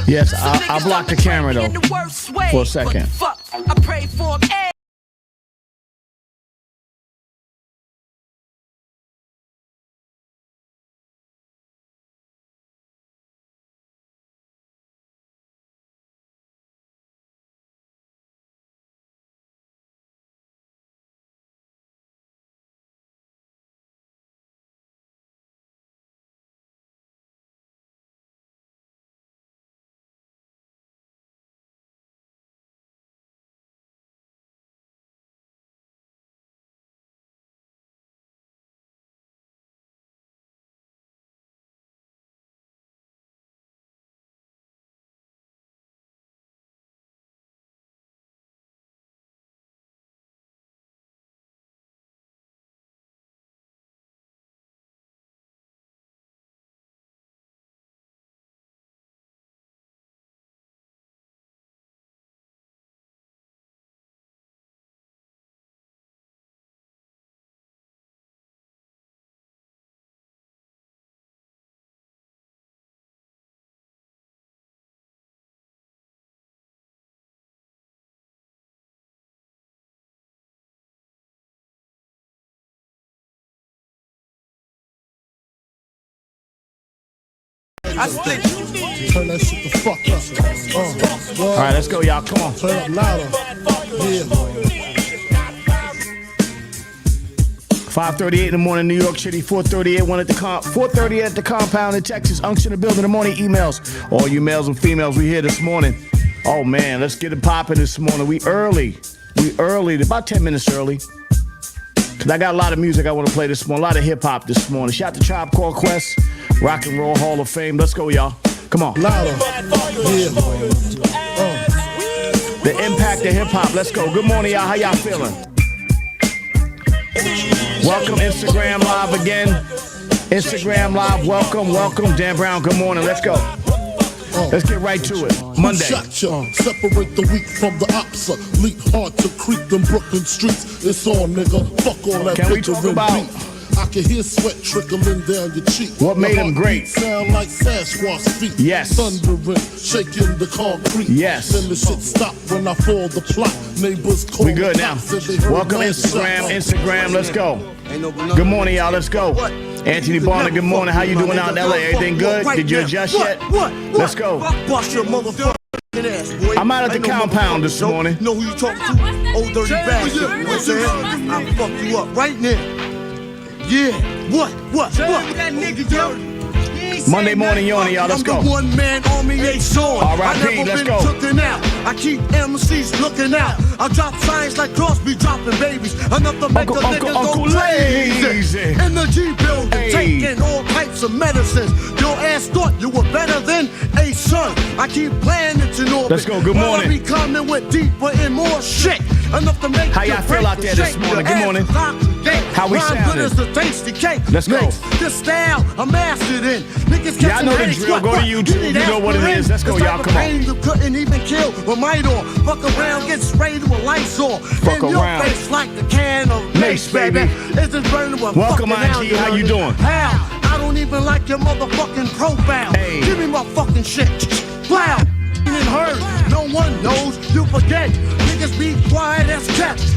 Yes, I'll block the camera though for a second. I pray for him. I split. Turn that shit the fuck up. All right, let's go, y'all. Come on. Turn up louder. Yeah. 5:38 in the morning, New York City. 4:38 at the compound in Texas. Unction in the building. The morning emails. All you males and females, we here this morning. Oh man, let's get it popping this morning. We early, about 10 minutes early. Cause I got a lot of music I want to play this morning. A lot of hip hop this morning. Shout out to Tribe Called Quest, Rock and Roll Hall of Fame. Let's go, y'all. Come on. Louder. Yeah. The impact of hip hop. Let's go. Good morning, y'all. How y'all feeling? Welcome Instagram Live again. Instagram Live. Welcome. Dan Brown. Good morning. Let's go. Let's get right to it. Monday. Separate the weak from the opsa. Leap hard to creep them Brooklyn streets. It's on, nigga. Fuck all that. Can we talk about I can hear sweat trickling down your cheek. What made him great? Sound like Sasquatch feet. Yes. Thundering, shaking the concrete. Yes. Then the shit stop when I fall the plot. Neighbors call. We good now. Welcome Instagram. Let's go. Good morning, y'all. Let's go. Anthony Barner, good morning. How you doing out in LA? Everything good? Did you adjust yet? Let's go. I'm out at the compound this morning. Know who you talking to? Old dirty bastard. You know what I'm saying? I'll fuck you up right now. Yeah. What? That nigga, yo. Monday morning yawning, y'all. Let's go. I'm the one man army ain't showing. R.I.P. Let's go. Taken out. I keep MCs looking out. I drop signs like Crosby dropping babies. Enough to make a nigga go crazy. In the G building, taking all types of medicines. Your ass thought you were better than a son. I keep planets in orbit. Let's go. Good morning. I be coming with deeper and more shit. Enough to make how y'all feel out there this morning? Good morning. How we sounding? Let's go. This style I mastered in. Niggas y'all know the drill. Go to YouTube. You know what it is. Let's go, y'all. Come on. You couldn't even kill with might on. Fuck around, get sprayed with lights on. Fuck in around. Your face like the can of Mace, baby. It's just burning with welcome, IG. How you doing? How? I don't even like your motherfucking profile. Hey. Give me my fucking shit. Wow. And heard. No one knows. You forget. Niggas be quiet as cats.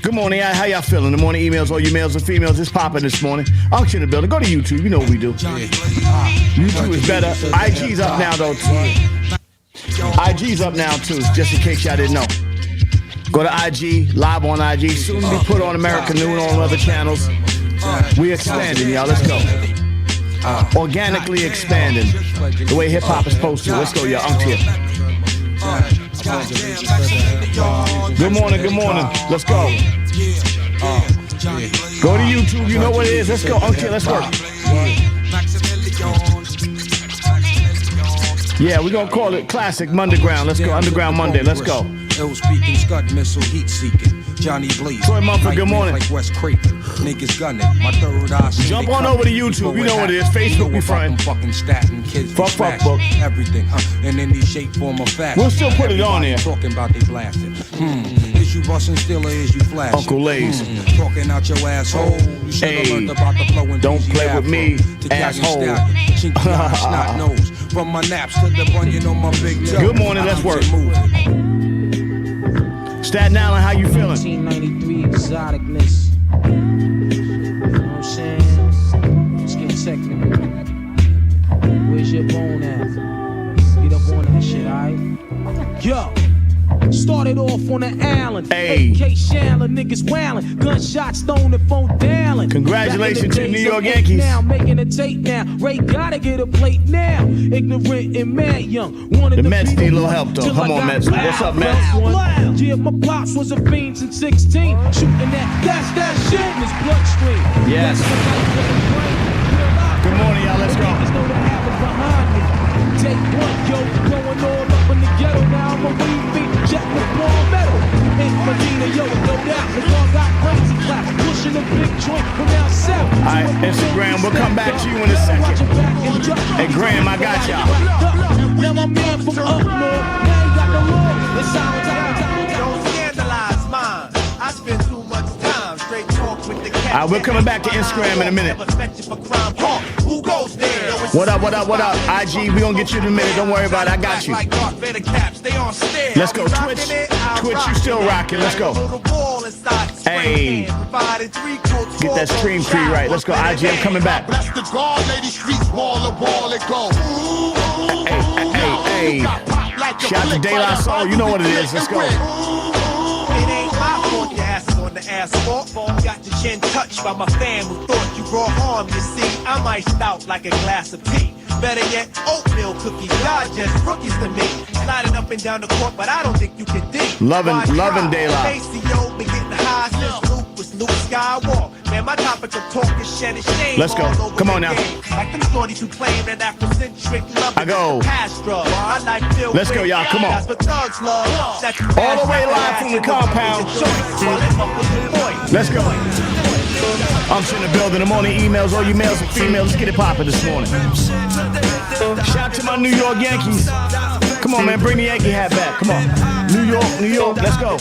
Good morning, how y'all feeling? The morning emails, all you males and females, it's popping this morning. Unction in the building. Go to YouTube. You know what we do. YouTube is better. IG's up now, though, too. IG's up now, too, just in case y'all didn't know. Go to IG, live on IG. Soon to be put on American Noon on other channels. We expanding, y'all. Let's go. Organically expanding. The way hip-hop is supposed to. Let's go, y'all. Unction here. Good morning. Let's go. Go to YouTube. You know what it is. Let's go. Okay, let's work. Yeah, we're gonna call it Classic Underground. Let's go. Underground Monday. Let's go. Ill speaking, scud missile, heat seeking. Johnny Blaze. Troy Mumford, good morning. Like West Craven. Niggas gunning. My third eye. Jump on over to YouTube. You know what it is. Facebook, we friend. Fucking statin kids. Fuck. Everything, in any shape, form, or fashion. We'll still put it on there. Talking about they blasting. Is you busting still or is you flashing? Uncle Lays. Talking out your asshole. You should have learned about the flow and don't play with me, asshole. Chinky snot nose. From my naps to the bunion on my big toe. Good morning, let's work. Staten Island, how you feeling? 1993 exoticness. You know what I'm saying? Let's get technical. Where's your bone at? Get up on that shit, alright? Yo! Started off on the island. Hey. AK Chandler, niggas wailing. Gunshots thrown and phone down. Congratulations to the New York Yankees. Now making a tape now. Ray gotta get a plate now. Ignorant and mad young. The Mets need a little help though. Come on, Mets. What's up, Mets? Yeah, my pops was a fiend since 16. Shooting that shit in his bloodstream. Yes. Good morning, y'all. Let's go. Take one, yo, going all up in the ghetto. Now I'm a weed beat, jet with ball metal. In Medina, yo, no doubt. The dog got crazy clap, pushing a big joint from down south. Alright, Instagram, we'll come back to you in a second. Hey, Graham, I got y'all. Now my man from up north, now he got the law. It's Don't scandalize mine. I spend too much time straight talk with the cat. Alright, we're coming back to Instagram in a minute. Who goes there? What up? IG, we gonna get you in a minute. Don't worry about it. I got you. Let's go. Twitch, you still rocking. Let's go. Hey. Get that stream tree right. Let's go. IG, I'm coming back. Bless the guard, lady streets, ball it go. Hey. Shout to De La Soul. You know what it is. Let's go. It ain't my fault your ass is on the asphalt. Got your chin touched by my fam who thought you brought harm. You see, I'm iced out like a glass of tea. Better yet, oatmeal cookies. Y'all just rookies to me. Sliding up and down the court, but I don't think you can dig. Loving De La. Maceo been getting high since Luke was Luke Skywalker. Man, my topic of talk is shed and shame. Let's go. Come on now. Like them shorties who claim that Afrocentric love I go. Pastra. My life filled Let's go, with y'all. Come on. that's what thugs love. All the way live from the compound. Let's go. I'm in the building. I'm on the emails. All you males and females. Let's get it poppin' this morning. Shout out to my New York Yankees. Come on, man. Bring the Yankee hat back. Come on. New York. Let's go.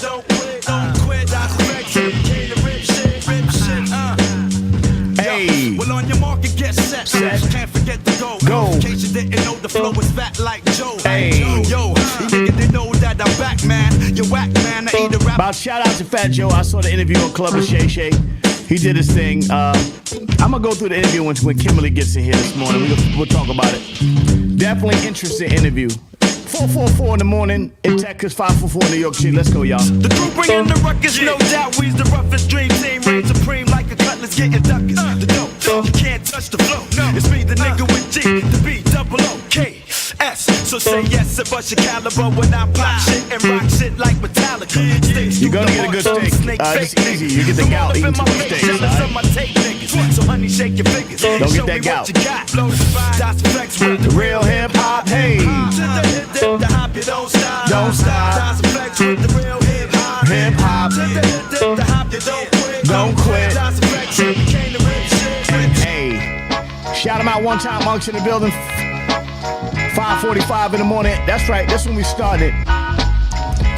Hey. Well, on your market, get set. Can't forget to go. In case you didn't know, the flow is fat like Joe. Hey. Yo, you niggas know that I'm back, man. You whack, man. I eat a rap. About shout out to Fat Joe. I saw the interview on Club with Shay Shay. He did his thing. I'm gonna go through the interview when Kimberly gets in here this morning. We'll talk about it. Definitely interesting interview. 444 in the morning in Texas, 544 in New York City. Let's go, y'all. The crew bringing the ruckus, no doubt. We's the roughest dream team, reign supreme like a cutlass getting duckers. The dope, you can't touch the flow. It's me, the nigga with G, the B, double O, K, S. So say yes and bust your caliber when I pop shit and rock shit like Metallica. You're gonna get a good steak. It's easy. You get the gout eating two steaks. So honey, shake your fingers. Don't get that gout. The real hip hop, hey. The hop, you don't stop. Don't stop. With the real hip hop. Hip hop. The hop, you Don't quit. Don't Hey. Shout him out one time, Monks in the building. 5:45 in the morning. That's right. That's when we started.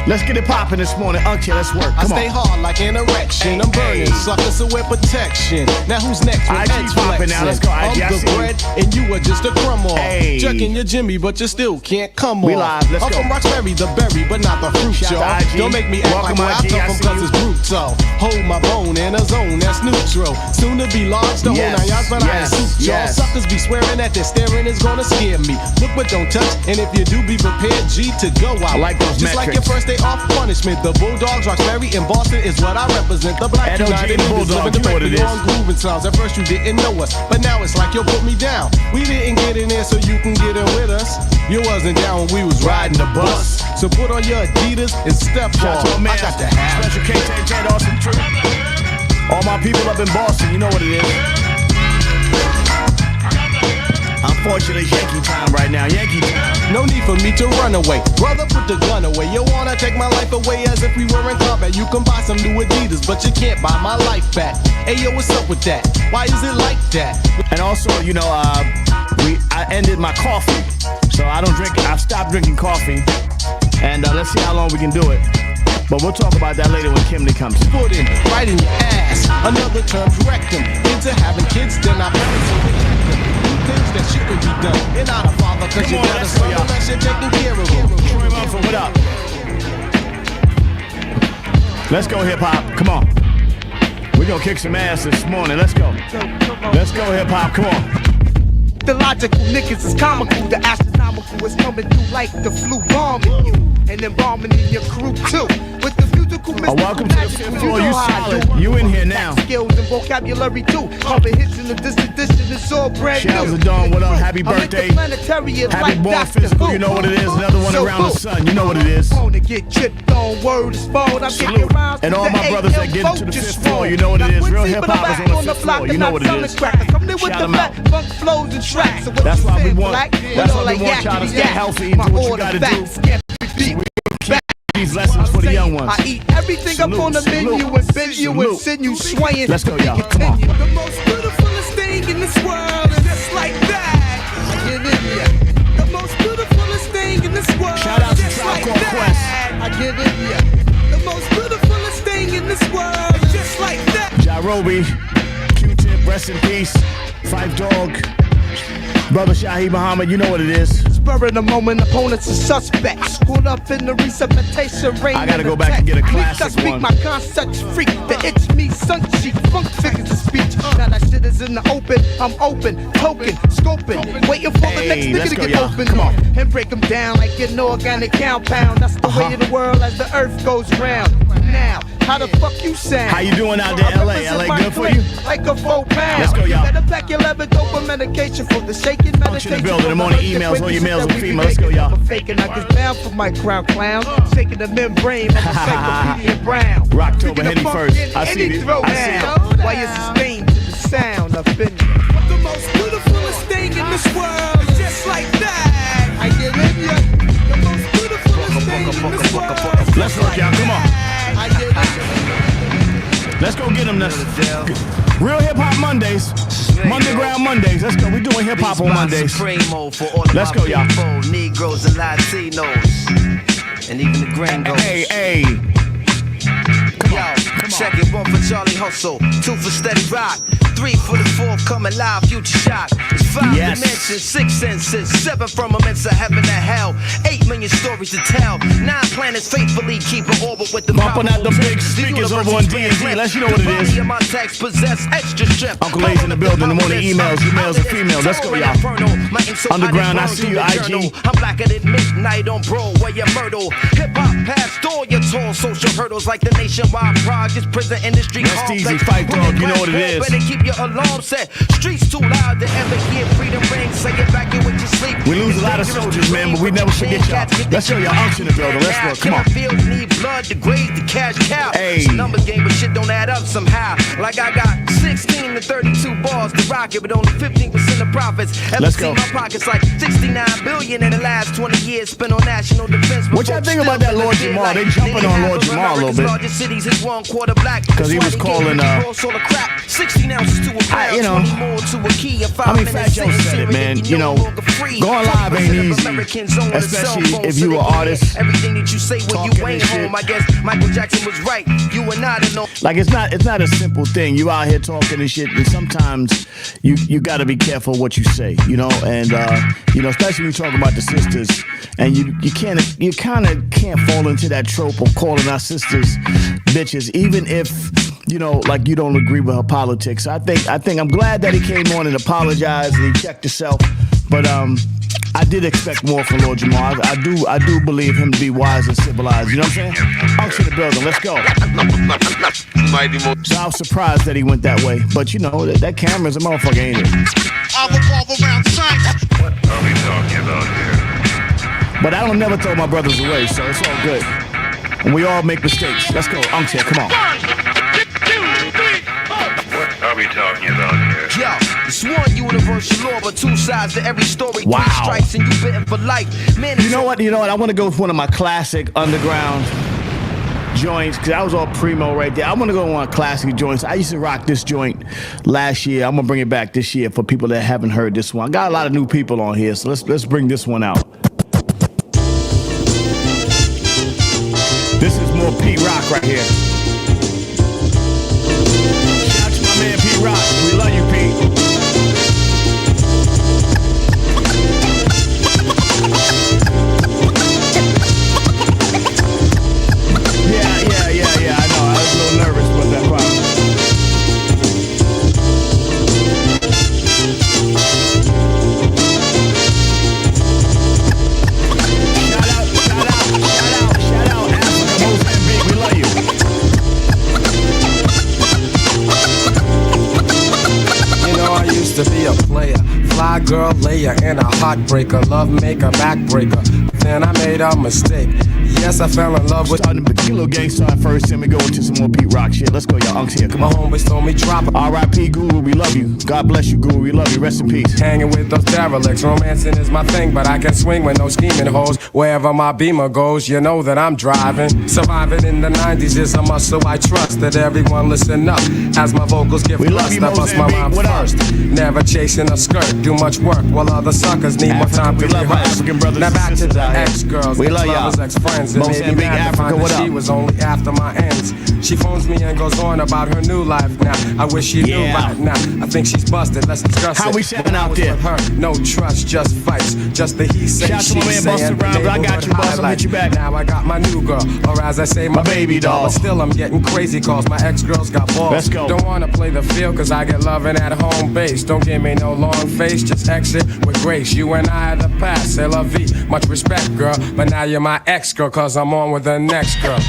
Let's get it poppin' this morning. Uncle, let's work. Come I stay on. hard like an erection. I'm burning suckers so with protection. Now who's next? With IG's poppin' now. Let's go, IG. I'm the bread and you are just a crumb off. Hey. Jerking your Jimmy, but you still can't come We off. live. Let's I'm go. from Roxbury, the berry, but not the fruit, Shout y'all. out to IG. Don't make me act Welcome, like where IG. I I come see from, cause you. it's brutal. Hold my bone in a zone that's neutral. Soon to be large, the Yes, whole 9 yards, but I yes, ain't suit y'all. yes. Suckers be swearing that their staring is gonna scare me. Look but don't touch, and if you do, be prepared, G, to go out. I like those Just like your metrics. first day off punishment, the Bulldogs, Roxbury, and Boston is what I represent. The Black NOG United and Bulldogs, Bulldogs, living you know what it directly is. on grooving sounds. At first you didn't know us, but now it's like you'll put me down. We didn't get in there so you can get in with us. You wasn't down when we was riding the bus. So put on your Adidas and step Shout out to off. my man. I got to have it. Special K-J, Austin True. All my people up in Boston, you know what it is. Unfortunately, Yankee time right now. Yankee time. No need for me to run away. Brother, put the gun away. You wanna take my life away as if we were in combat. You can buy some new Adidas, but you can't buy my life back. Hey, yo, what's up with that? Why is it like that? And also, you know, I ended my coffee. So I don't drink, I've stopped drinking coffee. And let's see how long we can do it. But we'll talk about that later when Kimberly comes. Put in right in your ass. Another term, rectum. Into having kids, then I parents so they act them. Do things that shouldn't be done. And not a father Cause Come you on, got a let's go, son y'all. unless you're taking care of him. Troy Mumford, what up? Let's go, hip hop. Come on. We're gonna kick some ass this morning. Let's go. Let's go, hip hop. Come on. The logical niggas is comical. The astronomical is coming through like the flu bombing you. And then bombing in your crew too. With the musical mystical welcome to the magical, fifth floor. You how I solid. do. You in here now. Skills and vocabulary too. Pumping hits in the distant distance. It's all brand Shells new. of Dawn, what up? Happy I'm birthday. interplanetarian Happy like born Dr. physical. Who. You know what it is. Another one So around the who? sun. You know what it is. Phone to get tripped on, word is phone. I'm Salute. kicking rounds And to all the my brothers that AM get to the focus fifth floor, phone. you know what it Now is. Quincy Real with hip-hop a is back on the fifth block floor. You and know not what it selling is. crack. I'm there with Shout the 'em fat out. funk flows and tracks. So what That's you why we saying, want- black? that's All why we like want y'all to yakety stay yak. healthy and do My what you order gotta back, do. skip, beat, back. These lessons for the young ones. I eat everything Salute, up on the menu salute, and bend you and salute. send you swaying. Let's go, to y'all. Come on. continue. The most beautifulest thing in this world is just like that. I get in ya. The most beautifulest thing in this world Shout out is to just Tribe like Called that. Quest. I get in ya. The most beautifulest thing in this world is just like that. Jairobi, Q-Tip, rest in peace. Fife Dog, Brother Shaheed Muhammad, you know what it is. Spur of the moment, opponents are suspects. Caught up in the resuscitation rain. I gotta and go the back and get a tech. classic I speak one. my concepts freak. The itch me, sun cheek, funk figures of speech. Now that shit is in the open. I'm open, token, scoping, waiting for the Hey, next let's nigga to go, get y'all. open. Come on. And break them down like an organic compound. That's the way of the world as the earth goes round. Now, how the fuck you sound? How you doing out there, I LA? represent LA my good for clique you? Like a 4 pound. Let's go, y'all. Better pack your leather dope for medication for the shaking Function meditation. the building. I'm on the emails, all your males and females. Let's go, y'all. Faking, I get down for my crown clown. Shaking the membrane, I'm a encyclopedia brown. Rocktober, Speaking of Henny funk first. in I see any it. throwdown. I see it. Why you sustained to the sound of opinion. The most beautifulest thing in this world is just like that. I get in ya. The most beautifulest thing in this world. Let's work, y'all. Come on. I get in ya. Let's go get them. Real Hip Hop Mondays. Underground Mondays. Let's go. We doing hip hop on Mondays. Supremo for all of Let's my go, y'all. people, Negroes and Latinos, and even the gringos. Hey. Yo, check it, 1 for Charlie Hustle, 2 for Steady Rock, 3 for the forthcoming live future shot. It's 5 Yes. dimensions, 6 senses, 7 firmaments of heaven to hell, 8 million stories to tell, 9 planets faithfully keep an orbit with the Bumping out the powerful big tips. The speakers universe over on is D&D. transcendent. Let's you know what it The is. body of my text possess extra strength. Uncle A's in the building. The morning emails, you males and females. Let's go, y'all. Underground, I see you, IG. I'm blacker than midnight on Broadway and Myrtle. Hip hop past all your tall social hurdles like the nationwide projects, prison industry. Rest complex. easy, Fight Dog, you know what it is. Better keep your alarm set. Streets too loud to ever hear freedom ring. Say it back in with your sleep. We lose a lot of soldiers, man, but we never forget y'all. Let's show y'all unction in the building. Let's work. Come on. Fields need blood to grade the cash cow. Hey. It's a numbers game, but shit don't add up somehow. Like I got 16 to 32 bars to rock it, but only 15% of profits. Ever Let's see go. my pockets like 69 billion in the last 20 years spent on national defense. What y'all think about that Lord Jamar? They jumping on Lord Jamar a little bit. Largest cities is 1/4 black. 'Cause he was calling, 16 ounces to a pound, you know, 20 more to a key. A 5 I mean, minute Fat Joe sentence said it, period, man. you You know, longer free. going live ain't 20% of easy, Americans own a especially cell phone, if so you they an can hear artist everything that you say when talking you ain't and shit. home. I guess Michael Jackson was right. You and I don't know. Like it's not a simple thing. You out here talking and shit, and sometimes you got to be careful what you say, you know. And especially when you talk about the sisters, and you kind of can't fall into that trope of calling our sisters bitches, even if like you don't agree with her politics. I think I'm glad that he came on and apologized and he checked himself, but I did expect more from Lord Jamar. I do believe him to be wise and civilized. You know what I'm saying? Out to the building. Let's go. So I was surprised that he went that way. But that camera's a motherfucker, ain't it? I revolve around time. What are we talking about here? But I don't never throw my brothers away, so it's all good. And we all make mistakes. Let's go. Unks here, come on. What are we talking about here? Yo, it's one universal law, but 2 sides to every story. Wow. 3 strikes and you bitten for life. Man, You know what? I want to go with one of my classic underground joints, because I was all primo right there. I want to go on one of classic joints. I used to rock this joint last year. I'm going to bring it back this year for people that haven't heard this one. I got a lot of new people on here, so let's bring this one out. This is more Pete Rock right here. Shout out to my man Pete Rock. We love you, Pete. player. Fly girl, layer, and a heartbreaker. Love maker, backbreaker. Then I made a mistake. Yes, I fell in love with. Starting the Kilo Gangstar first, then we go into some more Pete Rock shit. Let's go, y'all. Unks here. Come My on. homies told me drop it. R.I.P. Guru, we love you. God bless you, Guru. We love you. Rest in peace. Hanging with those derelicts. Romancing is my thing, but I can swing with no scheming hoes. Wherever my Beamer goes, you know that I'm driving. Surviving in the 90s is a must, so I trust that everyone listen up. As my vocals get We love you, I bust my Mozambique. rhyme What up? first. Never chasing a skirt. Do much work while other suckers need more time to We love our rehearse. African brothers Now and back to sisters the out here. ex-girls, We love y'all. ex-lovers, ex-friends, and maybe Mozambique, mad to Africa, find what that up? she was only after my ends. She phones me and goes on about her new life now. I wish she knew Yeah. right now. I think she's busted. Let's discuss How it. we shipping When I out was there? with her, no trust, just fights. Just the he say, Shout out to she my man say, Busta and the Rhymes. I got neighborhood you, boss. I'll highlight. hit you back. Now I got my new girl, or as I say, my baby doll. But still, I'm getting crazy calls. My ex-girls got balls. Let's go. Don't wanna play the field, cause I get loving at home base. Don't give me no long face, just exit with grace. You and I had the past, c'est la vie. Much respect, girl. But now you're my ex-girl, cause I'm on with the next girl.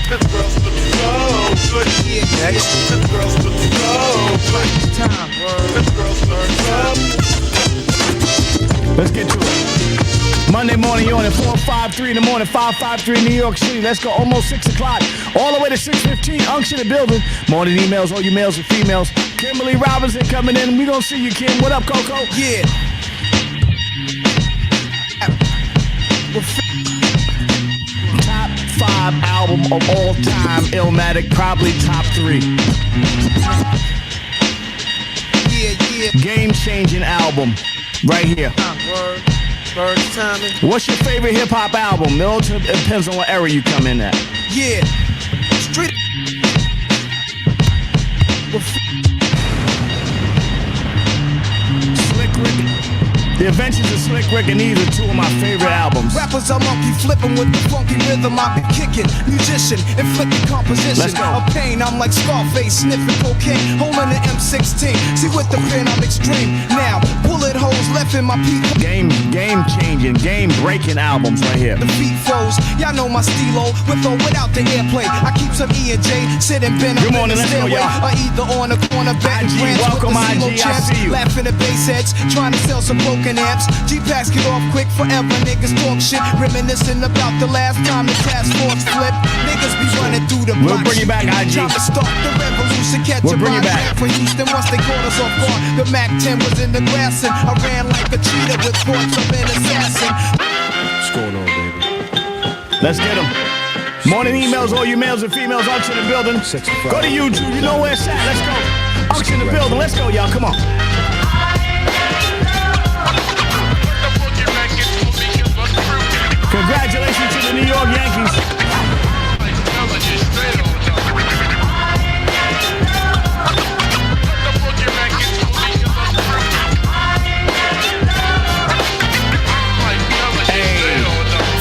Let's get to it. Monday morning, you're on at 4:53 in the morning, 5:53 in New York City. Let's go almost 6 o'clock. All the way to 6:15. Unks in the building. Morning emails, all you males and females. Kimberly Robinson coming in. We gonna see you, Kim. What up, Coco? Yeah. Top 5 album of all time. Illmatic, probably top 3. Game-changing album. Right here. Word timing. What's your favorite hip-hop album? It all depends on what era you come in at. Yeah. Street. Slick Rick. The Adventures of Slick Rick, and these are 2 of my favorite albums. Rappers are monkey flipping with the funky rhythm I be kicking. Musician, inflicting composition Let's go. of pain. I'm like Scarface, sniffing cocaine, holding an M16. See with the pen, I'm extreme. Now, bullet holes left in my peak. Game-changing, game-breaking albums right here. The beat flows, y'all know my stilo, with or without the airplay. I keep some E and J, sitting bent Good up morning, in the let's go, stairway, y'all. or either on the corner betting IG, grants welcome, with the CeeLo IG, I champs, see you. laughing at bass heads, trying to sell some broken amps. G-packs get off quick forever, niggas talk shit, reminiscing about the last time the task force flipped. Niggas be running through the We'll block bring you back, IG. trying to start the revolution, catch We'll a bring you ride back. back for Houston once they caught us off guard. The Mac 10 was in the grass and I ran like a cheetah with thoughts of an assassin. What's going on, baby? Let's get them. Morning emails, all you males and females. Unks in the building. Go to YouTube. You know where it's at. Let's go. Unks in the building. Let's go, y'all. Come on. Congratulations to the New York Yankees.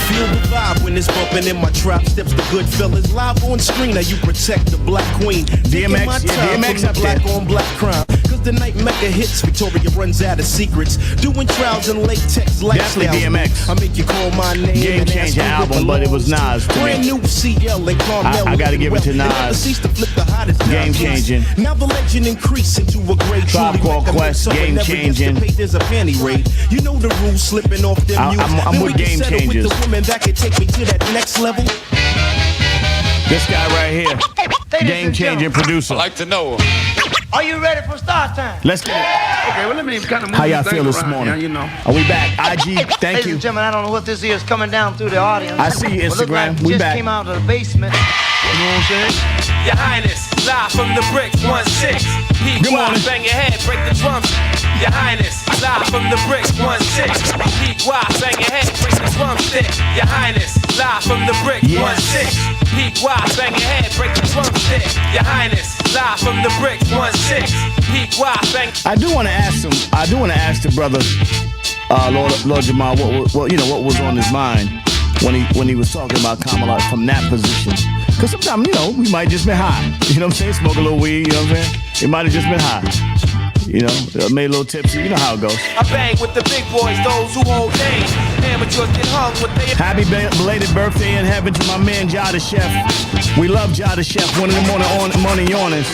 Feel the vibe when it's bumping in my trap. Steps the good fellas live on screen. Now you protect the black queen. Taking DMX, my yeah, time DMX from the up black there. on black crime. Cause the night Mecca hits, Victoria runs out of secrets. Doing trials and latex lifestyle. Definitely DMX. I make you call my name. Game and ask changer me what album, but it was belongs. Nas to me. Brand new CL and Carmel. I gotta give it to They never Nas. cease to flip the hottest Game guys. changing. Now the legend increase into a great Tribe Called Quest, game changing. There's a panty raid. You know the rules, slipping off them I'm Then with we can Game settle Changers. With the women that can take me to that next level. This guy right here. Game changing producer. I'd like to know. Are you ready for start time? Let's get it. Okay, well, let me kind of How y'all feel this morning? Are we back? IG, thank Ladies you. and gentlemen, I don't know what this is coming down through the audience. I see you, But look Instagram. like We just back. came out of the basement. You know what I'm saying? Your Highness, live from the brick, 1-6. Peak Good morning. wide, bang your head, break the drums. Your Highness, live from the brick, 1-6. Peak wide, bang your head, break the drumstick. Your Highness, live from the brick, Yes. 1-6. Peak wide, bang your head, break the drumstick. Your Highness, live from the brick, 1-6. Peak wide, bang. I do want to ask the brother, Lord Jamal, what was on his mind when he was talking about Kamala from that position. Because sometimes, we might just been high. You know what I'm saying? Smoke a little weed, you know what I'm saying? It might have just been high. Made a little tipsy. You know how it goes. I bang with the big boys, those who hold names. Amateurs get hung with their. Happy belated birthday in heaven to my man, Jada Chef. We love Jada Chef, one of the morning yawners.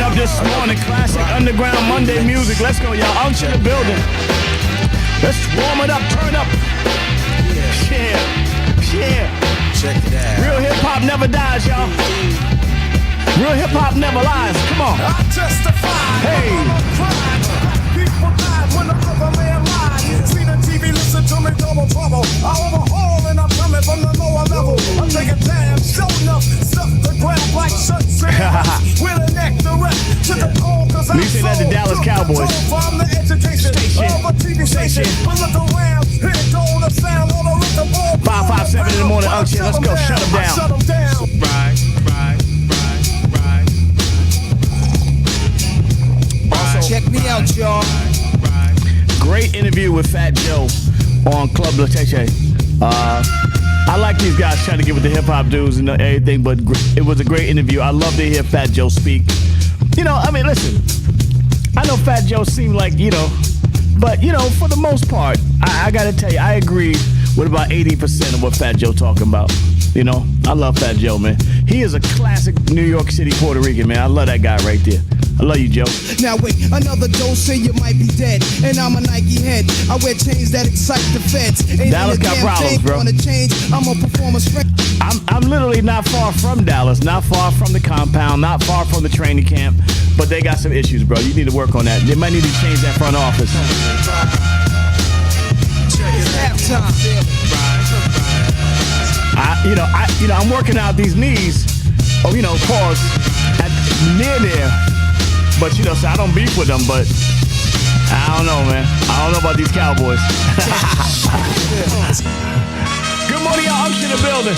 up this morning. Classic underground Monday music. Let's go, y'all. Out in the building. Let's warm it up, turn up. Yeah. Check it out. Real hip hop never dies, y'all. Real hip hop never lies. Come on. I testify. Hey. People died when the other man lied. See the TV, listen to me, double trouble. I overhaul and I'm coming from the lower level. I'm taking time, show enough, stuff the ground like shirts and with an extra rep to the call, cause I'm say that to Dallas Cowboys. From the education of a TV station. But look around, here go the sound on the rhythm ball. 557 in the morning, Unction. Let's go, shut them down. Shut them down. Right. Check me out, y'all. Great interview with Fat Joe on Club Lateche. I like these guys trying to get with the hip hop dudes and everything, but it was a great interview. I love to hear Fat Joe speak. You know, I mean, listen, I know Fat Joe seemed like, but for the most part, I gotta tell you, I agree with about 80% of what Fat Joe talking about. I love Fat Joe, man. He is a classic New York City Puerto Rican, man. I love that guy right there. I love you, Joe. Now wait, another dose say you might be dead. And I'm a Nike head. I wear chains that excite the feds. Ain't Dallas got problems, bro. Change. I'm a performer straight. I'm literally not far from Dallas, not far from the compound, not far from the training camp, but they got some issues, bro. You need to work on that. They might need to change that front office. It's halftime. I'm working out these knees. Pause at near there. But so I don't beef with them, but I don't know, man. I don't know about these Cowboys. Good morning, y'all. I'm in the building.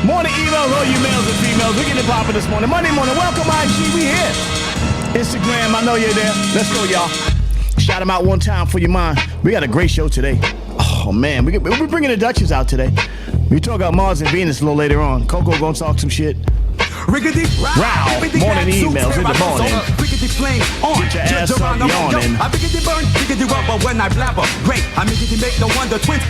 Morning emails, all you males and females. We're getting it popping this morning. Monday morning. Welcome, IG. We here. Instagram, I know you're there. Let's go, y'all. Shout them out one time for your mind. We got a great show today. Oh, man. We're bringing the Duchess out today. We talk about Mars and Venus a little later on. Coco gonna talk some shit. Riggedy Row, morning emails in the morning. Riggedy flame on, get your ass up yawning. I riggedy burn, riggedy rubber when I blabber. Great, I riggedy make no wonder twins.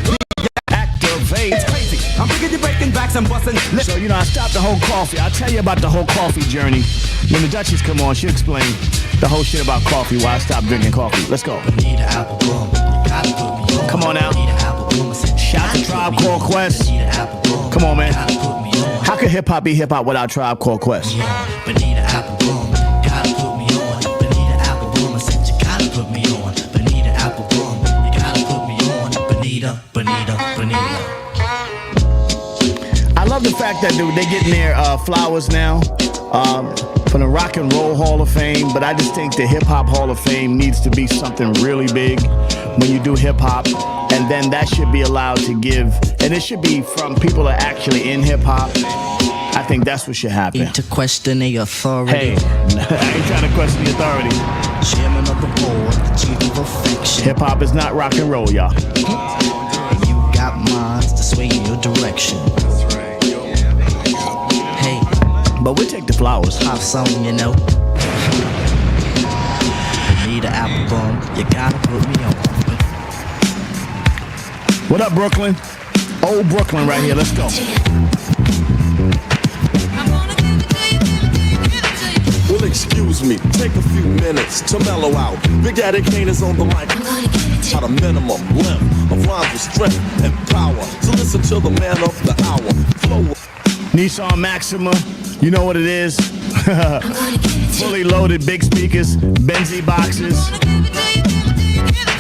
Activate. It's crazy. I'm riggedy breaking backs and busting. So I stopped the whole coffee. I'll tell you about the whole coffee journey. When the Duchess come on, she'll explain the whole shit about coffee, why I stopped drinking coffee. Let's go. Come on now. Shout to Tribe Called Quest. Come on, man. How could hip hop be hip hop without Tribe Called Quest? Bonita Applebum, gotta put me on. Bonita Applebum, I said you gotta put me on. Bonita Applebum, you gotta put me on. Bonita. I love the fact that they're getting their flowers now from the Rock and Roll Hall of Fame, but I just think the Hip Hop Hall of Fame needs to be something really big when you do hip hop, and then that should be allowed to give, and it should be from people that are actually in hip hop. I think that's what should happen. To question the authority. Hey, I ain't trying to question the authority. Chairman of the board, the chief of affection. Hip hop is not rock and roll, y'all. You got minds to sway in your direction. Hey, but we'll take the flowers. Pop song, Bonita Applebum, you gotta put me on. What up, Brooklyn? Old Brooklyn right here. Let's go. Well, excuse me, take a few minutes to mellow out. Big Daddy Kane is on the mic. At a minimum length of rhymes with strength and power. So listen to the man of the hour. Flow. Nissan Maxima, you know what it is. Fully loaded big speakers, Benzie boxes,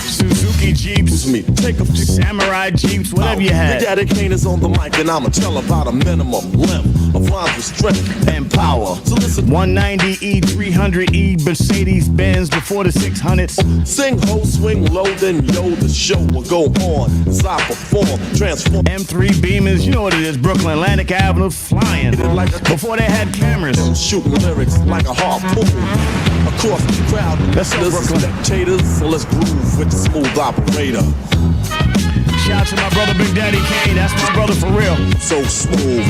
Suzuki Jeeps, take a few Samurai Jeeps, whatever you had. Big Daddy Kane is on the mic and I'ma tell about a minimum length of rhymes with strength and power. So listen. 190E, 300E, Mercedes Benz before the 600s. Sing ho, swing low, then yo, the show will go on as I perform, transform. M3 Beamers, you know what it is. Brooklyn Atlantic Avenue flying before they had cameras. Shooting lyrics like a harpoon across the crowd. Let's go, Brooklyn. Spectators, so let's groove with the smooth operator. Shout out to my brother Big Daddy Kane. That's my brother for real. So smooth.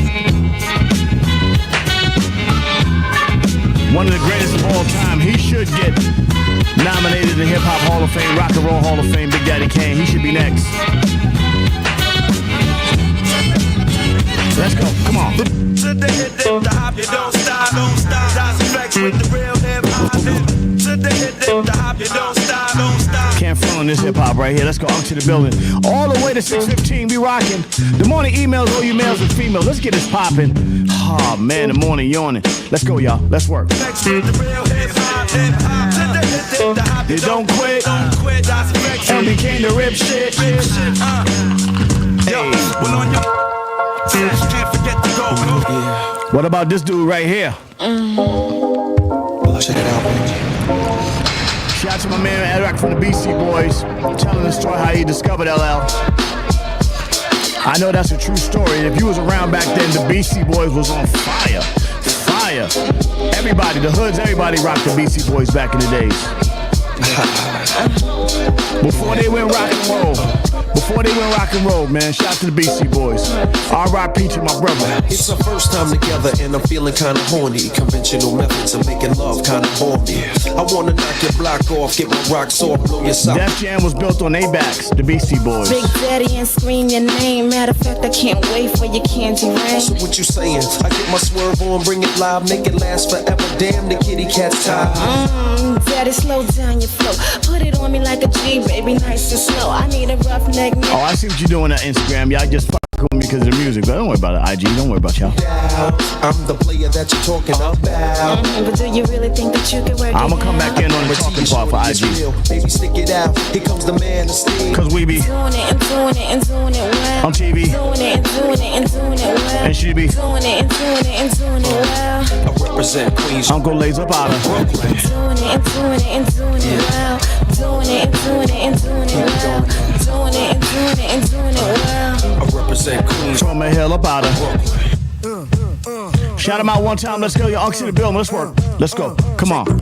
One of the greatest of all time. He should get nominated in the Hip Hop Hall of Fame, Rock and Roll Hall of Fame. Big Daddy Kane. He should be next. Let's go. Come on. The hop, you don't stop. Dice effects with the real hip hop. feeling this hip hop right here. Let's go out to the building. All the way to 6:15, we rocking. The morning emails, all you males and females. Let's get this popping. Oh man, the morning yawning. Let's go, y'all. Let's work. You don't quit. LB came to rip shit. Hey. What about this dude right here? Check it out, baby. Shout out to my man Eric from the BC Boys, telling the story how he discovered LL. I know that's a true story. If you was around back then, the BC Boys was on fire. Fire. Everybody, the hoods, everybody rocked the BC Boys back in the days. Before they went rock and roll. Before they went rock and roll, man. Shout out to the BC Boys. R.I.P. to my brother. It's our first time together and I'm feeling kinda horny. Conventional methods of making love kinda horny. I wanna knock your block off, get my rocks off, blow your sock. Def Jam was built on their backs, the BC Boys. Big Daddy and scream your name. Matter of fact, I can't wait for your candy rain. So what you saying? I get my swerve on, bring it live, make it last forever. Damn, the kitty cat's tired. Daddy, slow down your flow. Put it on me like a G, baby, nice and slow. I need a rough neck. Oh, I see what you're doing on Instagram. Y'all just fuck with me because of the music. But don't worry about it, IG. Don't worry about y'all. I'm the player that you're talking about. But do you really think that you can work it? I'm gonna come back in on the talking part for IG. Baby, stick it out. Here comes the man to stay. Cause we be doing it and doing it and doing it well. on TV. Doing it and doing it and doing it well. And she be doing it and doing it and doing it well. I represent Queens. Uncle lays up out of Doing it and doing it and doing it well. Doing it and doing it and doing it well. Doing it and doing it and doing it well. I represent Queens. from a hill up out of. Shout him out one time. Let's go. Your uncle to the building. Let's work. Let's go. Come on. Tribe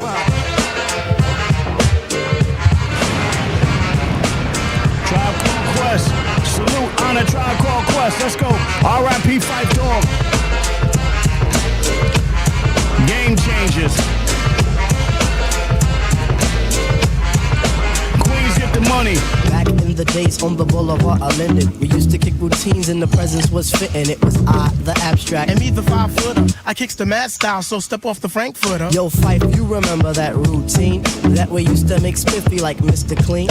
Called Quest. Salute, honor, Tribe Called Quest. Let's go. R.I.P. Fight Dog. Game changers. Queens get the money. Back in the days on the boulevard I Linden, we used to kick routines and the presence was fitting. It was I, the abstract. And me, the 5-footer. I kicks the mad style, so step off the Frankfurter. Yo, Fife, you remember that routine? That way used to make Spiffy like Mr. Clean.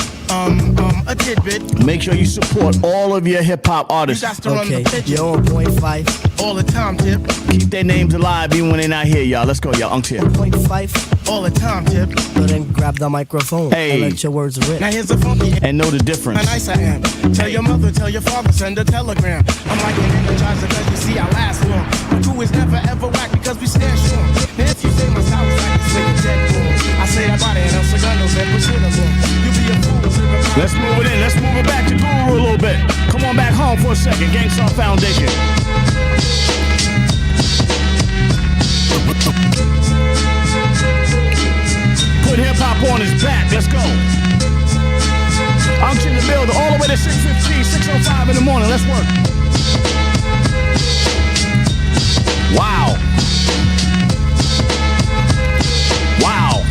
A tidbit. Make sure you support all of your hip hop artists. You got to run the pitch. Yo, on point Fife. All the time, Tip. Keep their names alive even when they're not here, y'all. Let's go, y'all. Uncle here. Point Fife. All the time, Tip. So then grab the microphone and let your words rip. Now here's a funky and know the difference. How nice I am. Tell your mother, tell your father, send a telegram. I'm like an energizer cause you see I last long. My crew is never ever whack because we stand strong. Now if you say my style is like you say a dead bull, I say that body and El Segundos and Bushido. You be a fool. Let's move it in. Let's move it back to Guru a little bit. Come on back home for a second. Gangstar Foundation. Put hip hop on his back. Let's go. I'm in the building all the way to 6:15, 6:05 in the morning. Let's work. Wow. Wow.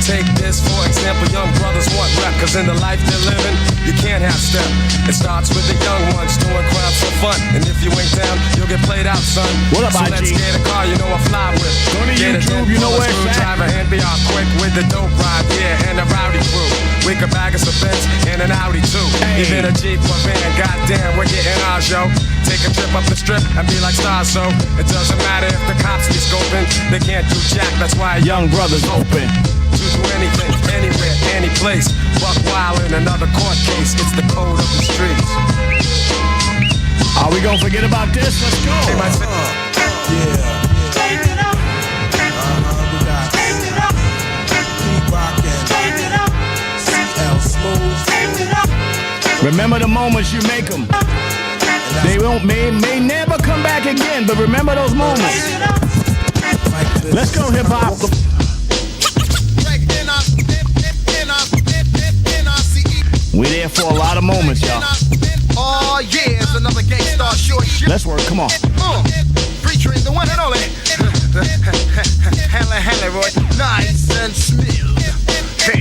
Take this for example, young brothers want rep, cause in the life they're living, you can't have step. It starts with the young ones doing crimes for fun, and if you ain't down, you'll get played out, son. What up, so IG? let's get a car, you know I fly with. Go to get YouTube, you know where it's at. Driver and be out quick with the dope ride, yeah, and the rowdy crew. We could bag us a Benz and an Audi too. Hey. Even a Jeep or van, goddamn, we're getting ours, yo. Take a trip up the strip and be like stars, so it doesn't matter if the cops be scoping. They can't do jack, that's why Young brothers open. to do anything, anywhere, any place. Buck wild in another court case. It's the code of the streets. Are we gonna forget about this? Let's go. They might say, Take it up. We got Keep rockin'. Take it up. CL Smooth. Take it up. Remember the moments you make them. They won't may never come back again, but remember those moments. Let's go, hip hop. We there for a lot of moments, y'all. Oh yeah, it's another Gangstar short shit. Let's work, come on. Featuring the one and only Hella Roy, nice and smooth. Hey,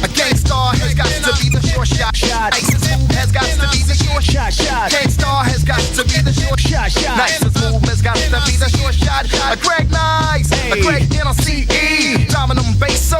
a Gangstar has got to be the short shot. Nice and smooth has got to be the short shot. Gangstar has got to be the short shot. Nice and smooth has got to be the short shot. A Greg Nice, a Greg NLCE, Dominum Basso.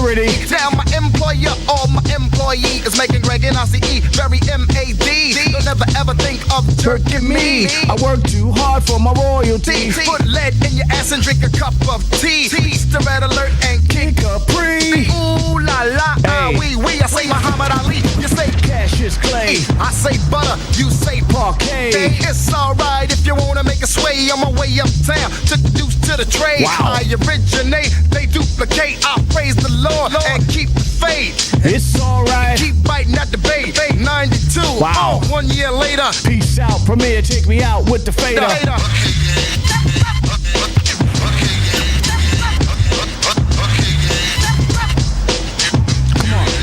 pretty. Tell my employer or my employee is making Greg and ICE very M-A-D. Don't never ever think of jerking me. I work too hard for my royalties. Put lead in your ass and drink a cup of tea. Easter Red Alert and kick a pre. Ooh la la, ah wee wee. I say Muhammad Ali, you say Cassius Clay. I say butter, you say parquet. Hey, it's alright if you wanna make a sway on my way uptown. Took the deuce to the trade. Wow. I originate, they duplicate. I praise the Lord and keep the faith. It's alright. Keep biting at the bait. 92. Wow. 1 year later. Peace out. Premier, take me out with the fader.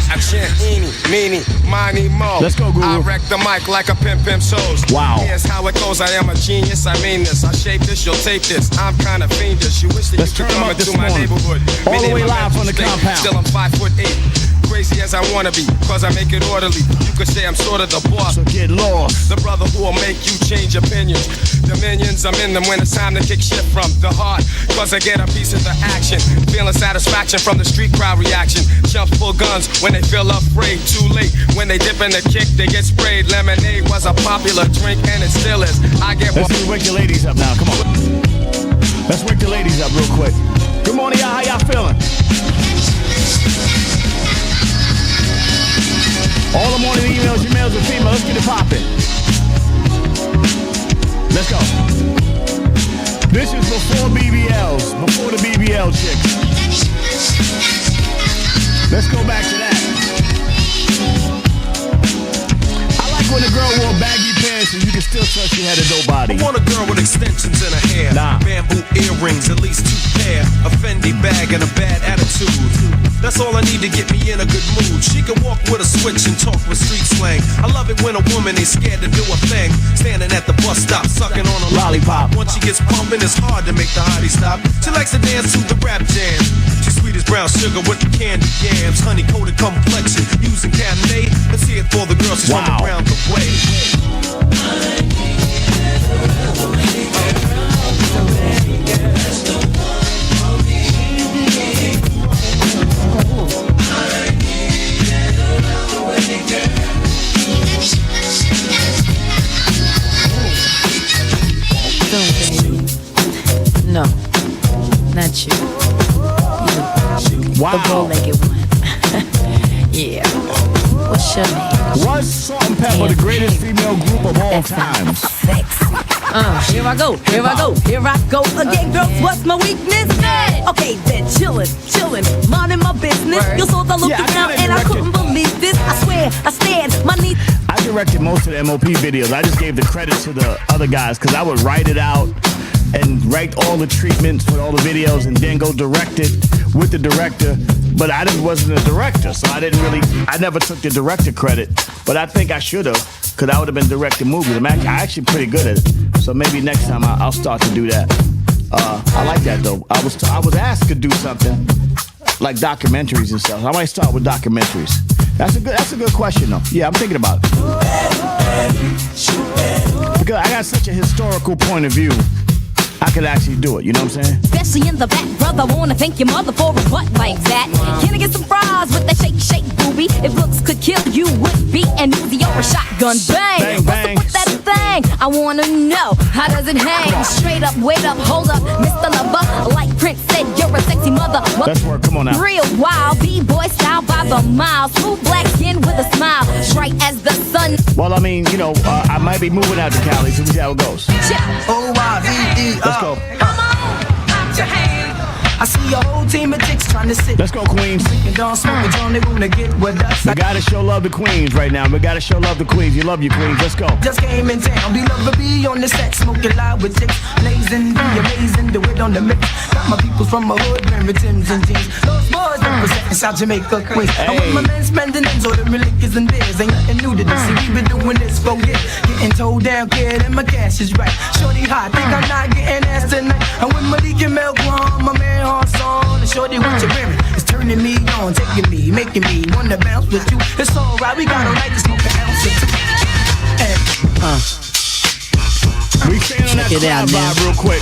I chant eeny, meeny, miny, mo. Let's go, Guru. I wreck the mic like a pimp shows. Wow. Here's how it goes. I am a genius. I mean this. I shape this. You'll tape this. I'm kind of fiendish. You wish that Let's you could turn come up this into my morning. neighborhood. All the way live from the compound. Still, I'm 5'8". Crazy as I wanna be, cause I make it orderly. You could say I'm sort of the boss. So get lost. The brother who will make you change opinions. Dominions, I'm in them when it's time to kick shit from the heart. Cause I get a piece of the action. Feeling satisfaction from the street crowd reaction. Jump full guns when they feel afraid. Too late when they dip in the kick, they get sprayed. Lemonade was a popular drink and it still is. I get Let's wake the ladies up now. Come on. Let's wake the ladies up real quick. Good morning, y'all. How y'all feeling? All the morning emails, your males and females. Let's get it popping. Let's go. This is before BBLs, before the BBL chicks. Let's go back to that. I like when a girl wore baggy pants and you can still tell she had a dope body. I want a girl with extensions in her hair, bamboo earrings, at least 2 pair, a Fendi bag and a bad attitude. That's all I need to get me in a good mood. She can walk with a switch and talk with street slang. I love it when a woman ain't scared to do a thing. Standing at the bus stop, sucking on a lollipop. Once she gets pumping, it's hard to make the hottie stop. She likes to dance to the rap jam. She's sweet as brown sugar with the candy yams. Honey-coated complexion, using Cabernet. Let's hear it for the girls she's from around the way. No, not you. Wow. The bow-legged one. Yeah. What's your name? Was Salt and Pepper the greatest female group of all times? Here I go, here I go, here I go again, girls. What's my weakness? Okay, then chillin', minding my business. You saw the look around and I couldn't believe this. I swear, I stand, my knees. I directed most of the MOP videos. I just gave the credit to the other guys because I would write it out and write all the treatments for all the videos and then go direct it with the director. But I wasn't a director, so I never took the director credit. But I think I should have, because I would have been directing movies. I'm actually pretty good at it. So maybe next time I'll start to do that. I like that though. I was asked to do something like documentaries and stuff. I might start with documentaries. That's a good question though. Yeah, I'm thinking about it. Because I got such a historical point of view. I could actually do it, you know what I'm saying? Especially in the back, brother, wanna thank your mother for a butt like that. Can I get some fries with that shake, booby? If looks could kill, you would be an Uzi or a shotgun. Bang, bang. What's up with that thing? I wanna know, how does it hang? Straight up, wait up, hold up, Mr. Lover. Like Prince said, you're a sexy mother. Let's work, come on now. Real wild, B-boy style by the mile. Smooth black skin with a smile, bright as the sun. Well, I mean, you know, I might be moving out to Cali, so we see how it goes. O-Y-V-E. Let's go. Come on, clap your hands. I see a whole team of chicks trying to sit. Let's go, Queens. Don't smoke it, they wanna get with us. We gotta show love to Queens right now. We gotta show love to Queens. You love your Queens. Let's go. Just came in town, we love to be on the set, smoking loud with chicks, blazing, be amazing, do it on the mix. Got my people from my hood, wearing Timbs and jeans. Those boys representing South Jamaica, Queens. I'm with my men spending ends, ordering liquors and beers. Ain't nothing new to this, see, we been doing this for years. Getting told down, kid, and my cash is right. Shorty hot, think I'm not getting ass tonight. I'm with Malik and Melquan, my man Harson. Shorty, what you wearing? It's turning me on, taking me, making me wanna bounce with you. It's alright, we got all night to smoke an ounce or two. We staying on that tribe vibe real quick.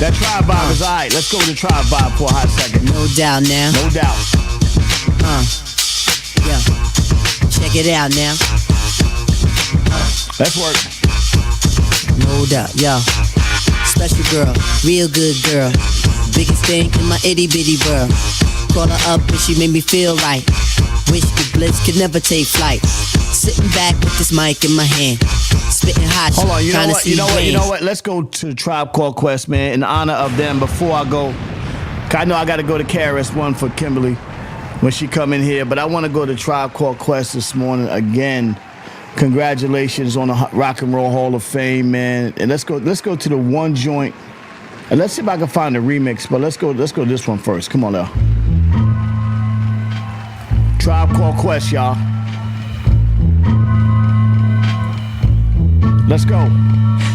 That tribe vibe is alright. Let's go to the tribe vibe for a hot second. No doubt now. No doubt. Yo, check it out now. Let's work. No doubt, yo. Special girl, real good girl. Biggest thing in my itty bitty world. Call her up and she made me feel right. Wish the bliss could never take flight. Sitting back with this mic in my hand, spitting hot. Hold on, you know what? You know what? You brains. know what? Let's go to Tribe Called Quest, man. In honor of them, before I go, 'cause I know I got to go to KRS-One for Kimberly when she come in here, but I want to go to Tribe Called Quest this morning again. Congratulations on the Rock and Roll Hall of Fame, man. And let's go to the one joint, and let's see if I can find the remix. But let's go this one first. Come on now. Tribe Called Quest, y'all. Let's go.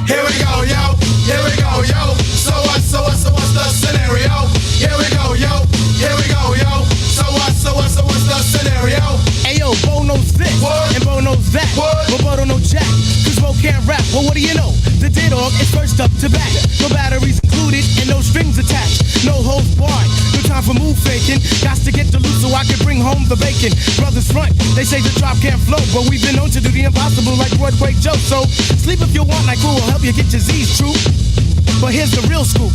Here we go, yo. Here we go, yo. So what's the scenario? Here we go, yo. Here we go, yo. So what's the scenario? Ayo, Bo knows this, and Bo knows that. But Bo don't know jack, cause Bo can't rap. Well, what do you know? The D-Dog is first up to bat. No batteries included and no strings attached. No holds barred, no time for move faking. Got to get the loot so I can bring home the bacon. Brothers front, they say the drop can't flow, but we've been known to do the impossible like Broadway Joe. So sleep if you want, like who will help you get your Z's true. But here's the real scoop.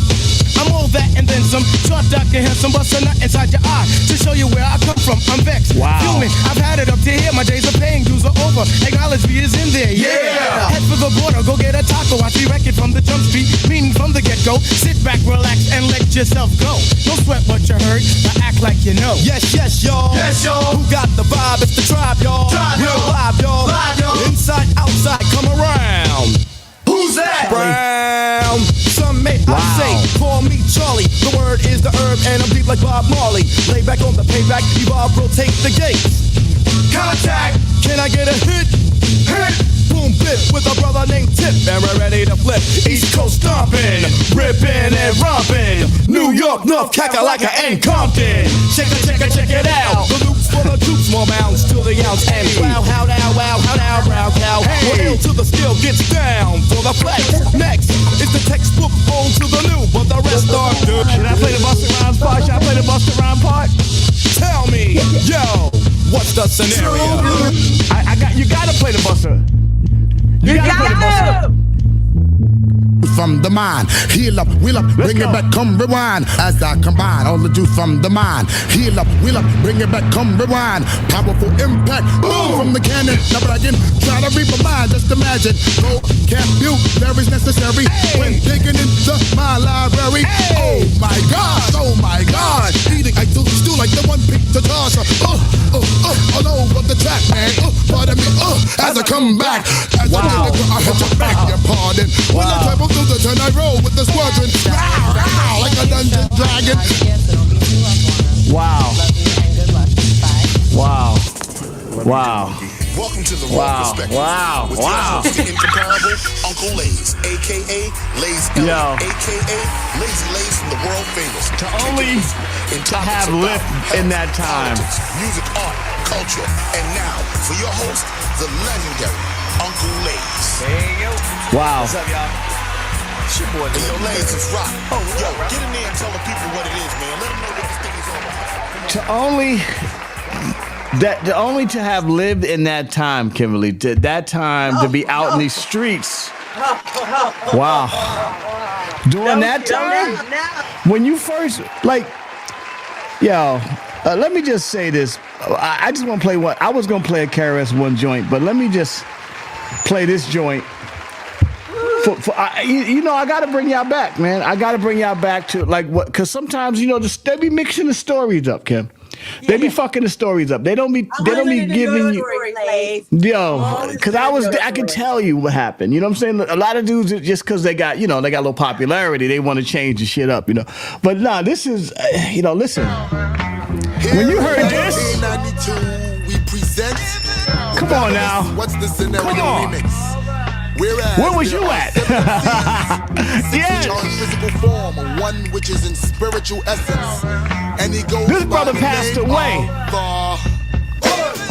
I'm all that and then some. Short, dark, and handsome, bust a nut inside your eye to show you where I come from. I'm vexed. Wow. Fuming. I've had it up to here. My days of paying dues are over. Acknowledge me is in there. Yeah. Head for the border. Go get a taco. I see record from the jump street. Meaning from the get-go. Sit back, relax, and let yourself go. Don't sweat what you heard, but act like you know. Yes, y'all. Yes, y'all. Who got the vibe? It's the tribe, y'all. Real live, y'all. Inside, outside, come around. Who's that? Brown. Some may I say, call me Charlie. The word is the herb, and I'm deep like Bob Marley. Lay back on the payback, evolve, rotate the gates. Contact. Can I get a hit? Hit. Boom, bip with a brother named Tip, and we're ready to flip. East Coast stomping, ripping and romping. New York, North Kakalaka and Compton. Check it out. The loops for the troops, more bounds to the ounce. And wow, how now, brown cow. We're ill to the skill, gets down for the flex. Next is the textbook old to the new, but the rest are good. Should I play the Busta Rhymes part? Should I play the Busta Rhymes part? Tell me, yo, what's the scenario? You gotta play the Busta. You gotta play the Busta. From the mind, heal up, wheel up, bring it back, come rewind. As I combine all the juice from the mind, heal up, wheel up, bring it back, come rewind. Powerful impact, boom from the cannon. Now bragging, try to read my mind, just imagine. Go, can't build, there is necessary. When digging into my library, oh my God, eating, I do stew like the one picked to toss. All over the track, man. Pardon me, as I come back, as I did it, I hit your back, your pardon. When I travel through the turn, I roll with the squadron. Like a dungeon dragon. Wow. Welcome to the Raw Perspective. With your host, the incomparable Uncle Laze, a.k.a. Laze Elliott, a.k.a. Lazy Laze from the world famous. To only to have lived in that time. Music, art, culture, and now for your host, the legendary Uncle Laze. Hey, yo. Wow. What's up, y'all? It's your boy, Yo, Laze is rock. Yo, get in there and tell the people what it is, man. Let them know what this thing is all about. To only to have lived in that time, Kimberly, that time to be out in these streets. Wow. During that time, when you first, like, yo, let me just say this. I just want to play one. I was going to play a KRS-One joint, but let me just play this joint. I got to bring y'all back, man. I got to bring y'all back to, like, what, because sometimes, they be mixing the stories up, Kim. They be fucking the stories up. They don't be giving you, because I could tell you what happened. You know what I'm saying? A lot of dudes, just because they got, they got a little popularity, they want to change the shit up, But nah, this is, listen. When you heard this, we present. Come on now. What's the scenario remix? Where was you at? Yeah. On physical form, one which is in spiritual essence. And he goes this brother passed away.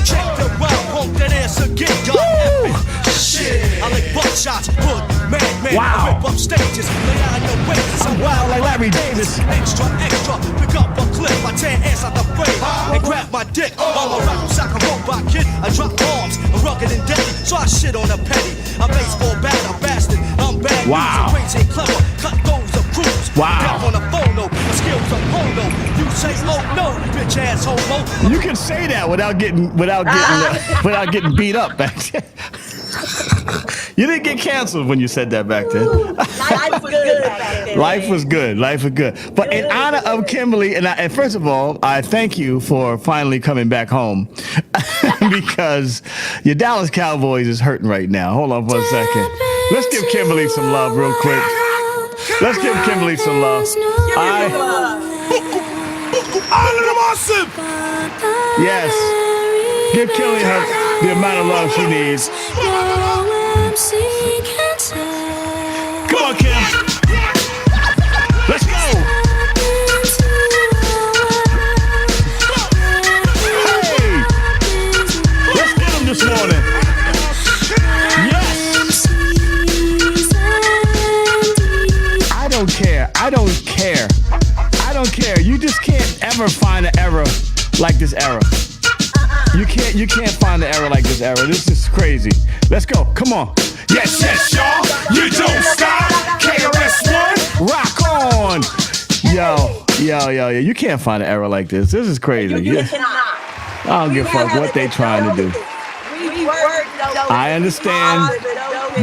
Check the round, hope that answer get got epic. Shit, I like buckshots, put man Man, Wow. I rip up stages, lay out your waist. I'm wild like Larry Davis. Extra, extra, pick up a clip. I tear ass out the frame and grab my dick. I'm a rap sack, a robot kid. I drop bombs, I'm rugged and deadly, so I shit on a petty. I'm baseball bat, I'm bastard. I'm bad Wow. news, I'm crazy and clever. Cut those of crews. Wow. Death on a phono, the skills of phono. You say, oh no, bitch ass homo. You can say that without getting beat up back then. You didn't get canceled when you said that back then. Life was good back then. Life was good. Life was good. But in honor of Kimberly, and first of all, I thank you for finally coming back home because your Dallas Cowboys is hurting right now. Hold on for a second. Let's give Kimberly some love real quick. Let's give Kimberly some love. Yes. Give Kimberly the amount of love she needs. Come on, Kim. Let's go. Hey. Let's get him this morning. Yes. I don't care. I don't care. I don't care. You just can't ever find an era like this era. You can't find an era like this era. This is crazy. Let's go. Come on. Yes, yes, y'all. You don't stop. KRS-One. Rock on. Yo. You can't find an era like this. This is crazy. I don't give a fuck what they trying to do. I understand.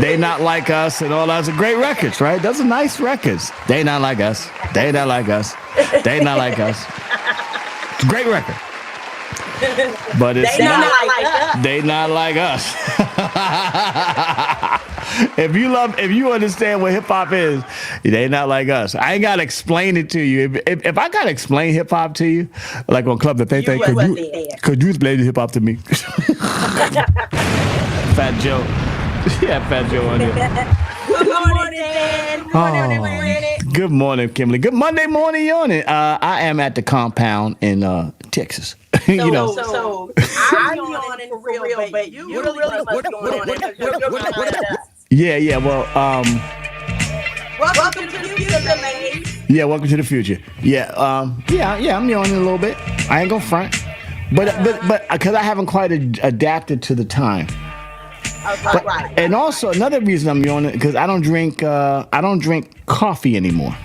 They not like us and all that. Those are great records, right? Those are nice records. They not like us. They not like us. They not like us. It's a great record. But it's they not like us. If you understand what hip hop is, they not like us. I ain't gotta explain it to you. If I gotta explain hip hop to you, like on Club the Thing, could you explain hip hop to me? Fat Joe. Yeah, Fat Joe on there. Good morning, Dan. Good morning. Good morning, Kimberly. Good Monday morning, Yoni. I am at the compound in Texas. You know. So I'm yawning for real, but you really know what's going on. Yeah. Well, welcome to the future, man. Yeah, welcome to the future. Yeah, I'm yawning a little bit. I ain't gonna front, but because I haven't quite adapted to the time. Okay, right. And also another reason I'm yawning because I don't drink coffee anymore.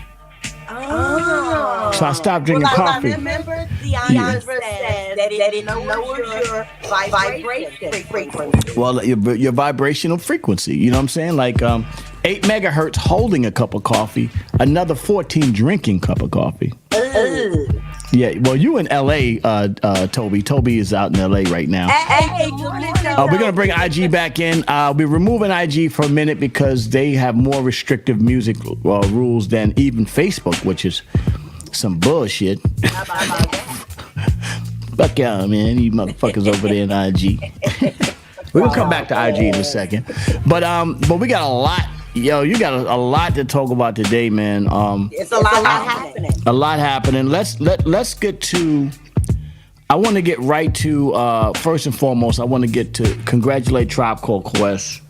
Oh. So I stopped drinking coffee. Remember, Deandra said that it lowers your vibration frequency. Well, your vibrational frequency. You know what I'm saying? Like 8 megahertz holding a cup of coffee, another 14 drinking cup of coffee. Yeah, well, you in L.A., Toby. Toby is out in L.A. right now. Hey, good morning, We're going to bring IG back in. We're removing IG for a minute because they have more restrictive music rules than even Facebook, which is some bullshit. Fuck y'all, man. You motherfuckers over there in IG. We're going to come back to IG in a second. But we got a lot. Yo, you got a lot to talk about today, man. It's a lot happening. A lot happening. Let's get to. I want to get right to first and foremost. I want to get to congratulate Tribe Called Quest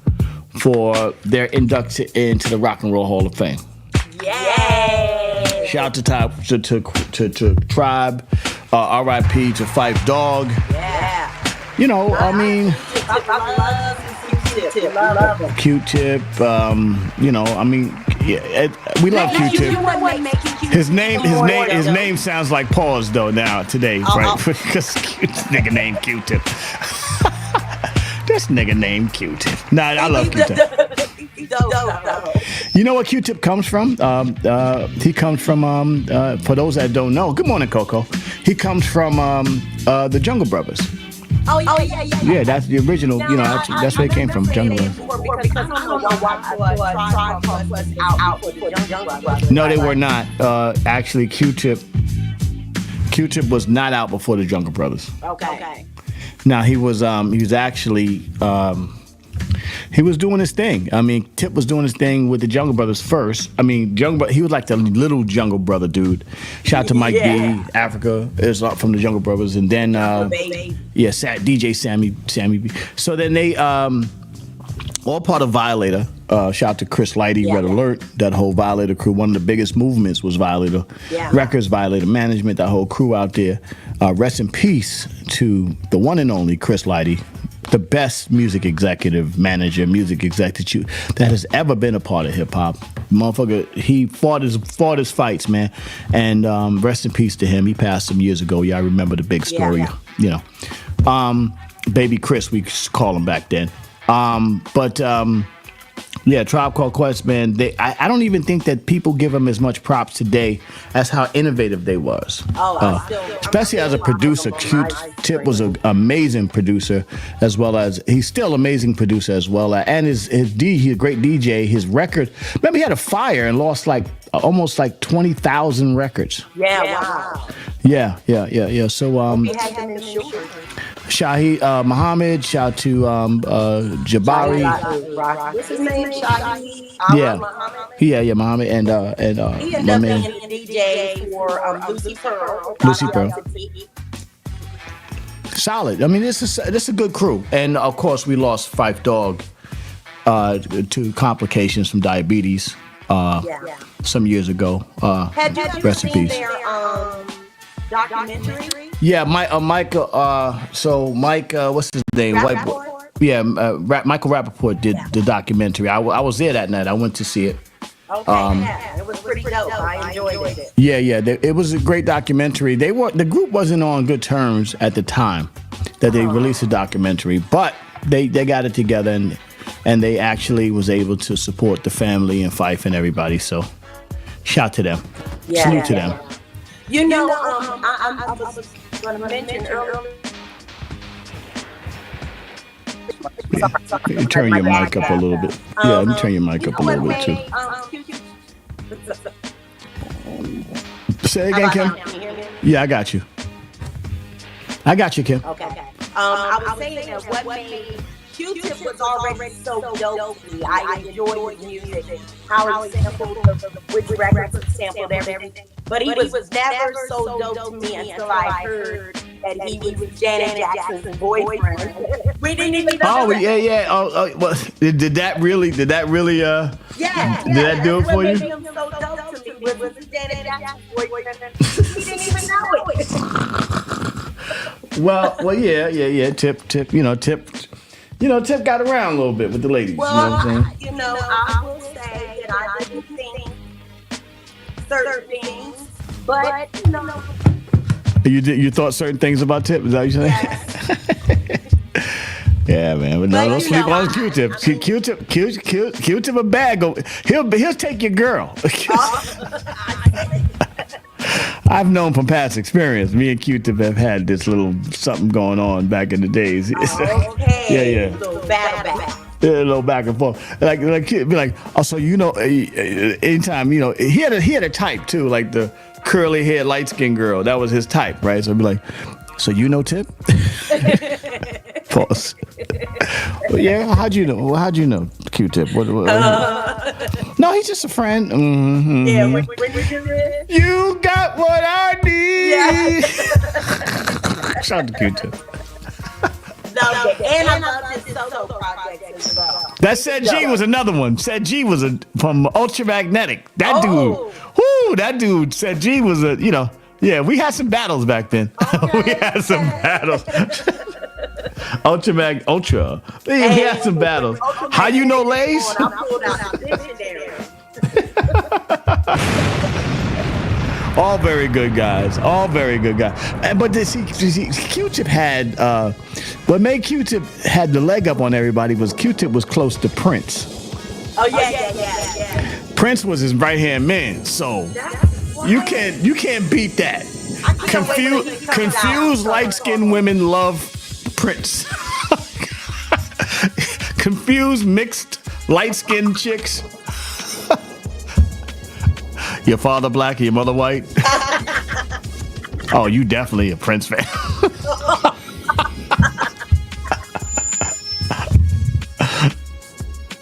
for their induction into the Rock and Roll Hall of Fame. Yay! Shout out to Tribe. R.I.P. to Phife Dawg. Yeah. You know, I mean. Q-Tip, you know, I mean, we love Q-Tip. His name sounds like pause though now today, right? Because this nigga named Q-Tip. This nigga named Q-Tip. Nah, I love Q-Tip. You know what Q-Tip comes from? He comes from, for those that don't know, good morning, Coco. He comes from the Jungle Brothers. Oh yeah. Yeah, that's the original. You know, that's where it came from. Jungle Brothers. Because I don't know why Tribe was out for the Jungle Brothers. No, they were not. Actually, Q-Tip was not out before the Jungle Brothers. Okay. Now he was actually he was doing his thing. I mean, Tip was doing his thing with the Jungle Brothers first. I mean, he was like the little Jungle Brother dude. Shout out to Mike B, Africa is from the Jungle Brothers, and then DJ Sammy B. So then they all part of Violator. Shout out to Chris Lighty, Red Alert, that whole Violator crew. One of the biggest movements was Violator Records, Violator Management, that whole crew out there. Rest in peace to the one and only Chris Lighty, the best music executive, manager, music executive that has ever been a part of hip hop. Motherfucker, he fought his fights, man. And rest in peace to him. He passed some years ago. Y'all remember the big story, you know. Baby Chris, we call him back then. Yeah, Tribe Called Quest, man. I don't even think that people give them as much props today as how innovative they was. Especially as a producer, Q-Tip was an amazing producer, as well as he's still amazing producer as well. And he's a great DJ. His record, remember he had a fire and lost almost 20,000 records. Yeah, wow. Yeah. So We had him in short. Shahi Muhammad, shout out to Jabari. What's his name? Shahi. Yeah, Muhammad and He my ended up man being a DJ for Lucy Pearl. Lucy Pearl. Solid. I mean, this is a good crew, and of course we lost Phife Dawg to complications from diabetes some years ago. Had you Rest in seen peace. their documentary? Yeah, Mike. Mike, what's his name? White boy. Yeah, Michael Rappaport did the documentary. I was there that night. I went to see it. Okay, it was pretty dope. I enjoyed it. Yeah. It was a great documentary. The group wasn't on good terms at the time that they released the documentary, but they got it together and they actually was able to support the family and Phife and everybody. So, shout to them. Salute to them. You know, I was going to mention earlier. You turn your mic up a little bit. Yeah, let me turn your mic up a little bit too. Say it again, Kim. Yeah, I got you. Kim. Okay. I was saying that what made Q-Tip was already so dope to me. I enjoyed his music, how he sampled which records he sampled everything. But he was never so dope to me until I heard that he was Janet Jackson's boyfriend. We didn't even know. Oh, yeah. Well, did that really? Did that do it for you? What made him so dope to me was Janet Jackson's boyfriend. He didn't even know it. Well, yeah. Tip. Tip got around a little bit with the ladies. Well, you know what I'm saying? I will say that I didn't think certain things, but You thought certain things about Tip? Is that what you're saying? Yeah, man. But no, don't sleep on Q-Tip. Q-Tip a bag. He'll take your girl. I've known from past experience. Me and Q-Tip have had this little something going on back in the days. Okay. Yeah. A A little back and forth. Like be like, oh, so anytime, he had a type too, like the curly haired, light skinned girl. That was his type, right? So I'd be like, so Tip? Pause. Well, yeah, how'd you know Q-Tip? What? No, he's just a friend. Mm-hmm. Yeah, when you you got what I need. Yeah. Shout out to Q-Tip. And I love his solo projects as well. That Said G was another one. Said G was from Ultramagnetic. That dude, Said G was yeah, we had some battles back then. Okay. We had some battles. Ultra. We had some battles. How you know Lays? I'm pulling out the dictionary. All very good guys. But Q-Tip had what made Q-Tip had the leg up on everybody was Q-Tip was close to Prince. Oh yeah. Prince was his right hand man, so you can't beat that. Confused light skinned women love Prince. Confused mixed light skinned chicks. Your father black and your mother white? Oh, you definitely a Prince fan.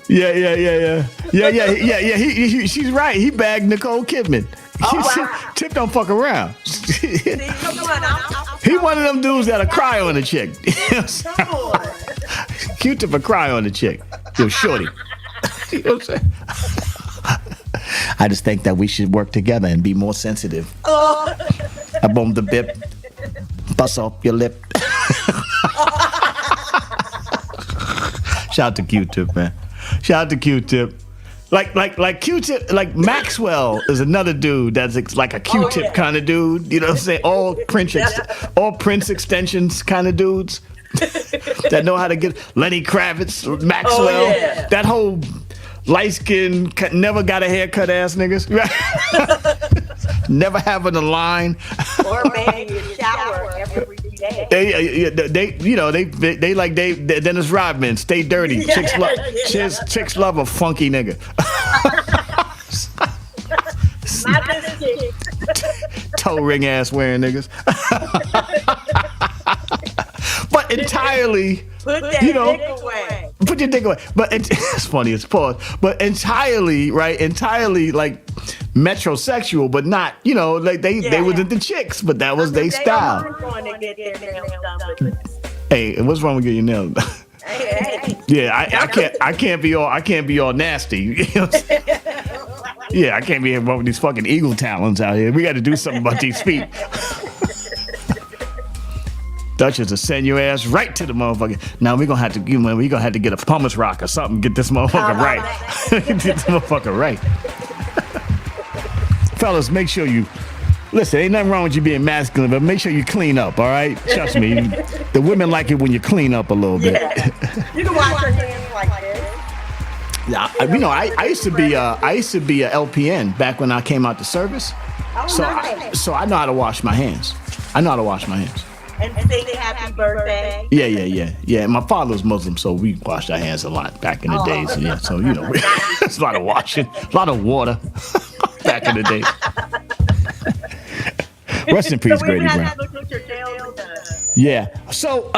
Yeah. She's right. He bagged Nicole Kidman. Tip don't fuck around. He one of them dudes that'll cry on a chick. Q-Tip will cry on the chick. Yo, shorty. You know what I'm saying? I just think that we should work together and be more sensitive. I bomb the bip, bust off your lip. Shout out to Q-Tip, man. Shout out to Q-Tip. Like Q-Tip, like Maxwell is another dude that's like a Q-Tip kind of dude. You know what I'm saying? All Prince extensions kind of dudes that know how to get Lenny Kravitz, Maxwell, that whole light skin, never got a haircut ass niggas. Never having a line. Or maybe a shower every day. They like Dennis Rodman, stay dirty. Chicks love a funky nigga. Not this chick. Toe ring ass wearing niggas. But entirely, Put that dick away. Put your dick away. But it's funny, it's pause. But entirely like metrosexual, but not, like they was into chicks, but that was their style. Hey, what's wrong with getting your nails done? Yeah, I can't be all nasty. You know what I'm saying? Yeah, I can't be here with these fucking eagle talons out here. We got to do something about these feet. Duchess will send your ass right to the motherfucker. Now we're gonna have to get a pumice rock or something. Get this motherfucker right. Get this motherfucker right. Fellas, make sure you listen. Ain't nothing wrong with you being masculine, but make sure you clean up. All right, trust me. The women like it when you clean up a little bit. You can wash your hands like this. Yeah, I used to be a LPN back when I came out to service. So I know how to wash my hands. And sing happy birthday. Yeah. My father was Muslim, so we washed our hands a lot back in the days. Yeah, so it's a lot of washing, a lot of water back in the days. Rest in peace, Grady Brown. Yeah. So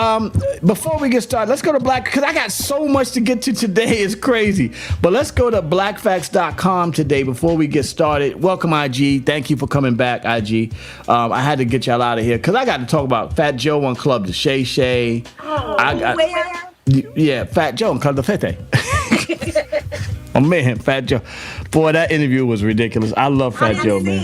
before we get started, let's go to because I got so much to get to today. It's crazy. But let's go to blackfacts.com today before we get started. Welcome, IG. Thank you for coming back, IG. I had to get y'all out of here because I got to talk about Fat Joe on Club the Shay Shay. Fat Joe on Club the Fete. Oh, man, Fat Joe. Boy, that interview was ridiculous. I love Fat Joe, man.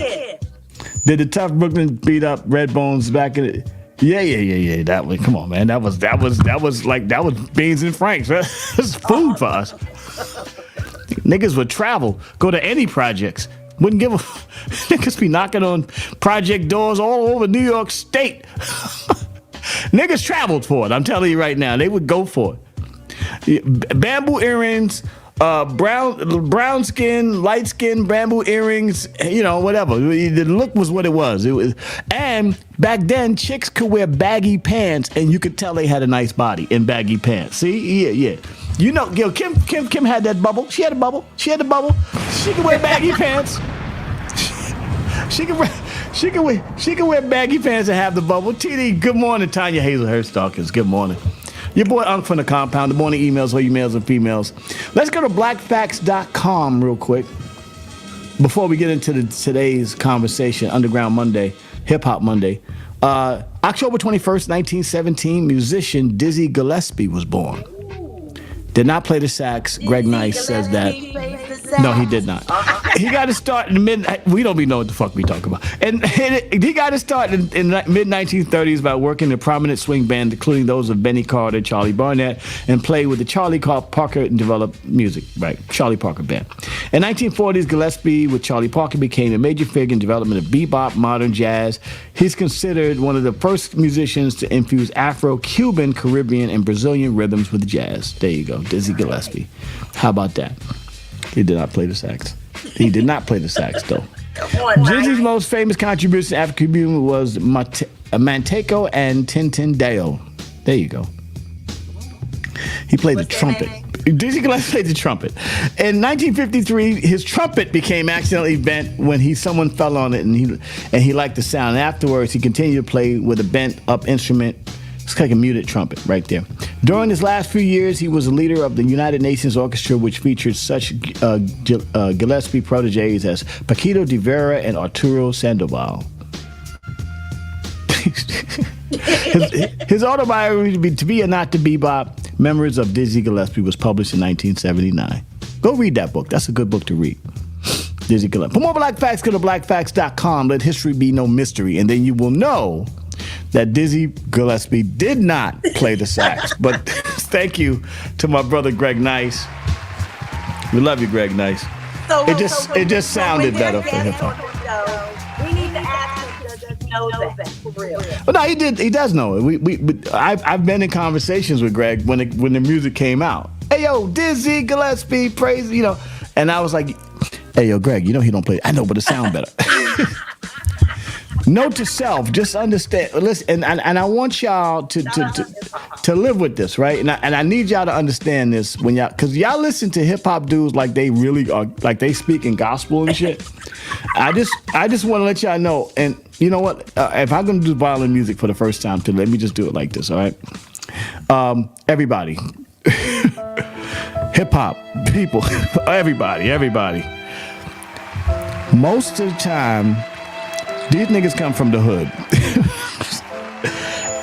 Did the Tough Brooklyn beat up Red Bones back in it? Yeah. That was, come on, man. That was beans and franks. That's food for us. Niggas would travel, go to any projects. Wouldn't give a niggas be knocking on project doors all over New York State. Niggas traveled for it. I'm telling you right now, they would go for it. Bamboo earrings. Brown skin, light skin, bamboo earrings, whatever. The look was what it was. And back then, chicks could wear baggy pants, and you could tell they had a nice body in baggy pants. See, yeah. Kim had that bubble. She had a bubble. She could wear baggy pants. She could wear baggy pants and have the bubble. TD, good morning, Tanya Hazelhurst Dawkins. Good morning. Your boy Unc from the Compound. The morning emails, all you males and females. Let's go to blackfacts.com real quick before we get into today's conversation. Underground Monday, Hip Hop Monday. October 21st, 1917, musician Dizzy Gillespie was born. Did not play the sax. Greg Nice says that. No, he did not. He got to start in the mid. We don't even know what the fuck we talk about. And he got to start in the mid 1930s by working in a prominent swing band, including those of Benny Carter, Charlie Barnett, and played with the Charlie Parker and developed music. Right, Charlie Parker Band. In 1940s, Gillespie with Charlie Parker became a major figure in development of bebop, modern jazz. He's considered one of the first musicians to infuse Afro-Cuban, Caribbean, and Brazilian rhythms with jazz. There you go, Dizzy Gillespie. How about that? He did not play the sax. He did not play the sax, though. Dizzy's most famous contribution to Afro-Cuban was Manteco and Tintindale. There you go. He played the trumpet. Dizzy Gillespie played the trumpet. In 1953, his trumpet became accidentally bent when someone fell on it, and he liked the sound. Afterwards, he continued to play with a bent-up instrument. It's like a muted trumpet right there. During his last few years, he was a leader of the United Nations Orchestra, which featured such Gillespie proteges as Paquito de Vera and Arturo Sandoval. His autobiography, To Be or Not to Bebop, Memories of Dizzy Gillespie, was published in 1979. Go read that book. That's a good book to read. Dizzy Gillespie. For more Black Facts, go to blackfacts.com. Let history be no mystery. And then you will know that Dizzy Gillespie did not play the sax. But thank you to my brother Greg Nice. We love you, Greg Nice. It just sounded better for hip hop. We need to ask him to just know that for real. But no, he did. He does know it. I've been in conversations with Greg when the music came out. Hey yo, Dizzy Gillespie, praise, you know. And I was like, hey yo, Greg, you know he don't play. I know, but it sound better. Note to self, just understand. Listen, and I want y'all to live with this, right? And I need y'all to understand this when y'all, because y'all listen to hip hop dudes like they really are, like they speak in gospel and shit. I just want to let y'all know. And you know what? If I'm gonna do violin music for the first time, let me just do it like this, all right? Everybody, hip hop people, everybody. Most of the time, these niggas come from the hood.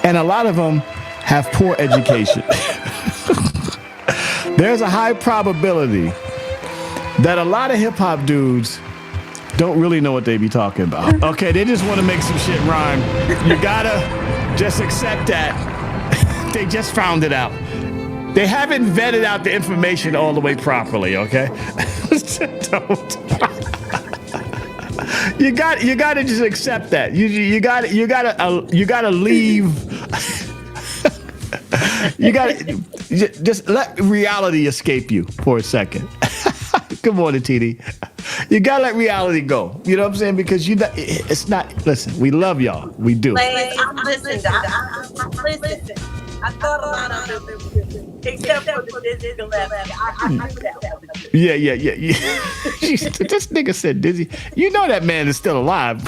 And a lot of them have poor education. There's a high probability that a lot of hip-hop dudes don't really know what they be talking about. Okay, they just want to make some shit rhyme. You gotta just accept that. They just found it out. They haven't vetted out the information all the way properly, okay? Don't. You got to just accept that. You got to leave. You got to just let reality escape you for a second. Good morning, TD. You got to let reality go. You know what I'm saying? Because it's not. Listen, we love y'all. We do. I'm listening. I thought a lot of them, except for the Dizzy Gillespie. I knew that one. Yeah. This nigga said Dizzy. You know that man is still alive.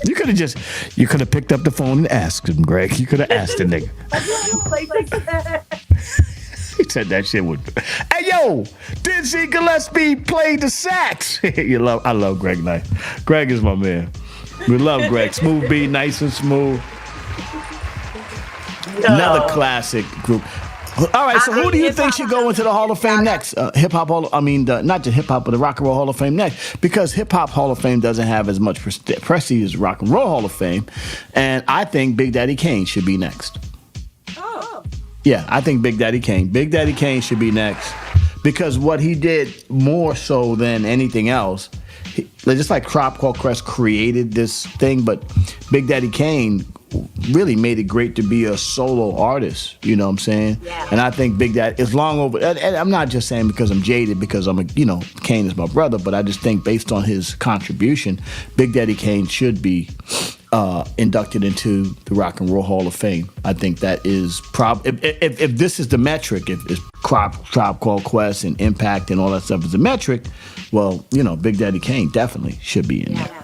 You could have picked up the phone and asked him, Greg. You could have asked the nigga. He said that shit would. Hey yo, Dizzy Gillespie played the sax. I love Greg Knight. Greg is my man. We love Greg. Smooth beat, nice and smooth. Another classic group. All right, so who do you think should go into the Hall of Fame next? Not just hip hop, but the Rock and Roll Hall of Fame next, because Hip Hop Hall of Fame doesn't have as much prestige as Rock and Roll Hall of Fame, and I think Big Daddy Kane should be next. Oh. Yeah, I think Big Daddy Kane should be next, because what he did more so than anything else, just like Tribe Called Quest created this thing, but Big Daddy Kane really made it great to be a solo artist, you know what I'm saying? Yeah. And I think Big Daddy is long over, and I'm not just saying because I'm jaded, because Kane is my brother, but I just think based on his contribution, Big Daddy Kane should be inducted into the Rock and Roll Hall of Fame. I think that is if this is the metric, if Tribe Called Quest and Impact and all that stuff is the metric, well, Big Daddy Kane definitely should be in there.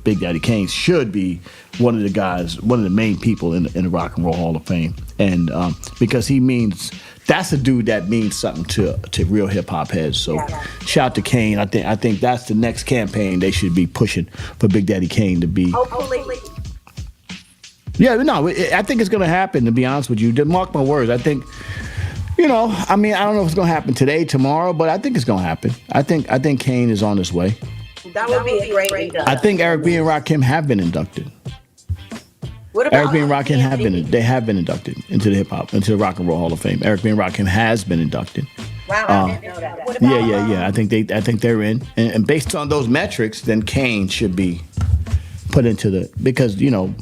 Big Daddy Kane should be one of the guys, one of the main people in the Rock and Roll Hall of Fame, and because that's a dude that means something to real hip hop heads. So, shout out to Kane. I think that's the next campaign they should be pushing for Big Daddy Kane to be. Hopefully. Yeah, no, I think it's gonna happen. To be honest with you, mark my words. I think. I don't know if it's gonna happen today, tomorrow, but I think it's gonna happen. I think Kane is on his way. That would be a great induction. I think Eric B and Rakim have been inducted. What about Eric B and Rakim have been inducted into the Rock and Roll Hall of Fame. Eric B and Rakim has been inducted. Wow, I didn't know that. Yeah. I think they're in, and based on those metrics, then Kane should be put into because you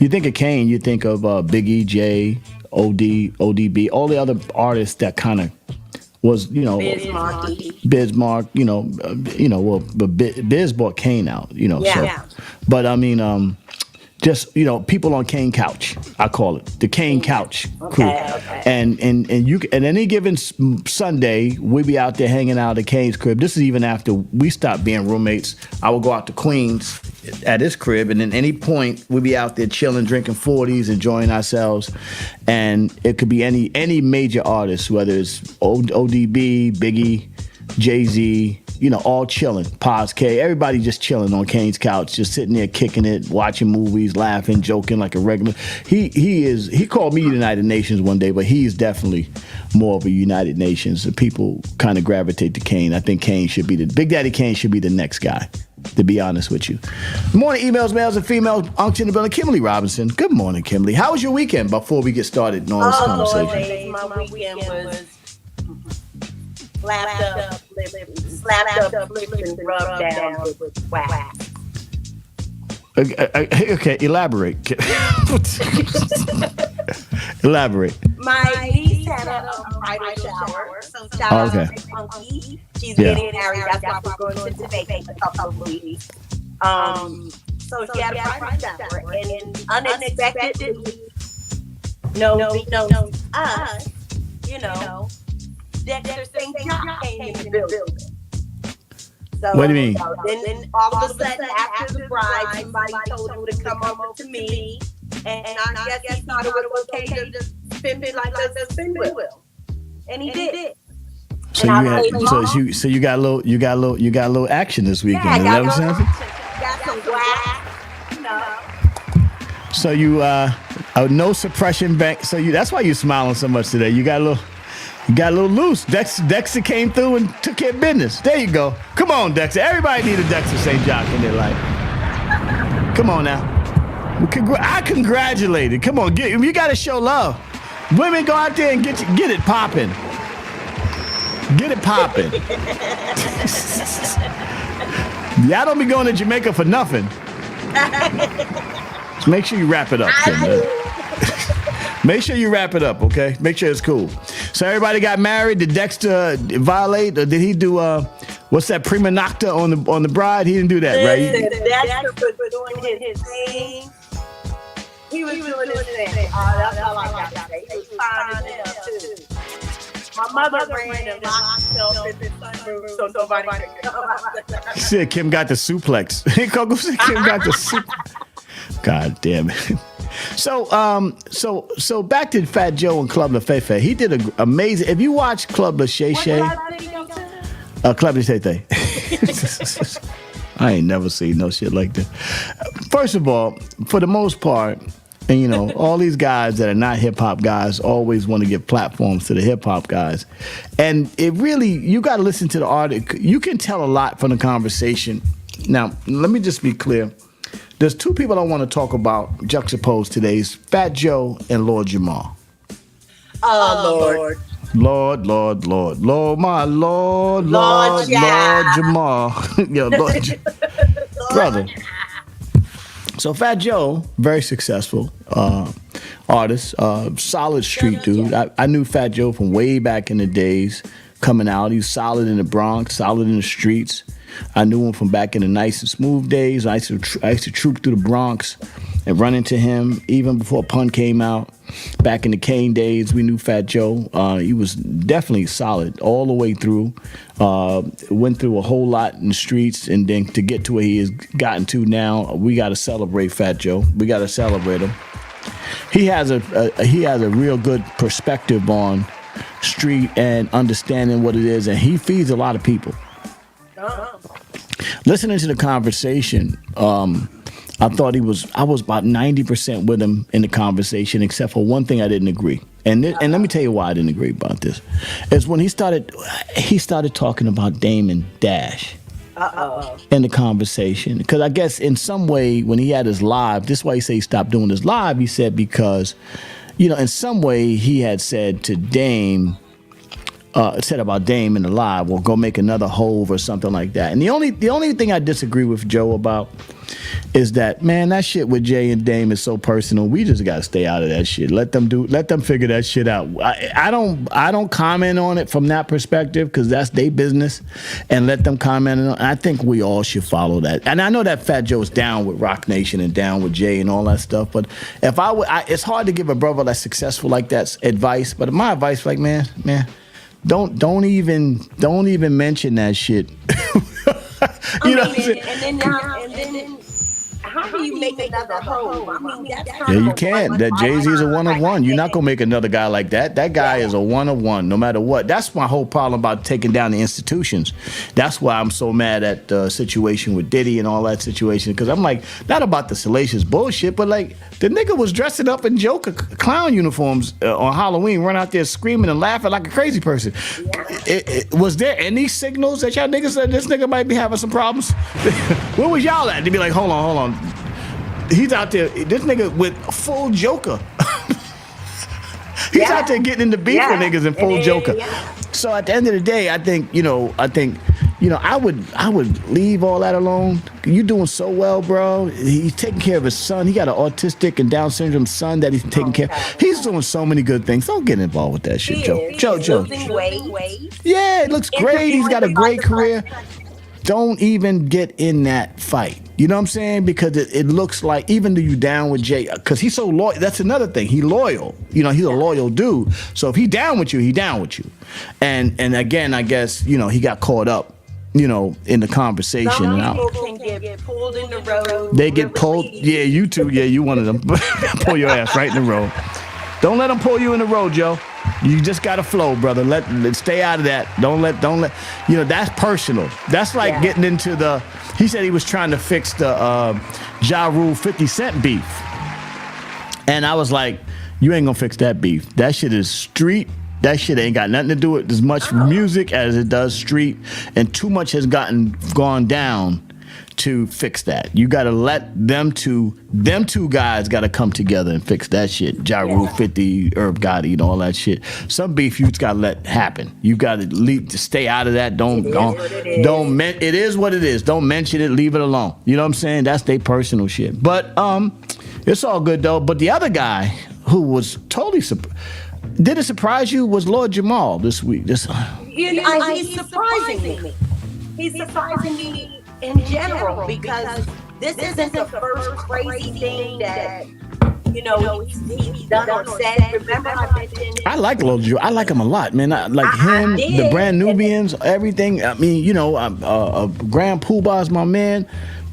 think of Kane, you think of Biggie, Jay, ODB, all the other artists that kind of was Bismarck, but Biz bought Kane out, But I mean, just people on Kane couch, I call it the Kane couch crew. Okay. And any given Sunday we be out there hanging out at Kane's crib. This is even after we stopped being roommates. I would go out to Queens at his crib, and at any point we'd be out there chilling, drinking 40s, enjoying ourselves. And it could be any major artist, whether it's ODB, Biggie, Jay-Z, all chilling. Paz K, everybody just chilling on Kane's couch, just sitting there kicking it, watching movies, laughing, joking like a regular. He called me United Nations one day, but he's definitely more of a United Nations. So people kind of gravitate to Kane. I think Big Daddy Kane should be the next guy, to be honest with you. Good morning, emails, males, and females. Unction in the building. Kimberly Robinson. Good morning, Kimberly. How was your weekend before we get started on this conversation? Lord, my weekend was slapped up, flipped, and rubbed down with wax. Okay, elaborate. Elaborate. My niece had a bridal shower, so shout out to Funky. She's getting married. That's why we're going to Jamaica in a couple of weeks. So she had a bridal shower, and unexpectedly, us, Dexter St. John came in the building. So, what do you mean? Then all of a sudden, after the bride, somebody told him to come over to me, and I guess he thought it was okay to spin it like a spin wheel, and he did. So you got a little action this weekend. Yeah, got some wax, So you no suppression bank. So that's why you're smiling so much today. You got a little loose. Dexter came through and took care of business. There you go. Come on, Dexter. Everybody need a Dexter St. John in their life. Come on now. I congratulate it. Come on, you got to show love. Women, go out there and get it popping. Get it popping. Y'all don't be going to Jamaica for nothing. Just make sure you wrap it up, Kim. Make sure you wrap it up, okay? Make sure it's cool. So everybody got married. Did Dexter violate, or did he do what's that, prima nocta on the bride? He didn't do that, right? Dexter was doing his thing. He was doing his thing. That's all I got to say. He was fine as hell too. My mother ran and locked herself in the sunroom so nobody could come out. She said Kim got the suplex. Kim got the suplex. God damn it. So back to Fat Joe and Club La Fefe. He did an amazing. If you watch Club La Shay Shay, Club La Shay Shay. I ain't never seen no shit like that. First of all, for the most part, and all these guys that are not hip hop guys always want to give platforms to the hip hop guys, and it really, you got to listen to the artist. You can tell a lot from the conversation. Now, let me just be clear. There's two people I want to talk about juxtaposed today. Is Fat Joe and Lord Jamar. Lord. Lord, my Lord Jamar. Yo, Lord, brother. So Fat Joe, very successful artist, solid street dude. I knew Fat Joe from way back in the days coming out. He was solid in the Bronx, solid in the streets. I knew him from back in the Nice and Smooth days. I used to troop through the Bronx and run into him even before Pun came out. Back in the Kane days, we knew Fat Joe. He was definitely solid all the way through. Went through a whole lot in the streets, and then to get to where he has gotten to now, we got to celebrate Fat Joe. We got to celebrate him. He has a real good perspective on street and understanding what it is, and he feeds a lot of people. Listening to the conversation, I thought I was about 90% with him in the conversation, except for one thing I didn't agree. And let me tell you why I didn't agree about this. Is when he started talking about Damon Dash in the conversation. Because I guess in some way when he had his live, this is why he said he stopped doing his live, he said because, in some way he had said to Dame, said about Dame in the live, well, go make another Hove or something like that. And the only thing I disagree with Joe about is that, man, that shit with Jay and Dame is so personal. We just gotta stay out of that shit. Let them figure that shit out. I don't comment on it from that perspective because that's their business, and let them comment on it. I think we all should follow that. And I know that Fat Joe's down with Rock Nation and down with Jay and all that stuff, but if it's hard to give a brother that's successful like that advice. But my advice, like, man. Don't even mention that shit. And then how do you make another hoe? I mean, that's kind Yeah, of you a can't. one- That Jay-Z is a one of one. You're not gonna make another guy like that. That guy is a one of one, no matter what. That's my whole problem about taking down the institutions. That's why I'm so mad at the situation with Diddy and all that situation. Because I'm like, not about the salacious bullshit, but like the nigga was dressing up in Joker clown uniforms on Halloween, run out there screaming and laughing like a crazy person. Was there any signals that y'all niggas said this nigga might be having some problems? Where was y'all at? To be like, hold on. He's out there, this nigga with a full Joker. He's out there getting into beef with niggas in full Joker. So at the end of the day, I think, I would leave all that alone. You doing so well, bro. He's taking care of his son. He got an autistic and Down syndrome son that he's taking care of. He's doing so many good things. Don't get involved with that shit, Joe. Losing weight. Yeah, it looks great. He's got a great career. Don't even get in that fight. You know what I'm saying? Because it looks like, even though you down with Jay, because he's so loyal. That's another thing. He loyal. He's a loyal dude. So if he down with you, he down with you. And again, I guess, he got caught up, in the conversation. Some people can get pulled in the road. They get pulled. Yeah, you too. Yeah, you one of them. Pull your ass right in the road. Don't let them pull you in the road, Joe. You just gotta flow, brother. Let's stay out of that. Don't let. That's personal. That's like getting into he said he was trying to fix the Ja Rule 50 Cent beef. And I was like, you ain't gonna fix that beef. That shit is street. That shit ain't got nothing to do with as much music as it does street. And too much has gone down to fix that. You gotta let them two guys gotta come together and fix that shit. Ja Rule 50, Herb Gotti, all that shit. Some beef you just gotta let happen. You gotta to stay out of that. It is what it is. Don't mention it, leave it alone. You know what I'm saying? That's their personal shit. But it's all good though. But the other guy who was totally did it surprise you was Lord Jamal this week. He's surprising me. He's surprising me in general, because this isn't the first crazy thing that he's done on set. Remember I mentioned I like Lil Ju. I like him a lot, man. I like him, the Brand Nubians, everything. I mean, Grand Poobah's my man.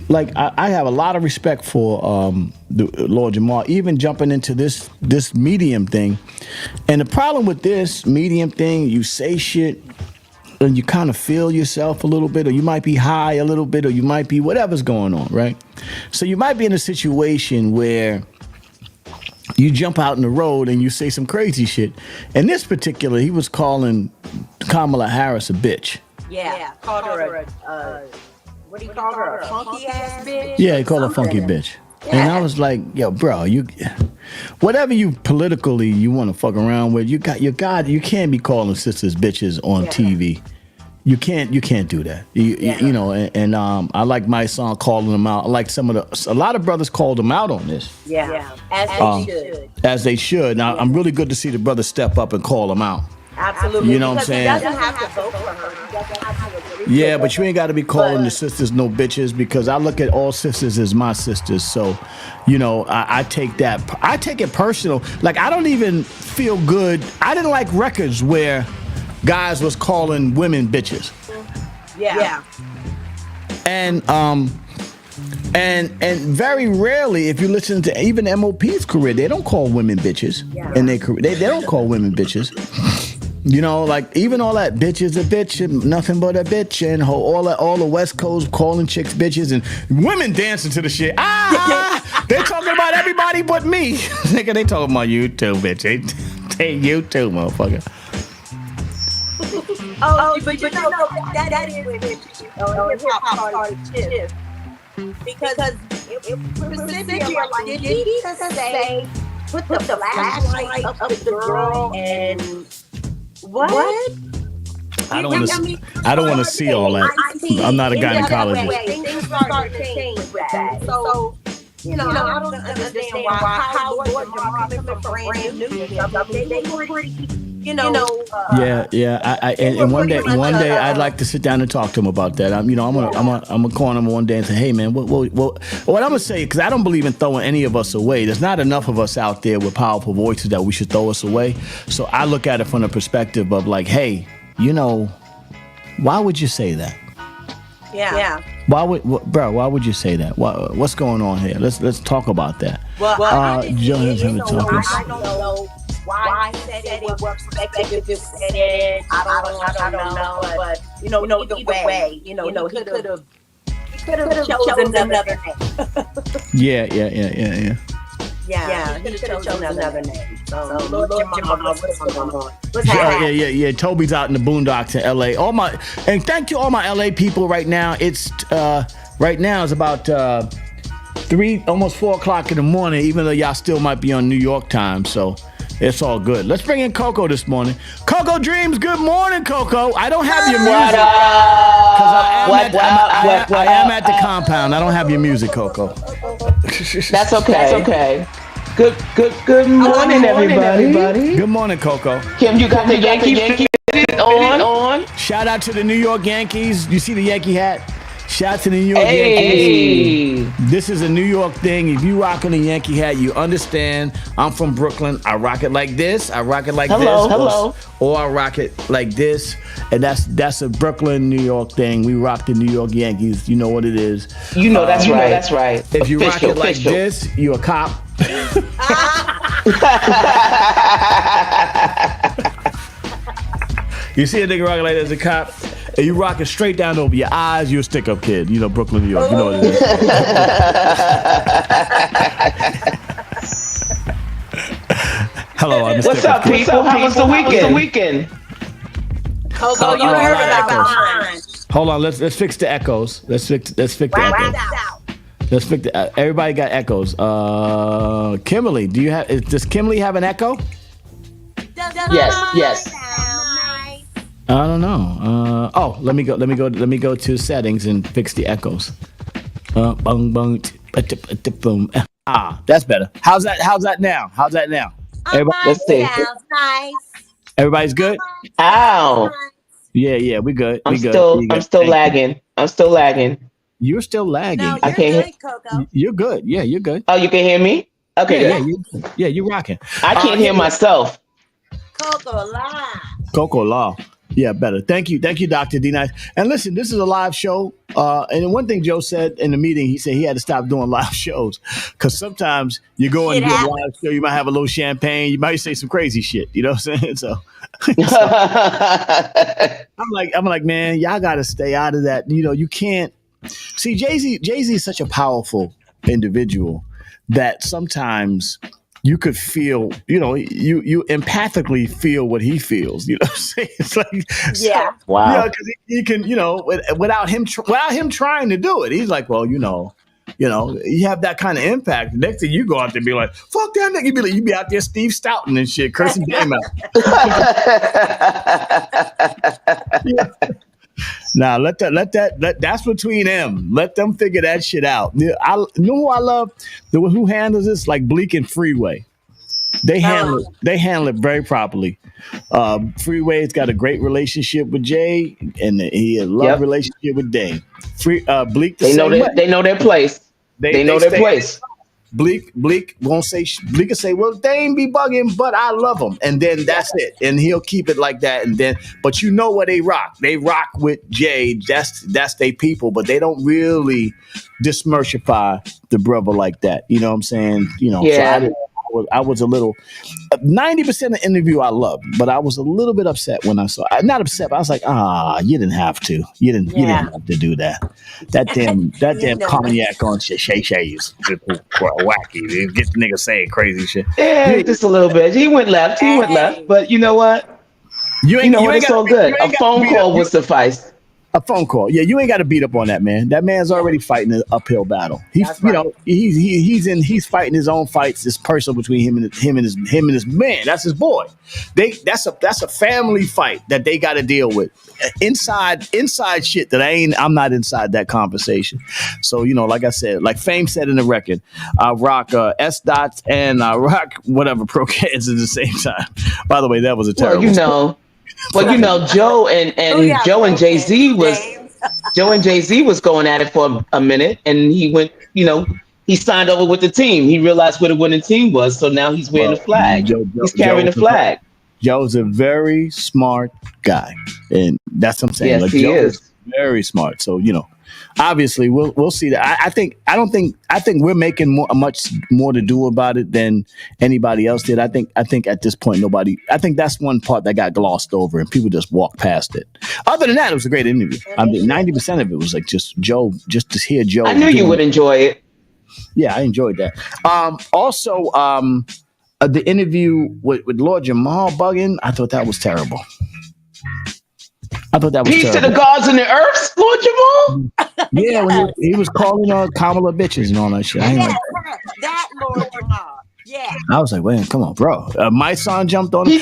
Like I have a lot of respect for the Lord Jamal, even jumping into this medium thing. And the problem with this medium thing, you say shit and you kind of feel yourself a little bit, or you might be high a little bit, or you might be whatever's going on, right? So you might be in a situation where you jump out in the road and you say some crazy shit. And this particular, he was calling Kamala Harris a bitch. Yeah, called her what do you call her? A funky ass bitch? Yeah, he called her funky bitch. Yeah. And I was like, yo, bro, whatever you politically you want to fuck around with, you can't be calling sisters bitches on TV. You can't do that. And I like my song calling them out. I like a lot of brothers called them out on this. Yeah, as they should. As they should. Now, I'm really good to see the brothers step up and call them out. Absolutely. You know what I'm saying? He doesn't have to vote for her. He doesn't have to Yeah, but you ain't got to be calling the sisters no bitches, because I look at all sisters as my sisters. So, I take that. I take it personal. Like, I don't even feel good. I didn't like records where guys was calling women bitches. Yeah. And very rarely, if you listen to even MOP's career, they don't call women bitches in their career. They don't call women bitches. Like even all that bitch is a bitch and nothing but a bitch, and all the West Coast calling chicks bitches and women dancing to the shit. They talking about everybody but me. Nigga, they talking about you too, bitch. They you too, motherfucker. But that is when hip-hop started to shift. Because did he just say, put the flashlight up the girl and what? I don't want to see all that. I'm not a gynecologist. Things started to change with that. So, I don't understand how Lord Jamal from Brand Nubians. They were pretty, And one day I'd like to sit down and talk to him about that. I'm gonna call him one day and say, hey man, what I'm gonna say, because I don't believe in throwing any of us away. There's not enough of us out there with powerful voices that we should throw us away. So I look at it from the perspective of like, hey, why would you say that? Yeah. Why would you say that? What's going on here? Let's talk about that. Jones have a talking. I don't know why he said it was perspective to said it. I don't know, but either way, he could have chosen another name. Yeah. Yeah, he could have chosen another name. So, Lord Jamal, what's going on? What's happening? Yeah. Toby's out in the boondocks in LA. And thank you all my LA people right now. It's right now it's about 3, almost 4 o'clock in the morning, even though y'all still might be on New York time. So it's all good. Let's bring in Coco this morning. Coco Dreams, good morning, Coco. I don't have your music because I am at the compound. I don't have your music, Coco. That's okay. Good morning, everybody. Good morning, Coco. Kim, you got the Yankee on? Shout out to the New York Yankees. You see the Yankee hat? Shout out to the New York Yankees. This is a New York thing. If you rocking a Yankee hat, you understand. I'm from Brooklyn. I rock it like this. I rock it like this. Hello. Or I rock it like this. And that's a Brooklyn, New York thing. We rock the New York Yankees. You know what it is. That's right. If you rock it like this, you a cop. You see a nigga rocking like this, a cop, and you rock it straight down over your eyes, you a stick-up kid. You know, Brooklyn, New York. You know what it is. Hello, I'm a What's up, people? How was the weekend? Coco, you heard about mine. Hold on, let's fix the echoes. Let's fix the echoes. Let's fix the. Everybody got echoes. Kimberly, does Kimberly have an echo? Yes. I don't know. Let me go to settings and fix the echoes. Boom. That's better. How's that now? Everybody, let's see. Nice. Everybody's good? Ow. Yeah, we good. I'm still lagging. You're still lagging. No, I can't good, Coco. You're good. Yeah, you're good. Oh, you can hear me? Okay. Yeah, you're rocking. I can't hear myself. Coco Law. Yeah, better. Thank you, Dr. D Nice. And listen, this is a live show. And one thing Joe said in the meeting, he said he had to stop doing live shows because sometimes you go and do a live show, you might have a little champagne, you might say some crazy shit. You know what I'm saying? So I'm like, man, y'all got to stay out of that. You know, you can't see Jay-Z is such a powerful individual that sometimes you could feel, you empathically feel what he feels. You know what I'm saying? It's like, wow. Yeah, because he can, without him trying to do it, he's like, well, you have that kind of impact. The next thing you go out there and be like, fuck that nigga. You be out there Steve Stoughton and shit, cursing game out. Yeah. Nah, that's between them. Let them figure that shit out. I know who I love, who handles this, like Bleak and Freeway. They handle it very properly. Freeway's got a great relationship with Jay, and he has a love relationship with Dave. Bleak, they know their place. They know their place. Bleak won't say. Bleak will say, "Well, they ain't be bugging, but I love them," and then that's it. And he'll keep it like that. And then, but where they rock. They rock with Jay. That's their people, but they don't really dismercify the brother like that. You know what I'm saying? Yeah. So I was a little 90% of the interview I loved, but I was a little bit upset when I saw. Not upset, but I was like, you didn't have to. You didn't have to do that. That damn cognac on Shay-Shay's wacky. Get the nigga saying crazy shit. Yeah, just a little bit. He went left, but you know what? It's all good. A phone call would suffice. A phone call. Yeah, you ain't got to beat up on that man. That man's already fighting an uphill battle. He's fighting his own fights. It's personal between him and his man. That's his boy. That's a family fight that they got to deal with. Inside shit that I'm not inside that conversation. So like I said, like Fame said in the record, I rock S dots and I rock whatever pro cans at the same time. By the way, that was a terrible. Joe and Jay-Z was going at it for a minute, and he went, he signed over with the team. He realized what a winning team was, so now he's wearing the flag. He's carrying the flag. Joe's a very smart guy, and that's what I'm saying. Yes, he is. Very smart. So obviously we'll see that. I think we're making much more to do about it than anybody else did. I think at this point I think that's one part that got glossed over and people just walked past it. Other than that, it was a great interview. I mean, 90% of it was like just Joe, just to hear Joe. I knew you would enjoy it. Yeah, I enjoyed that. Also, the interview with Lord Jamal bugging, I thought that was terrible. Peace to the gods and the earth, Lord Jamal. Yeah, when he was calling Kamala bitches and all that shit. That Lord Jamal. Yeah. I was like, wait, come on, bro. My son jumped on him.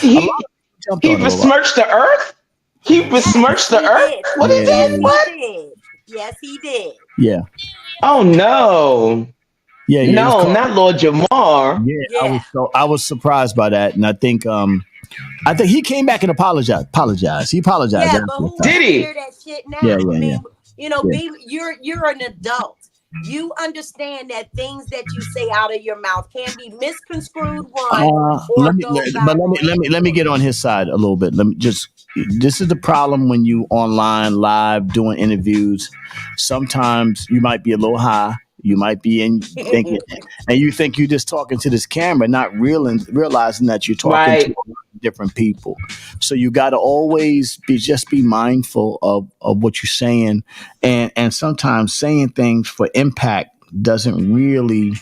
He besmirched the earth. He besmirched the earth. What is it? What? Yes, he did. Yeah. Oh no. Yeah. No, not Lord Jamar. Yeah. I was surprised by that, and I think he came back and apologized. He apologized. Yeah, but who did he? hear that shit now? Yeah. You're an adult. You understand that things that you say out of your mouth can be misconstrued. Let me get on his side a little bit. This is the problem when you online live doing interviews. Sometimes you might be a little high. You might be thinking, and you think you're just talking to this camera, not realizing that you're talking to different people. So you got to always be mindful of what you're saying, and sometimes saying things for impact doesn't really.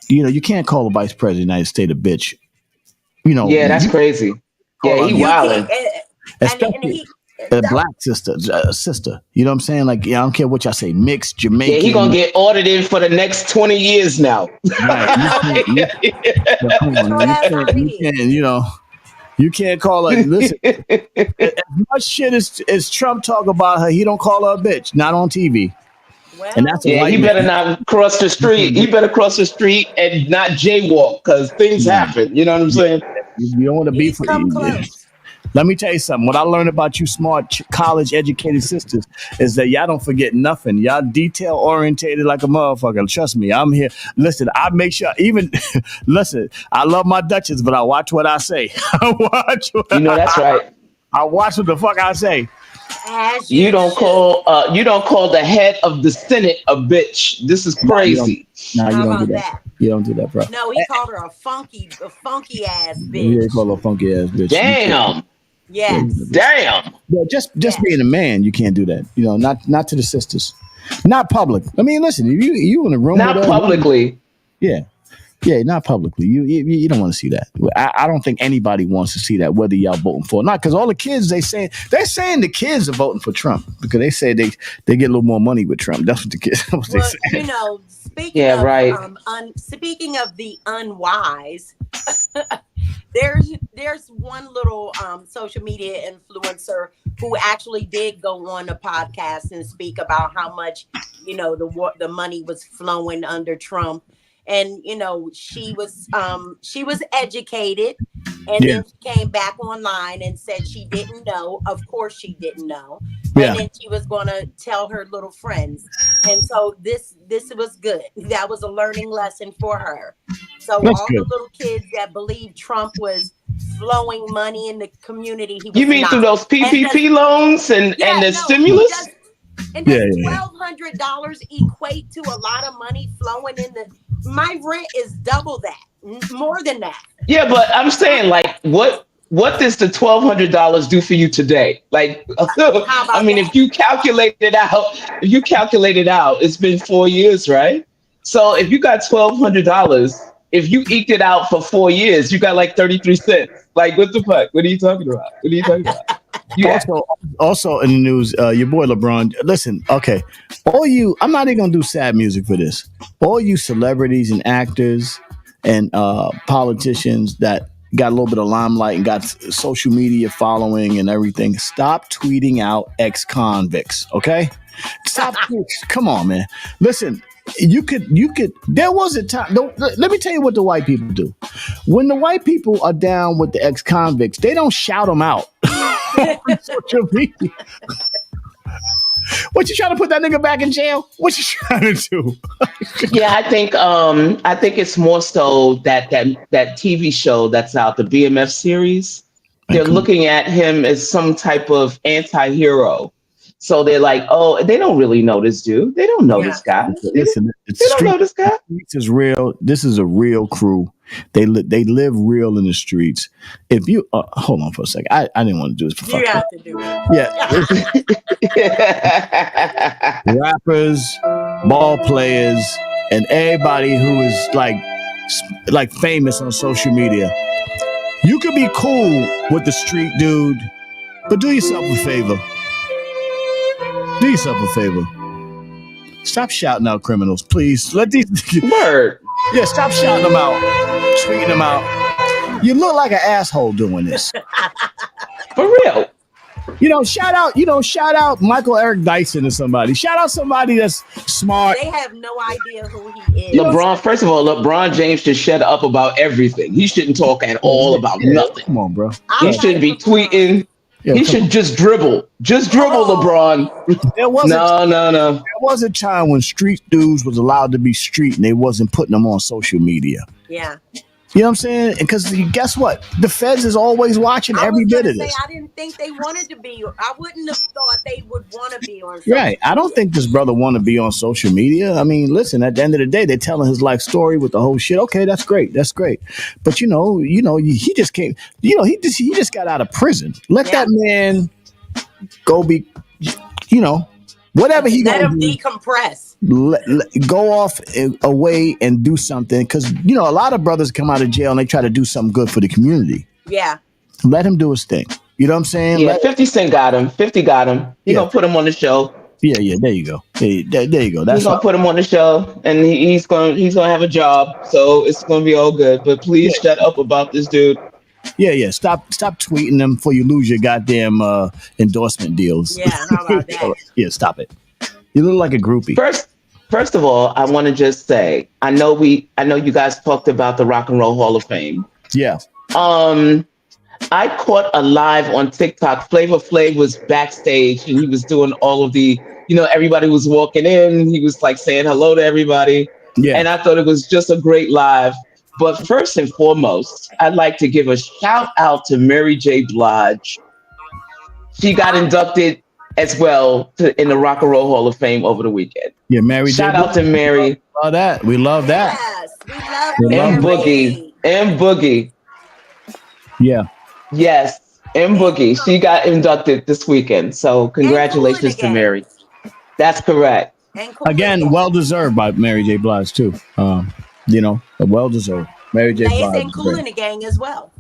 You can't call the vice president of the United States a bitch. Yeah, that's crazy. Yeah, he wilding. Especially a black sister. You know what I'm saying? Like, I don't care what y'all say, mixed, Jamaican. Yeah, he gonna get audited for the next 20 years now. Right. You can't call her. Listen, as much shit as Trump talk about her, he don't call her a bitch. Not on TV. And that's he better not cross the street. He better cross the street and not jaywalk because things happen. You know what I'm saying? You don't want to be for close. Let me tell you something. What I learned about you smart college educated sisters is that y'all don't forget nothing. Y'all detail orientated like a motherfucker. Trust me, I'm here. Listen, I make sure listen, I love my Duchess, but I watch what I say. That's right. I watch what the fuck I say. You don't call the head of the Senate a bitch. This is crazy. No, you don't do that. You don't do that, bro. No, he called her a funky ass bitch. Yeah, he called her a funky ass bitch. Damn. Yeah. Damn. Yeah, just being a man, you can't do that. Not to the sisters. Not public. I mean, listen, you in a room. Not publicly. Yeah. Yeah, not publicly. You don't want to see that. I don't think anybody wants to see that, whether y'all voting for or not. Because all the kids they're saying the kids are voting for Trump because they say they get a little more money with Trump. That's what the kids. What they say. Speaking of the unwise, there's one little social media influencer who actually did go on a podcast and speak about how much the money was flowing under Trump. And she was educated, and then she came back online and said she didn't know. Of course, she didn't know, and then she was going to tell her little friends. And so this was good. That was a learning lesson for her. So all the little kids that believed Trump was flowing money in the community, he was you mean not. Through those PPP loans and the stimulus? And does $1,200 equate to a lot of money flowing in the? My rent is double that, more than that. Yeah, but I'm saying, like, what does the $1,200 do for you today? Like, I mean, if you calculate it out, it's been 4 years, right? So if you got $1,200, if you eked it out for 4 years, you got like 33 cents. Like, what the fuck? What are you talking about? Yeah. Also in the news, your boy LeBron. Listen, okay, I'm not even gonna do sad music for this. All you celebrities and actors and politicians that got a little bit of limelight and got social media following and everything, stop tweeting out ex-convicts. Okay, stop. Come on, man. Listen. You could. There was a time. Let me tell you what the white people do. When the white people are down with the ex-convicts, they don't shout them out on social media. What you trying to put that nigga back in jail? What you trying to do? Yeah, I think it's more so that TV show that's out, the BMF series. They're looking at him as some type of anti-hero. So they're like, oh, they don't really know this dude. They don't know this guy. Listen, they don't know this guy. Streets is real. This is a real crew. They live real in the streets. If you hold on for a second, I didn't want to do this for You fuck. have to do it. Yeah, rappers, ball players, and everybody who is like famous on social media. You could be cool with the street dude, but do yourself a favor. Do yourself a favor. Stop shouting out criminals, please. Let these word. Yeah, stop shouting them out, tweeting them out. You look like an asshole doing this. For real. Shout out Michael Eric Dyson or somebody. Shout out somebody that's smart. They have no idea who he is. LeBron, first of all, LeBron James should shut up about everything. He shouldn't talk at all about nothing. Come on, bro. He shouldn't be tweeting. He should just dribble. Just dribble, LeBron. No. There was a time when street dudes was allowed to be street and they wasn't putting them on social media. Yeah. You know what I'm saying? Because guess what? The feds is always watching every bit of this. I didn't think they wanted to be. I wouldn't have thought they would want to be on social Right. I don't think this brother want to be on social media. I mean, listen, at the end of the day, they're telling his life story with the whole shit. Okay, that's great. That's great. But he just came, he just got out of prison. Let that man go be, whatever he Let gonna him do. decompress. Go off away and do something. Because, a lot of brothers come out of jail and they try to do something good for the community. Yeah. Let him do his thing. You know what I'm saying? Yeah, 50 Cent got him. 50 got him. He's going to put him on the show. Yeah, there you go. There you go. That's he's going to put him on the show, and he's going to have a job, so it's going to be all good. But please shut up about this dude. Yeah. Stop tweeting them before you lose your goddamn endorsement deals. Yeah, how about that? Yeah, stop it. You look like a groupie. First of all, I want to just say, I know you guys talked about the Rock and Roll Hall of Fame. Yeah. I caught a live on TikTok. Flavor Flav was backstage and he was doing all of the, everybody was walking in. He was like saying hello to everybody. Yeah. And I thought it was just a great live. But first and foremost, I'd like to give a shout out to Mary J. Blige. She got inducted as well in the Rock and Roll Hall of Fame over the weekend. Yeah, Mary J. Shout out to Mary. Love that. We love that. Yes, we love And Boogie. And Boogie. Yeah. Yes, and Boogie. She got inducted this weekend. So congratulations to Mary. That's correct. Again, well deserved by Mary J. Blige too. Well deserved. Mary J. They Blige. in Kool in the Gang as well.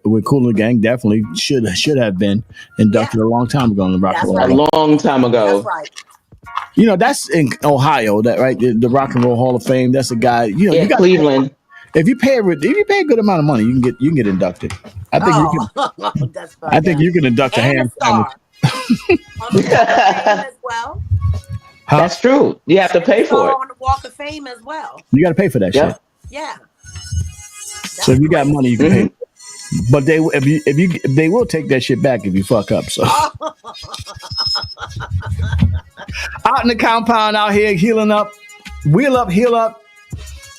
With Kool and the Gang, definitely should have been inducted a long time ago in the Rock and Roll. A long time ago. That's right. That's in Ohio. That right, the Rock and Roll Hall of Fame. That's a guy. You got Cleveland. If you pay a good amount of money, you can get inducted. I think you can. That's I think you can induct a ham sandwich. as well. That's true. You have to pay for it. On the Walk of Fame as well. You got to pay for that shit. Yeah. So if you got money, you can pay. But they will take that shit back if you fuck up. So out in the compound, out here healing up, wheel up, heal up.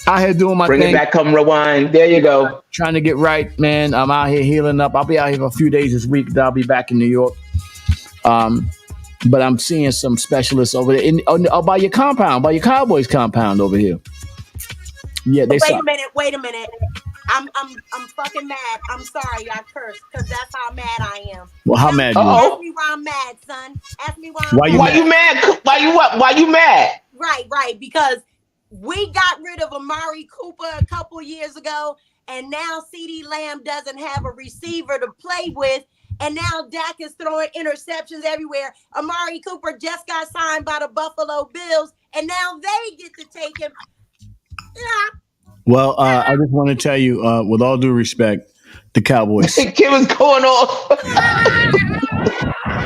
Out here doing my thing. Bring it back, come rewind. There you go. Trying to get right, man. I'm out here healing up. I'll be out here for a few days this week. Then I'll be back in New York. But I'm seeing some specialists over there by your compound, by your Cowboys compound over here. Yeah, they suck. Wait a minute. I'm fucking mad. I'm sorry I cursed because that's how mad I am. Well, how mad you are? Ask me why I'm mad, son. Ask me why I'm mad. Why you mad? Why you mad? Right. Because we got rid of Amari Cooper a couple years ago, and now CeeDee Lamb doesn't have a receiver to play with, and now Dak is throwing interceptions everywhere. Amari Cooper just got signed by the Buffalo Bills, and now they get to take him. Yeah. Well, I just want to tell you, with all due respect, the Cowboys. Kim is going off.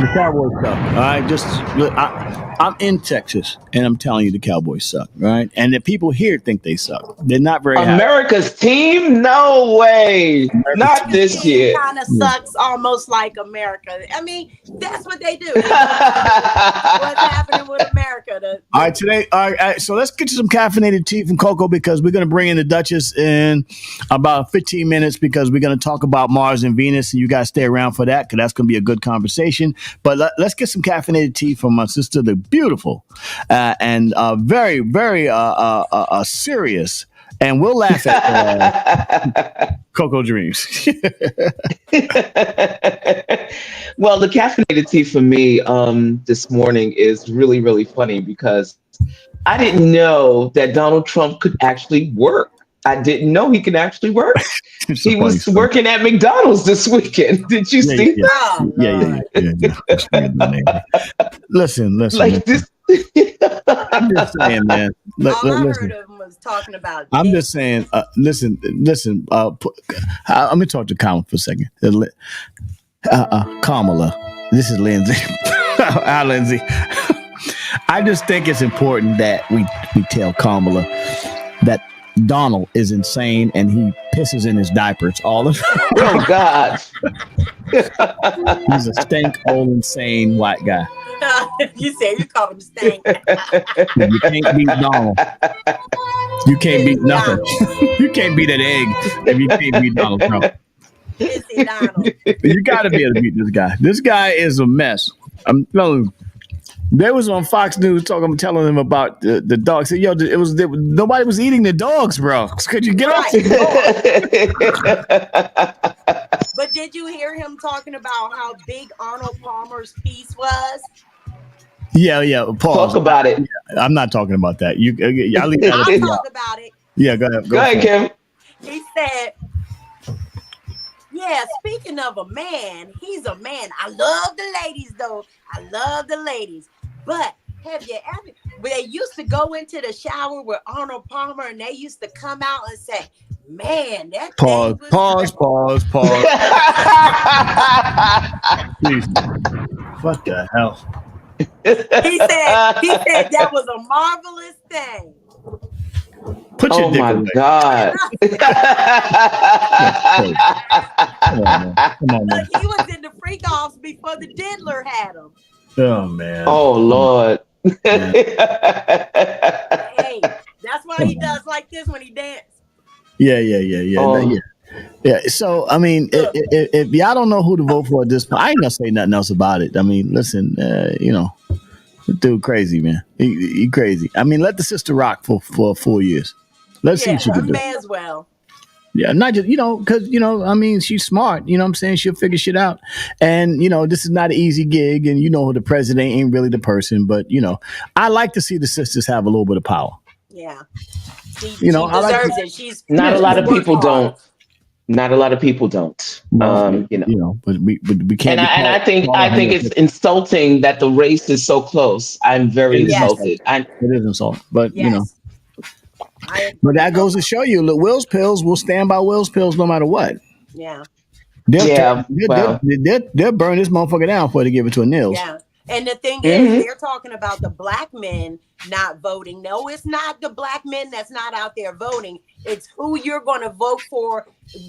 The Cowboys suck. All right, I'm in Texas, and I'm telling you, the Cowboys suck. Right, and the people here think they suck. They're not very. America's team? No way. Not this year. Kind of sucks, almost like America. I mean, that's what they do. What's happening with America? All right, today. All right, so let's get to some caffeinated tea from Coco because we're going to bring in the Duchess in about 15 minutes because we're going to talk about Mars and Venus, and you guys stay around for that because that's going to be a good conversation. But let's get some caffeinated tea from my sister, the beautiful and very, very serious. And we'll laugh at Coco Dreams. Well, the caffeinated tea for me this morning is really, really funny because I didn't know that Donald Trump could actually work. I didn't know he could actually work. He was working at McDonald's this weekend. Did you see that? Yeah. Listen. Like this. I'm just saying, man. All I heard of him was talking about. I'm just saying. Listen. Let me talk to Kamala for a second. Kamala, this is Lindsay. Hi, Lindsay. I just think it's important that we tell Kamala that Donald is insane and he pisses in his diapers all the time. Oh God. He's a stank, old, insane white guy. You said you called him stank. You can't beat Donald. You can't beat nothing. You can't beat an egg if you can't beat Donald Trump. You got to be able to beat this guy. This guy is a mess. I'm telling you. They was on Fox News telling them about the dogs. Said, nobody was eating the dogs, bro. Could you get off the dog? But did you hear him talking about how big Arnold Palmer's piece was? Yeah. Pause. Talk about it. I'm not talking about that. I'll talk about it. Yeah, go ahead. Go ahead, Kim. He said, yeah, speaking of a man, he's a man. I love the ladies, though. I love the ladies. But have you ever, they used to go into the shower with Arnold Palmer and they used to come out and say, man, that Pause. Please. What the hell? He said that was a marvelous thing. Put your dick away. God. Come on, man. Look, he was in the freak offs before the diddler had him. Oh man. Oh Lord. Hey, that's why he does like this when he dances. Yeah. Oh. Yeah. So I mean, if y'all don't know who to vote for at this point, I ain't gonna say nothing else about it. I mean, listen, the dude crazy, man. He crazy. I mean, let the sister rock for 4 years. Let's see what she can do. May as well. Yeah, not just, because, I mean, she's smart. You know what I'm saying? She'll figure shit out. And, this is not an easy gig. And, the president ain't really the person. But, I like to see the sisters have a little bit of power. Yeah. She deserves it. She's not a lot of people don't. Not a lot of people don't. But we can't. And I think it's insulting that the race is so close. I'm very insulted. It is insulting, but but that goes to show you that Will's Pills will stand by Will's Pills no matter what. Yeah. They'll burn this motherfucker down before they give it to a Nils. Yeah. And the thing is, they're talking about the black men not voting. No, it's not the black men that's not out there voting. It's who you're going to vote for.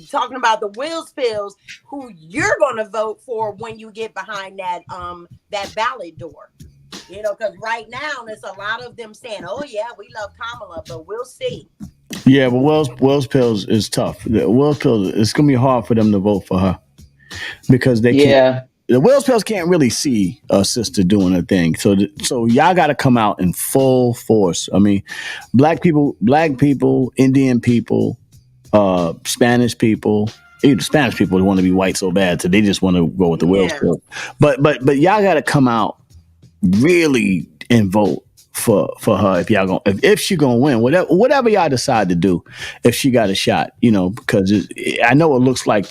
Talking about the Will's Pills, who you're going to vote for when you get behind that ballot door. Because right now there's a lot of them saying, "Oh yeah, we love Kamala," but we'll see. Yeah, but Will's Pills is tough. The Will's Pills, it's going to be hard for them to vote for her because they can't. Yeah. The Will's Pills can't really see a sister doing her thing. So y'all got to come out in full force. I mean, black people, Indian people, Spanish people. Even Spanish people want to be white so bad, so they just want to go with the Will's Pills. But y'all got to come out really and vote for her if y'all if she gonna win, whatever y'all decide to do, if she got a shot, because I know it looks like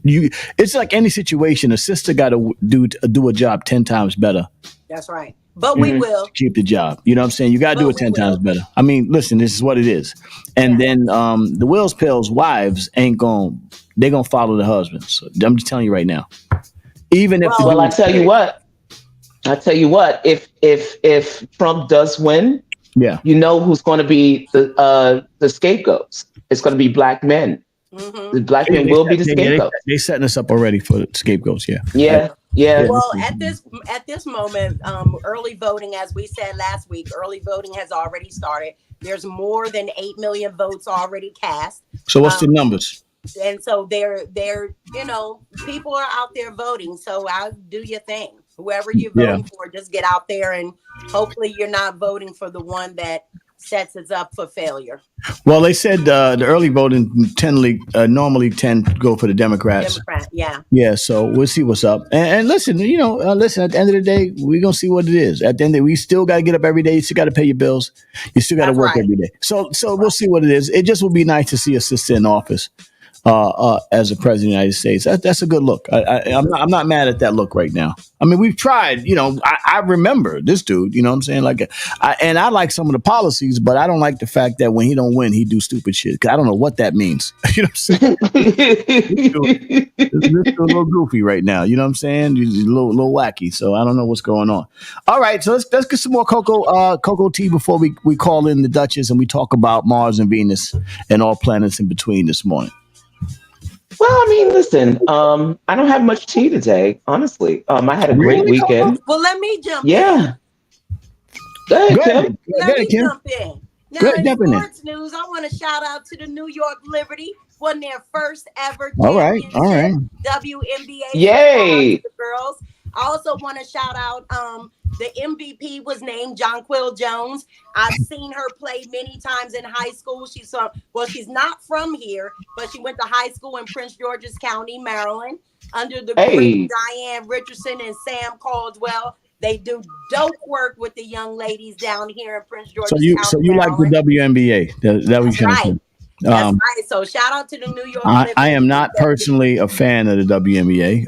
it's like any situation, a sister got to do a job 10 times better. That's right, but we will keep the job. You know what I'm saying? You got to do it 10 times better. I mean, listen, this is what it is. And then the Will's Pills wives they're gonna follow the husbands. So I'm just telling you right now. Even if I tell you what, if Trump does win, who's going to be the scapegoats? It's going to be black men. The black men will be the scapegoat. They setting us up already for scapegoats. Yeah. Yeah. Well, at this moment, early voting, as we said last week, early voting has already started. There's more than 8 million votes already cast. So what's the numbers? And so they're people are out there voting. So I'll do your thing. Whoever you're voting for, just get out there, and hopefully you're not voting for the one that sets us up for failure. Well, they said the early voting normally tend to go for the Democrats. Yeah, so we'll see what's up. And listen, listen, at the end of the day, we're going to see what it is. At the end of the day, we still got to get up every day. You still got to pay your bills. You still got to work every day. So we'll see what it is. It just would be nice to see a sister in office as a president of the United States. That's a good look. I'm not mad at that look right now. I mean, we've tried, I remember this dude, you know what I'm saying? Like, and I like some of the policies, but I don't like the fact that when he don't win, he do stupid shit. 'Cause I don't know what that means. You know what I'm saying? It's a little goofy right now. You know what I'm saying? He's a little wacky. So I don't know what's going on. All right. So let's get some more cocoa tea before we call in the Duchess and we talk about Mars and Venus and all planets in between this morning. Well, I mean, listen, I don't have much tea today, honestly. I had a great weekend. Well, let me jump in. Yeah. Go ahead, Kim. Let me jump in. Now, in sports news, I want to shout out to the New York Liberty. Won their first ever championship. All right. WNBA. Yay. The girls. I also want to shout out the MVP was named Jonquil Jones. I've seen her play many times in high school. She's not from here, but she went to high school in Prince George's County, Maryland, under the great Diane Richardson and Sam Caldwell. They do dope work with the young ladies down here in Prince George's County. So you like the WNBA? That was right. That's right. So shout out to the New York. I am not personally a fan of the WNBA.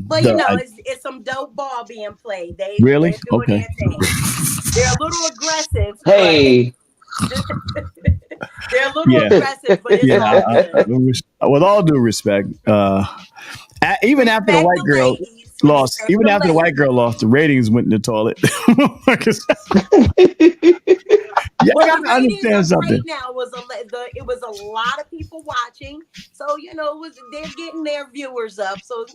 But it's some dope ball being played. Really? Okay. They're a little aggressive. Hey. They're a little aggressive, but it's all with all due respect, even after the white girl lost, the white girl lost, the ratings went in the toilet. Yeah, I gotta understand something. Right now it was a lot of people watching, so they're getting their viewers up. So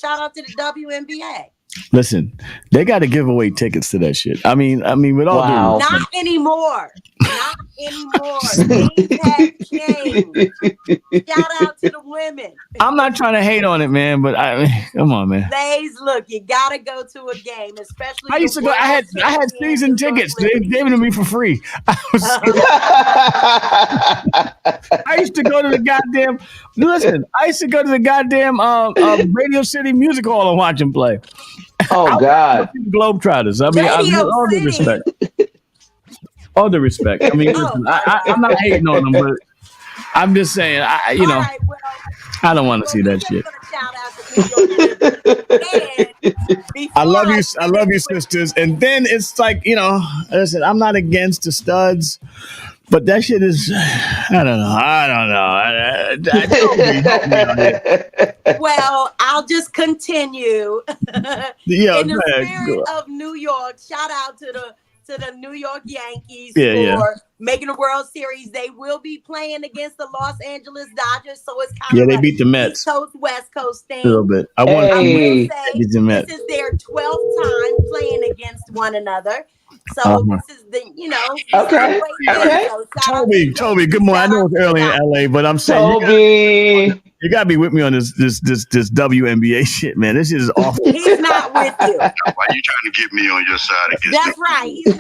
shout out to the WNBA. Listen, they got to give away tickets to that shit. I mean, with all due not anymore. Not anymore. Things have changed. Shout out to the women. I'm not trying to hate on it, man, but come on, man. Ladies, look, you gotta go to a game, especially. I used to go. I had season tickets. They gave them to me for free. I used to go to the goddamn. Listen, I used to go to the goddamn Radio City Music Hall and watch them play. Oh God, Globetrotters. I mean, all due respect. All due respect. I mean, listen, I'm not hating on them, but I'm just saying, I don't want to see that shit. I love you, sisters. And then it's like, listen, I'm not against the studs, but that shit is, I don't know. Well, I'll just continue. In the spirit of New York, shout out to the New York Yankees for making the World Series. They will be playing against the Los Angeles Dodgers, so it's kind of they beat the Mets. East Coast, West Coast thing. A little bit. I want to beat the Mets. This is their 12th time playing against one another. So this is the, okay. So Toby, good morning. I know it's early in LA, but I'm saying you gotta be with me on this WNBA shit, man. This shit is awful. He's not with you. Why are you trying to get me on your side against That's right. He's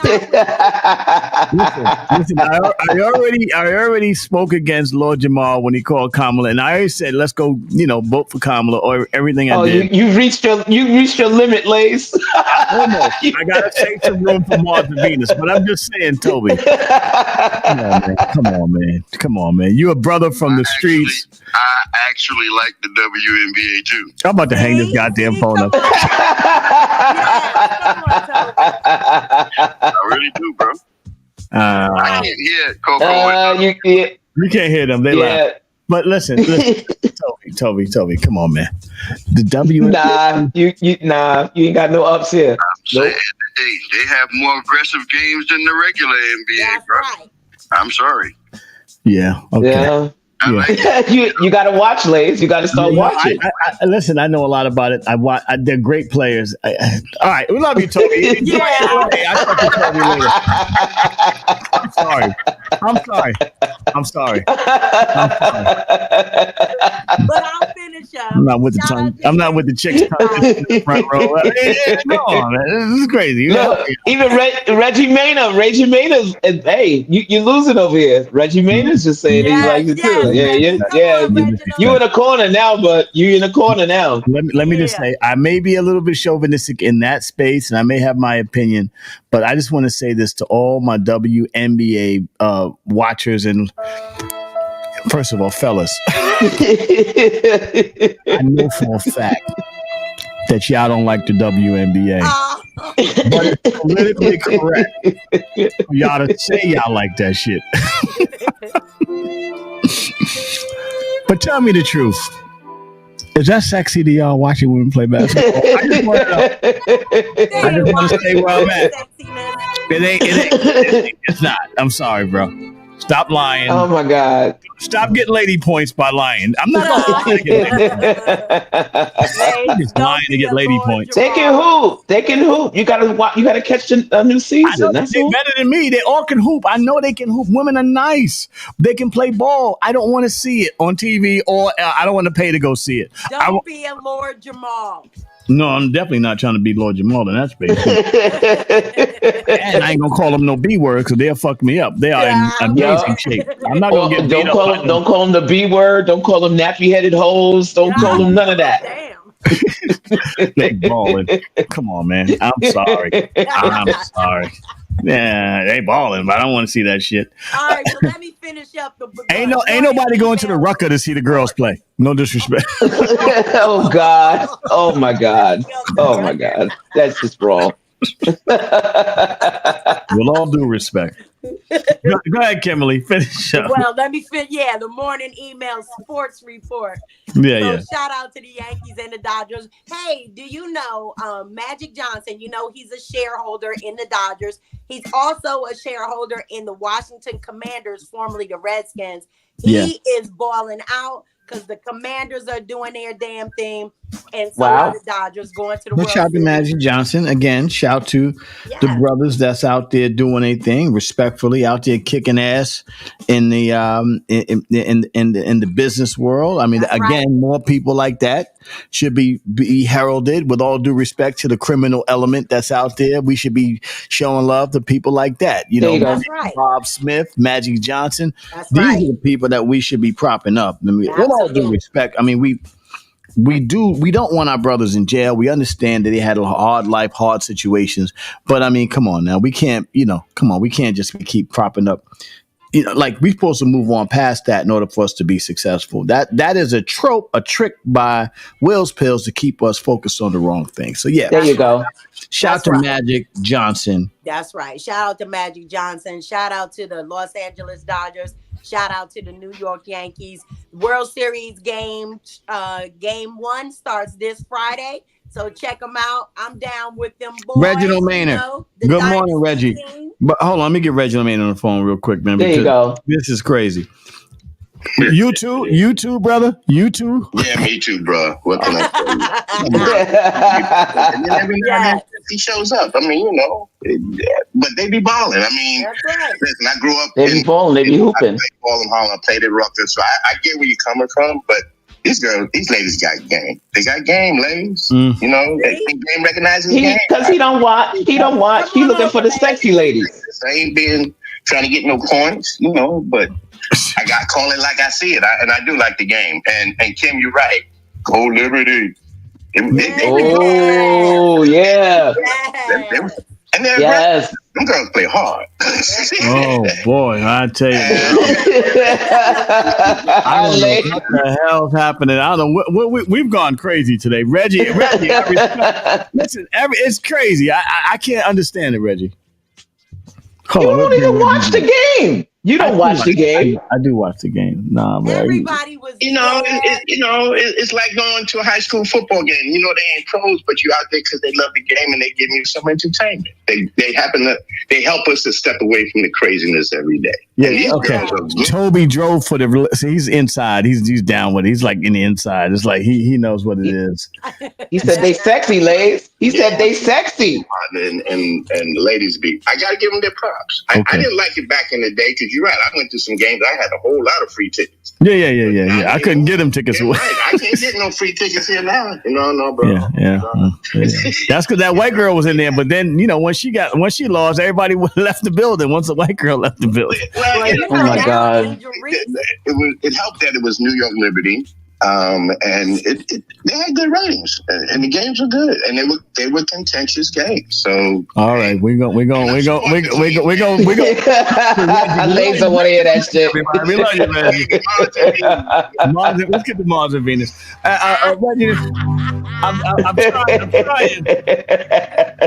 not listen, I already spoke against Lord Jamal when he called Kamala, and I already said let's go, vote for Kamala or everything I did. You reached your limit, Lace. Almost. I gotta take some room for Mars and Venus, but I'm just saying, Toby. Come on, man. You a brother from the streets. I actually like the WNBA too. I'm about to hang this goddamn phone up. I really do, bro. I can't hear Coco. You can't hear them. They laugh. But listen, Toby, come on, man. The WNBA. You ain't got no ups here. I'm saying, they have more aggressive games than the regular NBA, That's bro. Right. I'm sorry. Yeah. Okay. Yeah. You got to watch, Lays. You got to start watching. Listen, I know a lot about it. They're great players. All right, we love you, Toby. I'm sorry. But I'll finish up. I'm not with the tongue. I'm not with the chicks tongue in the front row. Come on, man. This is crazy. No, even Reggie Mena. Reggie Mena's, hey, you losing over here. Reggie Mena's just saying he likes it too. Yeah. You in a corner now, but you in a corner now. Let me just say, I may be a little bit chauvinistic in that space, and I may have my opinion, but I just want to say this to all my WNBA watchers and. First of all, fellas, I know for a fact that y'all don't like the WNBA, but it's politically correct for y'all to say y'all like that shit. But tell me the truth. Is that sexy to y'all watching women play basketball? I just want to stay where I'm at. It ain't. It's not. I'm sorry, bro. Stop lying. Oh my God. Stop getting lady points by lying. I'm not going to get lady points. Just lying to get lady points. They can hoop. You gotta catch a new season. They're better than me. They all can hoop. I know they can hoop. Women are nice. They can play ball. I don't want to see it on TV, or I don't want to pay to go see it. Don't be a Lord Jamal. No, I'm definitely not trying to be Lord Jamal in that space. And I ain't gonna call them no B word because they'll fuck me up. They are in amazing shape. I'm not gonna get beat up. Don't call them the B word. Don't call them nappy headed hoes. Don't call them none of that. They balling. Come on, man. I'm sorry. Yeah, they balling, but I don't want to see that shit. All right, so let me finish up. Ain't nobody going to the Rucker to see the girls play. No disrespect. Oh God. Oh my God. Oh my God. That's just wrong. With all due respect. Go ahead, Kimberly. Finish up. Well, let me the morning email sports report. Yeah. Shout out to the Yankees and the Dodgers. Hey, do you know Magic Johnson? You know he's a shareholder in the Dodgers. He's also a shareholder in the Washington Commanders, formerly the Redskins. He is balling out because the Commanders are doing their damn thing, and so are the Dodgers going to the World Shout out to Magic Johnson again. Shout to the brothers that's out there doing their thing respectfully, out there kicking ass in the in the business world. I mean, more people like that should be heralded. With all due respect to the criminal element that's out there, we should be showing love to people like that. You know, Bob Smith, Magic Johnson. These are the people that we should be propping up. I mean, with all due respect, I mean we don't want our brothers in jail. We understand that they had a hard life, hard situations, but I mean, come on now, we can't just keep propping up. You know, like we're supposed to move on past that in order for us to be successful. That is a trope, a trick by Will's Pills to keep us focused on the wrong thing. So there you go. Shout out to Magic Johnson. That's right. Shout out to Magic Johnson. Shout out to the Los Angeles Dodgers. Shout out to the New York Yankees. World Series game 1 starts this Friday. So check them out. I'm down with them boys. Reginald Maynard. Good morning, Reggie. But hold on, let me get Reginald Maynard on the phone real quick, man. There you go. This is crazy. You too, brother. You too. Yeah, me too, bro. What can I say? He shows up. I mean, you know, but they be balling. I mean, listen, I grew up. They be balling. They be hooping. I played ball in Harlem. I played at Rutgers, so I get where you're coming from, but. These ladies got game. They got game, ladies. You know, game recognizing game. Because he don't watch. He looking for the sexy ladies. I ain't been trying to get no points, you know, but I got calling like I see it. And I do like the game. And Kim, you're right. Go Liberty. Yeah. And they're them girls play hard. Oh boy, I tell you, I don't know what the hell's happening. I don't know. We've gone crazy today, Reggie. Listen, it's crazy. I can't understand it, Reggie. You don't even watch the game. You don't watch the game. I do watch the game. Nah, but Everybody was. It's like going to a high school football game. You know, they ain't pros, but you out there because they love the game and they give you some entertainment. They help us to step away from the craziness every day. Yeah, okay. Toby drove for the. See, he's inside. He's down with it. He's like in the inside. It's like he knows what it is. He said they sexy, Lays. He said they sexy. And the ladies be. I gotta give them their props. I didn't like it back in the day because you're right. I went to some games. I had a whole lot of free tickets. Yeah. I couldn't get them tickets away. Right. I can't get no free tickets here now. No, bro. Yeah. That's because that white girl was in there. But then when she lost, everybody left the building. Once the white girl left the building. Well, oh my God! It helped that it was New York Liberty. And they had good ratings, and the games were good, and they were contentious games. So all right, we go. Laser want to hear that shit. We love you, man. Let's get to Mars and Venus. Reggie,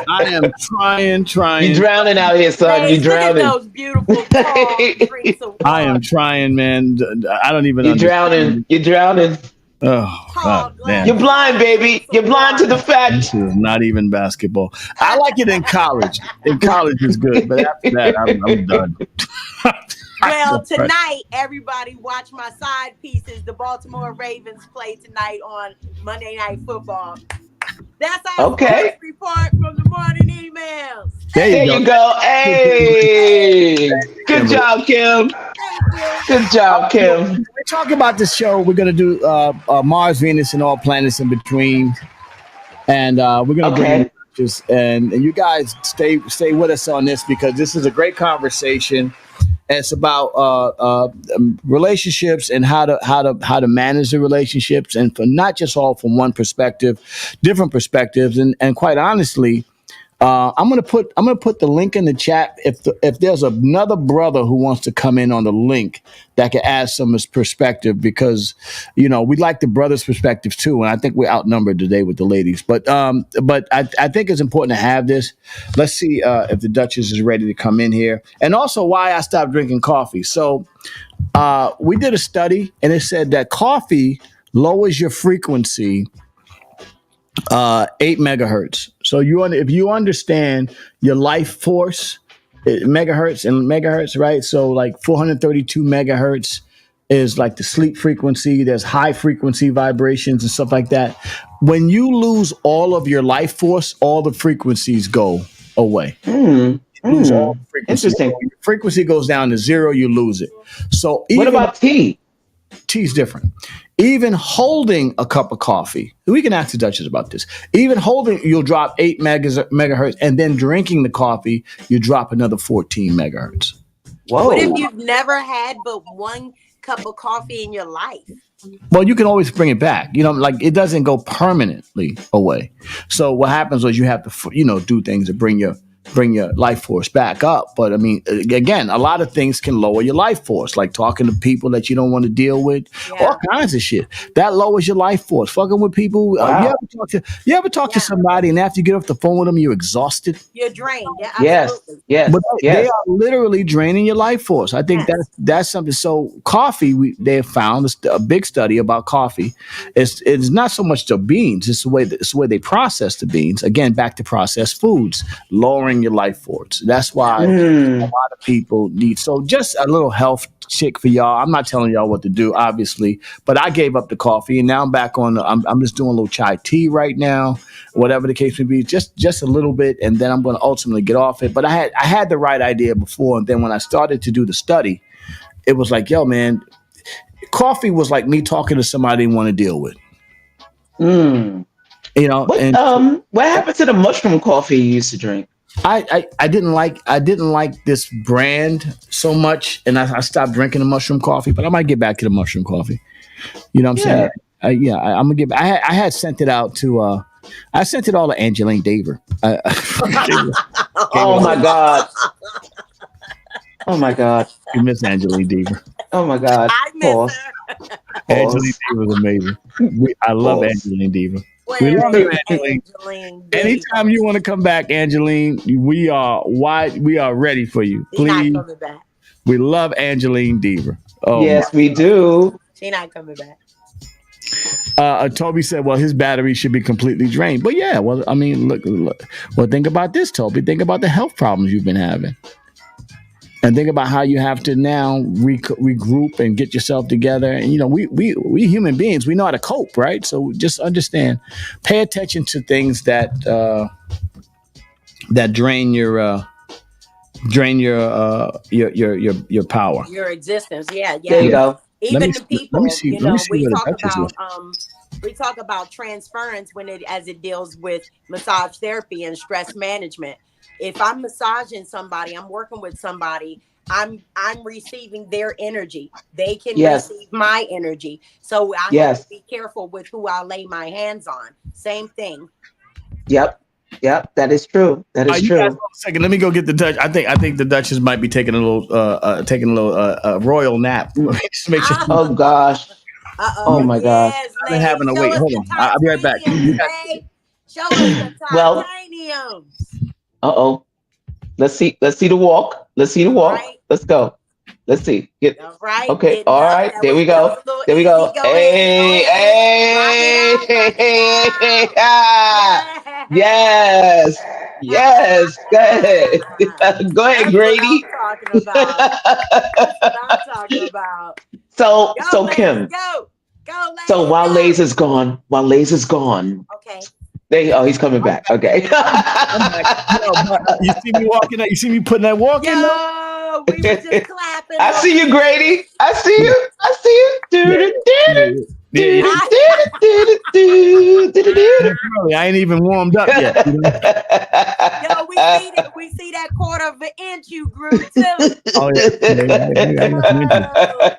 I'm trying. You're drowning out here, son. You're drowning. Those beautiful drinks of water. I am trying, man. I don't even. You're drowning. You're drowning. Oh, God, man. You're blind, baby. You're blind to the fact. This is not even basketball. I like it in college. In college is good, but after that, I'm done. Well, tonight, everybody watch my side pieces. The Baltimore Ravens play tonight on Monday Night Football. That's our sports report from the morning emails. There you go. Hey, good job, Kim. Good job, Kim. We're talking about this show. We're going to do Mars, Venus, and all planets in between. And we're going to bring just and you guys stay with us on this because this is a great conversation. It's about relationships and how to manage the relationships, and for not just all from one perspective, different perspectives, and quite honestly, I'm gonna put the link in the chat if there's another brother who wants to come in on the link that can add some of his perspective, because we like the brothers' perspectives too, and I think we're outnumbered today with the ladies. But I think it's important to have this. Let's see if the Duchess is ready to come in here, and also why I stopped drinking coffee. So we did a study, and it said that coffee lowers your frequency 8 megahertz. So if you understand your life force, megahertz, right? So like 432 megahertz is like the sleep frequency. There's high frequency vibrations and stuff like that. When you lose all of your life force, all the frequencies go away. You lose all the frequency. Interesting. So when your frequency goes down to 0, you lose it. So what about tea? Tea's different. Even holding a cup of coffee, we can ask the Duchess about this. Even holding, you'll drop 8 megahertz, and then drinking the coffee, you drop another 14 megahertz. Whoa! What if you've never had but one cup of coffee in your life? Well, you can always bring it back. Like it doesn't go permanently away. So what happens is you have to, do things to bring your life force back up. But I mean, again, a lot of things can lower your life force, like talking to people that you don't want to deal with, all kinds of shit. That lowers your life force. Fucking with people. Wow. You ever talk to somebody and after you get off the phone with them, you're exhausted? You're drained. Yeah, yes. But they are literally draining your life force. I think that's something. So coffee, they have found a big study about coffee. It's not so much the beans. It's the way they process the beans. Again, back to processed foods, lowering your life force. That's why a lot of people need. So just a little health chick for y'all. I'm not telling y'all what to do, obviously, but I gave up the coffee and now I'm back on. I'm just doing a little chai tea right now, whatever the case may be, just a little bit, and then I'm going to ultimately get off it. But I had the right idea before, and then when I started to do the study, it was like, yo, man, coffee was like me talking to somebody I didn't want to deal with. What happened to the mushroom coffee you used to drink? I didn't like this brand so much, and I stopped drinking the mushroom coffee. But I might get back to the mushroom coffee. You know what I'm saying? I'm gonna get. I had sent it out to. I sent it all to Angeline Daver. Oh my god! Oh my god! You miss Angeline Deaver. Oh my god! I miss her. Angeline Deaver was amazing. I love Angeline Deaver. We love you, Angeline. Anytime you want to come back, Angeline, we are ready for you. Please, We love Angeline Deaver. Oh, yes, we do. She not coming back. Toby said, well, his battery should be completely drained. But yeah, well, I mean, look. Well, think about this, Toby. Think about the health problems you've been having. And think about how you have to now regroup and get yourself together. And, you know, we human beings, we know how to cope, right? So just understand, pay attention to things that drain your power. Your existence. Yeah. There you go. Even the people, we talk about transference as it deals with massage therapy and stress management. If I'm massaging somebody, I'm working with somebody, I'm receiving their energy. They can receive my energy. So I have to be careful with who I lay my hands on. Same thing. Yep. That is true. That is true. Guys, a second, let me go get the Dutch. I think the Duchess might be taking a little royal nap. Just make sure. Oh gosh. Oh my gosh. I've been having to wait. Hold on. I'll be right back. Show us the titanium. Let's see the walk. Right. Let's go. Let's see. Right. Okay. All right. There we go. Hey. Yes. Go ahead. Go ahead, Grady. That's what I'm talking about. So Go, Kim. Go. So while Lays is gone. Okay. He's coming back. Okay. You see me walking out? You see me putting that walk in? Yo, we were just clapping. I see you, Grady. I see you. I ain't even warmed up yet. Yo, we see that quarter of an inch you grew too. Oh yeah.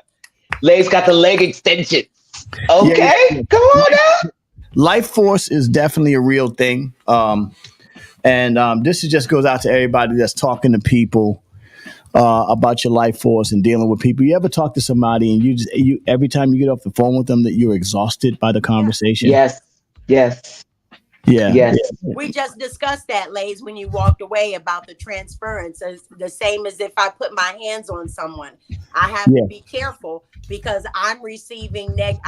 Lay's got the leg extension. Okay, come on now. Life force is definitely a real thing. This just goes out to everybody that's talking to people about your life force and dealing with people. You ever talk to somebody and you every time you get off the phone with them that you're exhausted by the conversation? Yes. Yeah. We just discussed that, Lays, when you walked away about the transference. It's the same as if I put my hands on someone. I have to be careful because I'm receiving their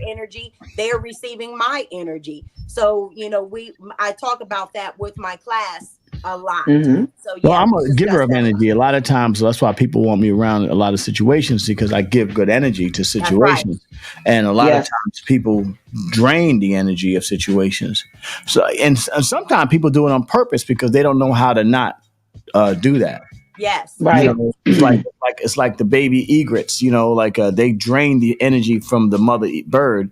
energy. They're receiving my energy. So, you know, I talk about that with my class a lot. Mm-hmm. So, well, I'm a giver of energy. A lot of times, that's why people want me around a lot of situations, because I give good energy to situations. Right. And a lot of times people drain the energy of situations. So, and sometimes people do it on purpose because they don't know how to not do that. Yes. Right. You know, it's like the baby egrets, you know, they drain the energy from the mother bird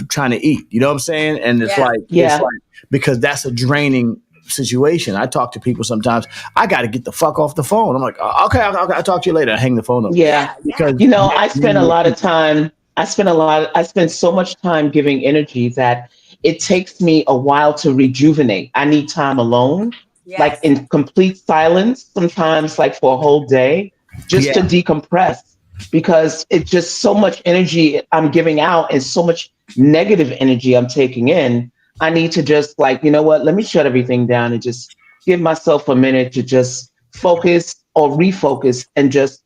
trying to eat. You know what I'm saying? And it's it's like because that's a draining situation. I talk to people sometimes. I got to get the fuck off the phone. I'm like, okay, I'll talk to you later. I hang the phone up. Yeah, because I spend a lot of time. I spend so much time giving energy that it takes me a while to rejuvenate. I need time alone, like in complete silence. Sometimes, like for a whole day, just to decompress, because it's just so much energy I'm giving out and so much negative energy I'm taking in. I need to just let me shut everything down and just give myself a minute to just focus or refocus and just,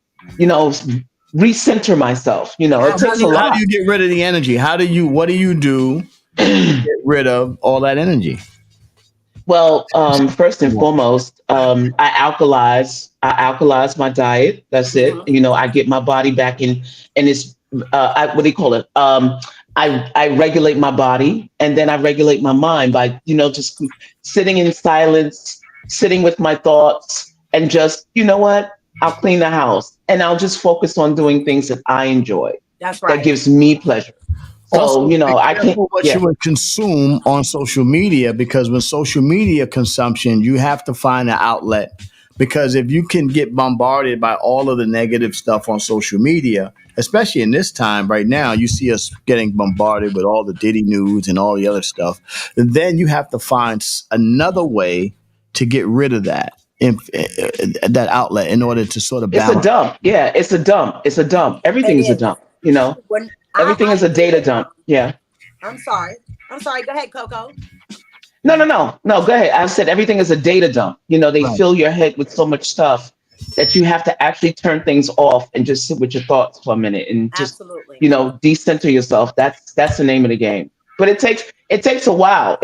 recenter myself. It takes a lot. How do you get rid of the energy? What do you do to get rid of all that energy? Well, first and foremost, I alkalize my diet. That's it. I get my body back in, and it's, what do you call it? I regulate my body, and then I regulate my mind by, just sitting in silence, sitting with my thoughts, and just, I'll clean the house and I'll just focus on doing things that I enjoy. That's right. That gives me pleasure. So, also, I can't. What you would consume on social media, because with social media consumption, you have to find an outlet. Because if you can get bombarded by all of the negative stuff on social media, especially in this time right now, you see us getting bombarded with all the Diddy news and all the other stuff. And then you have to find another way to get rid of that outlet in order to sort of balance. It's a dump. Yeah, it's a dump. Everything is a dump. Everything is a data dump. Yeah. I'm sorry. Go ahead, Coco. No. Go ahead. I said everything is a data dump. They fill your head with so much stuff that you have to actually turn things off and just sit with your thoughts for a minute and just, Absolutely. decenter yourself. That's the name of the game. But it takes a while.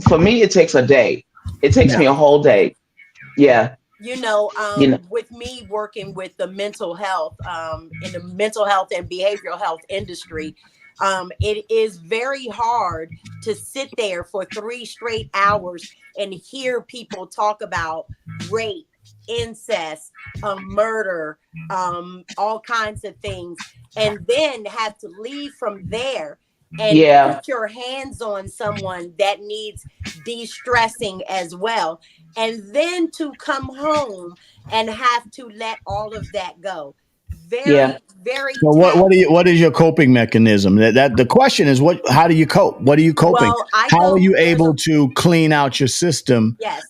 For me, it takes a day. It takes me a whole day. Yeah. With me working with the mental health, in the mental health and behavioral health industry, it is very hard to sit there for 3 straight hours and hear people talk about rape, incest, murder, all kinds of things, and then have to leave from there and put your hands on someone that needs de-stressing as well, and then to come home and have to let all of that go. Very So what is your coping mechanism? That the question is, how do you cope? What are you coping? Well, how are you able to clean out your system? Yes,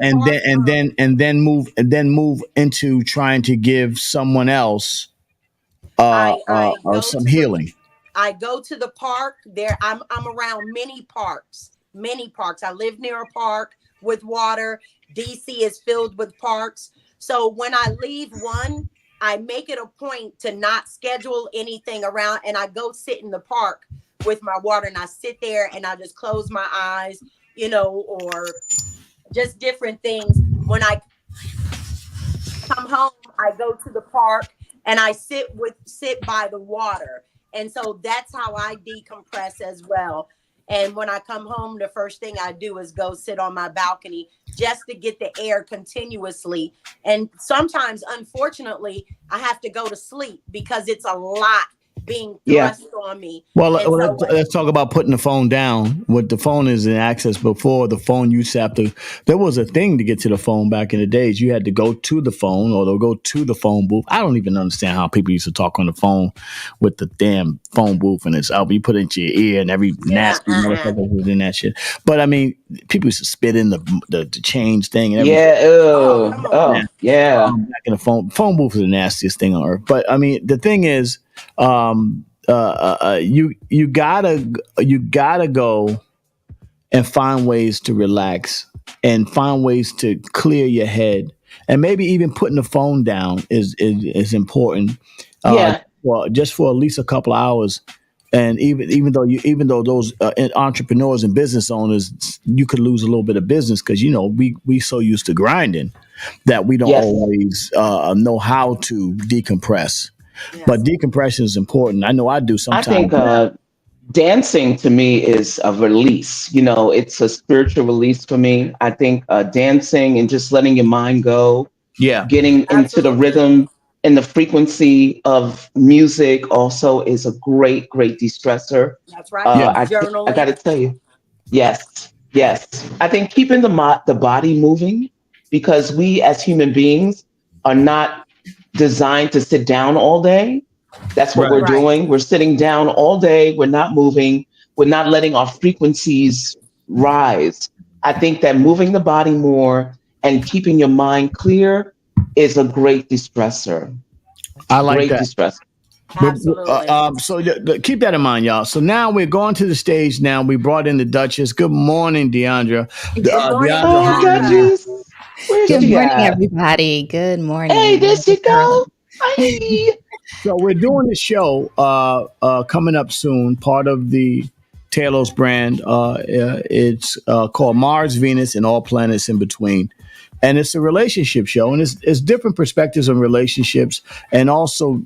and then move into trying to give someone else some healing. I go to the park. I'm around many parks. I live near a park with water. DC is filled with parks. So when I leave one, I make it a point to not schedule anything around, and I go sit in the park with my water, and I sit there and I just close my eyes, or just different things. When I come home, I go to the park and I sit by the water. And so that's how I decompress as well. And when I come home, the first thing I do is go sit on my balcony just to get the air continuously. And sometimes, unfortunately, I have to go to sleep because it's a lot being thrust on me. Well, let's talk about putting the phone down. What the phone is in access before the phone, there was a thing to get to the phone back in the days. You had to go to the phone or they'll go to the phone booth. I don't even understand how people used to talk on the phone with the damn phone booth and it's out. You put it into your ear and every nasty motherfucker was in that shit. But I mean, people used to spit in the change thing. And everything. Yeah. Back in the phone booth is the nastiest thing on earth. But I mean, the thing is, you gotta go and find ways to relax and find ways to clear your head, and maybe even putting the phone down is important. Just for at least a couple of hours. And even though those entrepreneurs and business owners, you could lose a little bit of business because we so used to grinding that we don't always know how to decompress. Yes. But decompression is important. I know I do sometimes. I think dancing to me is a release. It's a spiritual release for me. I think dancing and just letting your mind go. Yeah. Getting into the rhythm and the frequency of music also is a great, great de-stressor. That's right. I got to tell you. Yes. I think keeping the body moving, because we as human beings are not designed to sit down all day. That's what we're doing. We're sitting down all day. We're not moving. We're not letting our frequencies rise. I think that moving the body more and keeping your mind clear is a great de-stressor. I like great that. De-stressor. So keep that in mind, y'all. So now we're going to the stage. Now we brought in the Duchess. Good morning, Deandra. Good morning, Duchess. Good morning, everybody. Good morning. Hey, there you go. Hi. So we're doing the show coming up soon. Part of the Talos brand. It's called Mars, Venus, and All Planets in Between. And it's a relationship show, and it's different perspectives on relationships, and also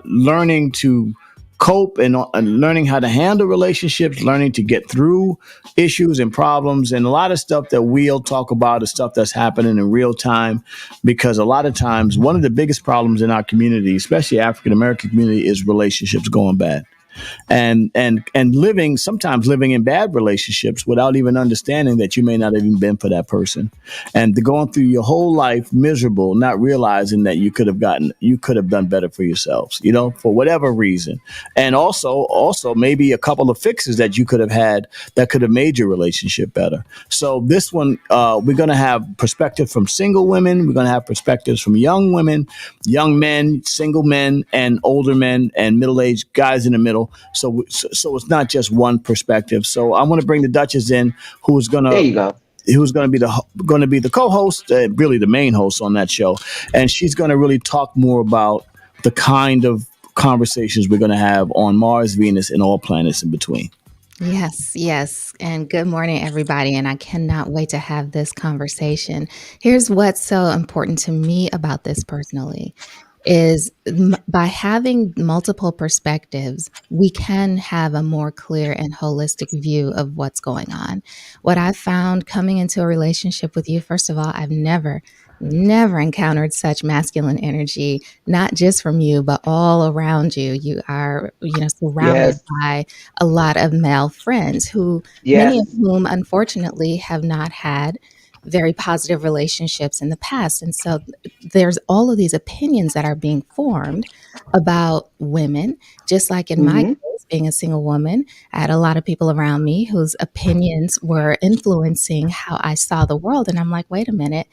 learning to cope and learning how to handle relationships, learning to get through issues and problems, and a lot of stuff that we'll talk about is stuff that's happening in real time, because a lot of times one of the biggest problems in our community, especially African American community, is relationships going bad. And sometimes living in bad relationships without even understanding that you may not have even been for that person, and going through your whole life miserable, not realizing that you could have done better for yourselves, for whatever reason. And also maybe a couple of fixes that you could have had that could have made your relationship better. So this one, we're going to have perspective from single women. We're going to have perspectives from young women, young men, single men, and older men, and middle-aged guys in the middle. So it's not just one perspective. So I want to bring the Duchess in, who's going to. There you go. who's going to be the co-host, really the main host on that show, and she's going to really talk more about the kind of conversations we're going to have on Mars, Venus, and all planets in between. Yes. And good morning, everybody. And I cannot wait to have this conversation. Here's what's so important to me about this personally is by having multiple perspectives, we can have a more clear and holistic view of what's going on. What I found coming into a relationship with you, first of all, I've never encountered such masculine energy, not just from you, but all around you. You are, surrounded by a lot of male friends who, many of whom, unfortunately, have not had very positive relationships in the past. And so there's all of these opinions that are being formed about women, just like in my case, being a single woman, I had a lot of people around me whose opinions were influencing how I saw the world. And I'm like, wait a minute,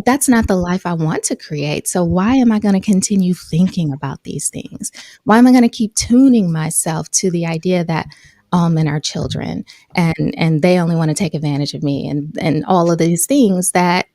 that's not the life I want to create. So why am I going to continue thinking about these things? Why am I going to keep tuning myself to the idea that all men are children and they only want to take advantage of me and all of these things that,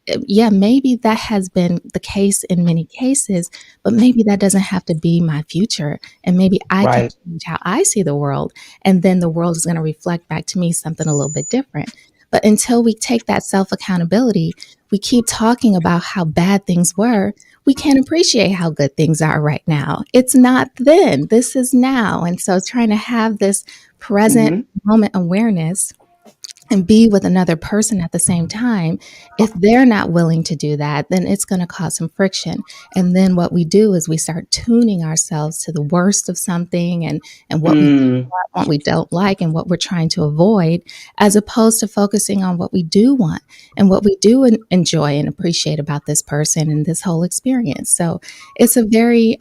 maybe that has been the case in many cases, but maybe that doesn't have to be my future. And maybe I can change how I see the world. And then the world is going to reflect back to me something a little bit different. But until we take that self-accountability, we keep talking about how bad things were. We can't appreciate how good things are right now. It's not then. This is now. And so trying to have this present moment awareness and be with another person at the same time, if they're not willing to do that, then it's going to cause some friction. And then what we do is we start tuning ourselves to the worst of something and what we don't like and what we're trying to avoid, as opposed to focusing on what we do want and what we do enjoy and appreciate about this person and this whole experience. So it's a very,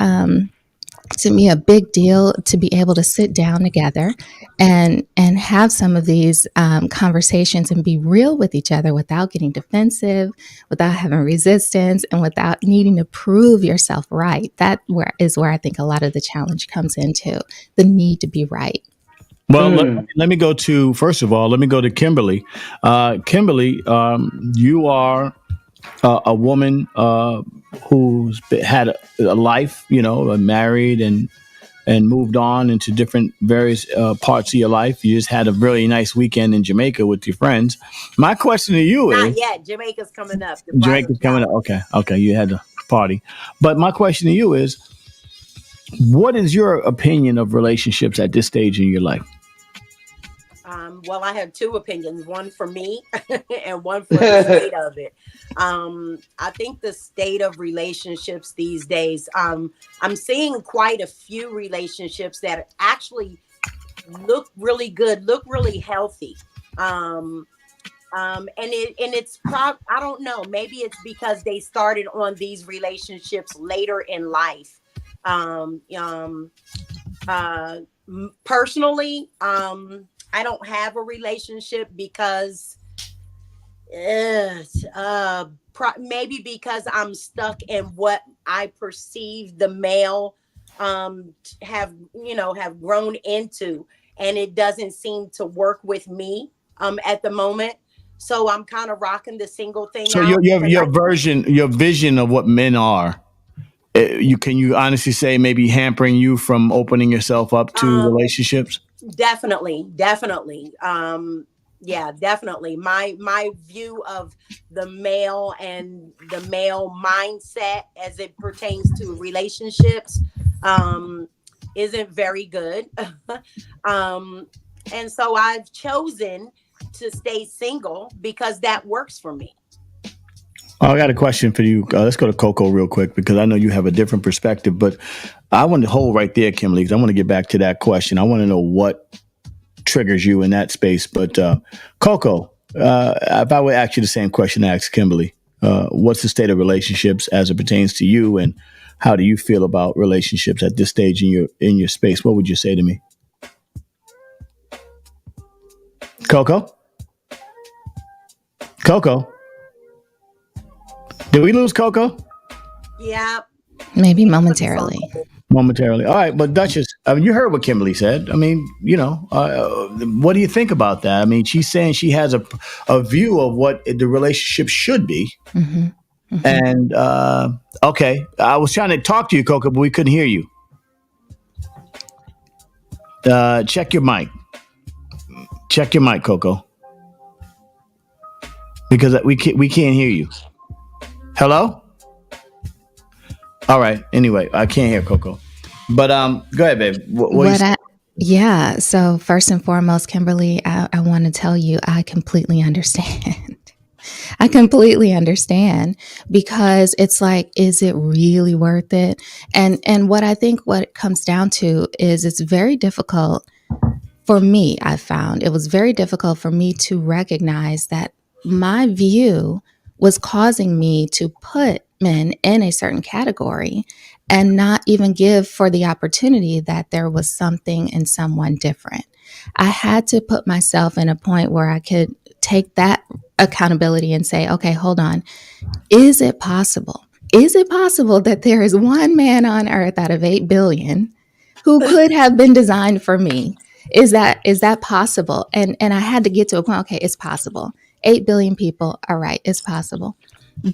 to me, a big deal to be able to sit down together and have some of these conversations and be real with each other without getting defensive, without having resistance, and without needing to prove yourself right. That is where I think a lot of the challenge comes into, the need to be right. Well, let me go to, first of all, let me go to Kimberly. Kimberly, you are a woman who's had a life, married and moved on into different various parts of your life. You just had a really nice weekend in Jamaica with your friends. My question to you is... Not yet. Jamaica's coming up. Jamaica's coming up. Okay. You had the party. But my question to you is, what is your opinion of relationships at this stage in your life? Well, I have two opinions, one for me and one for the state of it. I think the state of relationships these days, I'm seeing quite a few relationships that actually look really good, look really healthy. And it's I don't know, maybe it's because they started on these relationships later in life. Personally, I don't have a relationship because maybe because I'm stuck in what I perceive the male have grown into, and it doesn't seem to work with me at the moment. So I'm kind of rocking the single thing. So your vision of what men are, can you honestly say maybe hampering you from opening yourself up to relationships? Definitely. Yeah, definitely. My view of the male and the male mindset as it pertains to relationships isn't very good. And so I've chosen to stay single because that works for me. I got a question for you. Let's go to Coco real quick, because I know you have a different perspective, but I want to hold right there, Kimberly, because I want to get back to that question. I want to know what triggers you in that space. But Coco, if I would ask you the same question I asked Kimberly, what's the state of relationships as it pertains to you, and how do you feel about relationships at this stage in your space? What would you say to me? Coco? Did we lose Coco? Yeah. Maybe momentarily. All right, but Duchess, I mean, you heard what Kimberly said. I mean, what do you think about that? I mean, she's saying she has a view of what the relationship should be. Mm-hmm. Mm-hmm. And okay, I was trying to talk to you, Coco, but we couldn't hear you. Check your mic. Check your mic, Coco, because we can't hear you. Hello? All right. Anyway, I can't hear Coco. But go ahead, babe. Yeah. So first and foremost, Kimberly, I want to tell you, I completely understand. I completely understand, because it's like, is it really worth it? And what I think what it comes down to is it's very difficult for me. I found it was very difficult for me to recognize that my view was causing me to put men in a certain category and not even give for the opportunity that there was something in someone different. I had to put myself in a point where I could take that accountability and say, okay, hold on. Is it possible? Is it possible that there is one man on earth out of 8 billion who could have been designed for me? Is that possible? And I had to get to a point, okay, it's possible. 8 billion people, all right, it's possible.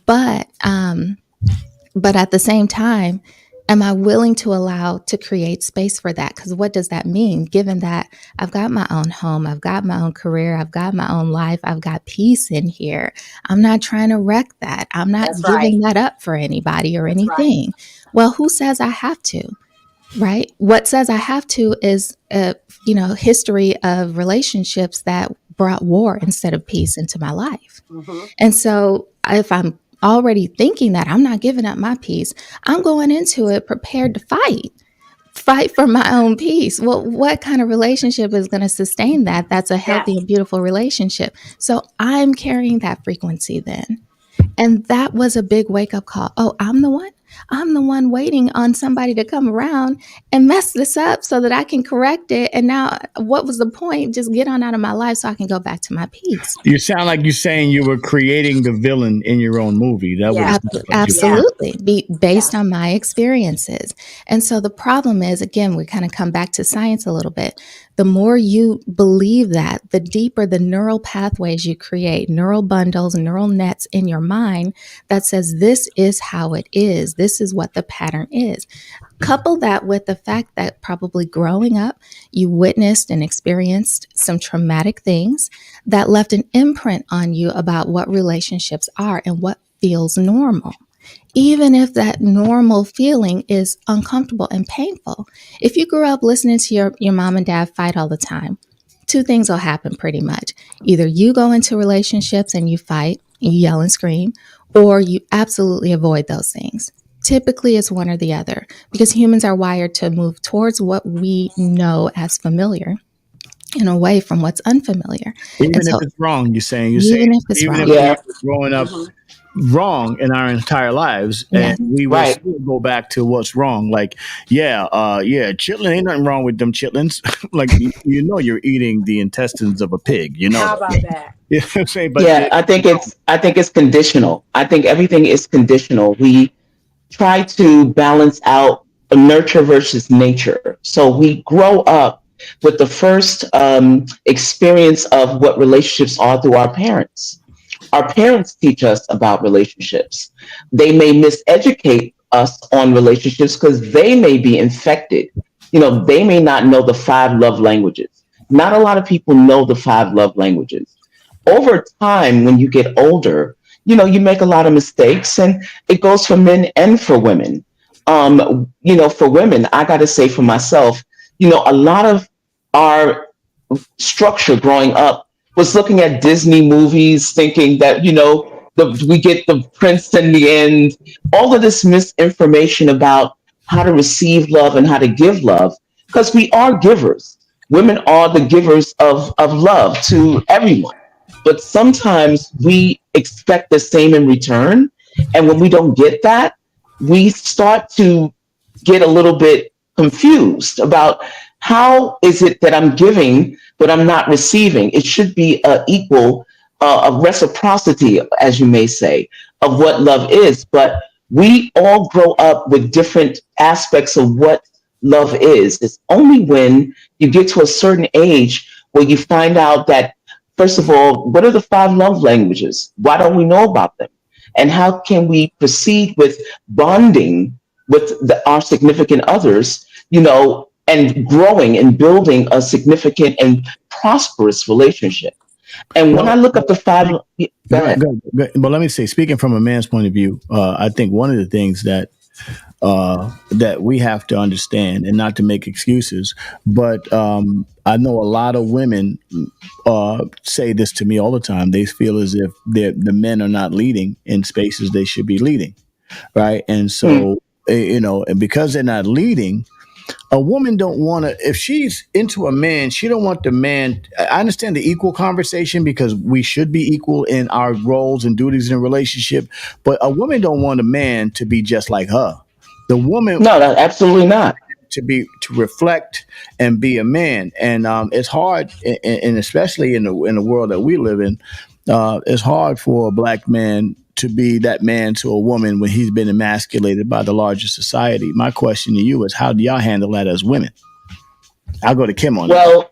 But at the same time, am I willing to allow to create space for that? Because what does that mean? Given that I've got my own home, I've got my own career, I've got my own life, I've got peace in here. I'm not trying to wreck that. I'm not giving that up for anybody or anything. Right. Well, who says I have to? Right? What says I have to is history of relationships that brought war instead of peace into my life. Mm-hmm. And so if I'm already thinking that I'm not giving up my peace, I'm going into it prepared to fight for my own peace. Well, what kind of relationship is going to sustain that? That's a healthy and beautiful relationship. So I'm carrying that frequency then. And that was a big wake up call. Oh, I'm the one waiting on somebody to come around and mess this up so that I can correct it. And now what was the point? Just get on out of my life so I can go back to my peace. You sound like you're saying you were creating the villain in your own movie. Absolutely. Based on my experiences. And so the problem is, again, we kind of come back to science a little bit. The more you believe that, the deeper the neural pathways you create, neural bundles, neural nets in your mind that says this is how it is. This is what the pattern is. Couple that with the fact that probably growing up, you witnessed and experienced some traumatic things that left an imprint on you about what relationships are and what feels normal. Even if that normal feeling is uncomfortable and painful. If you grew up listening to your mom and dad fight all the time, 2 things will happen pretty much. Either you go into relationships and you fight, and you yell and scream, or you absolutely avoid those things. Typically, it's one or the other, because humans are wired to move towards what we know as familiar and away from what's unfamiliar. Even if it's wrong, you're saying if it's wrong. If we're growing up wrong in our entire lives, and we will still go back to what's wrong. Like, chitlin, ain't nothing wrong with them chitlins. Like, you're eating the intestines of a pig. How about that? You know what I'm saying? But I think it's conditional. I think everything is conditional. We try to balance out nurture versus nature. So we grow up with the first experience of what relationships are through our parents. Our parents teach us about relationships. They may miseducate us on relationships because they may be infected. They may not know the 5 love languages. Not a lot of people know the 5 love languages. Over time, when you get older, you make a lot of mistakes, and it goes for men and for women. For women, I got to say for myself, a lot of our structure growing up was looking at Disney movies, thinking that, we get the prince in the end, all of this misinformation about how to receive love and how to give love, because we are givers. Women are the givers of love to everyone. But sometimes we expect the same in return. And when we don't get that, we start to get a little bit confused about how is it that I'm giving, but I'm not receiving. It should be equal, a reciprocity, as you may say, of what love is. But we all grow up with different aspects of what love is. It's only when you get to a certain age where you find out that, first of all, what are the 5 love languages? Why don't we know about them? And how can we proceed with bonding with our significant others, and growing and building a significant and prosperous relationship? And when I look up the 5, go ahead. But let me say, speaking from a man's point of view, I think one of the things that we have to understand, and not to make excuses, but I know a lot of women say this to me all the time. They feel as if the men are not leading in spaces they should be leading, right? And so, and because they're not leading, a woman don't want to, if she's into a man, she don't want the man. I understand the equal conversation because we should be equal in our roles and duties in a relationship, but a woman don't want a man to be just like her. The woman, no, absolutely not, to reflect and be a man, and it's hard, and especially in the world that we live in, it's hard for a black man to be that man to a woman when he's been emasculated by the larger society. My question to you is, how do y'all handle that as women? I'll go to Kim on that. Well,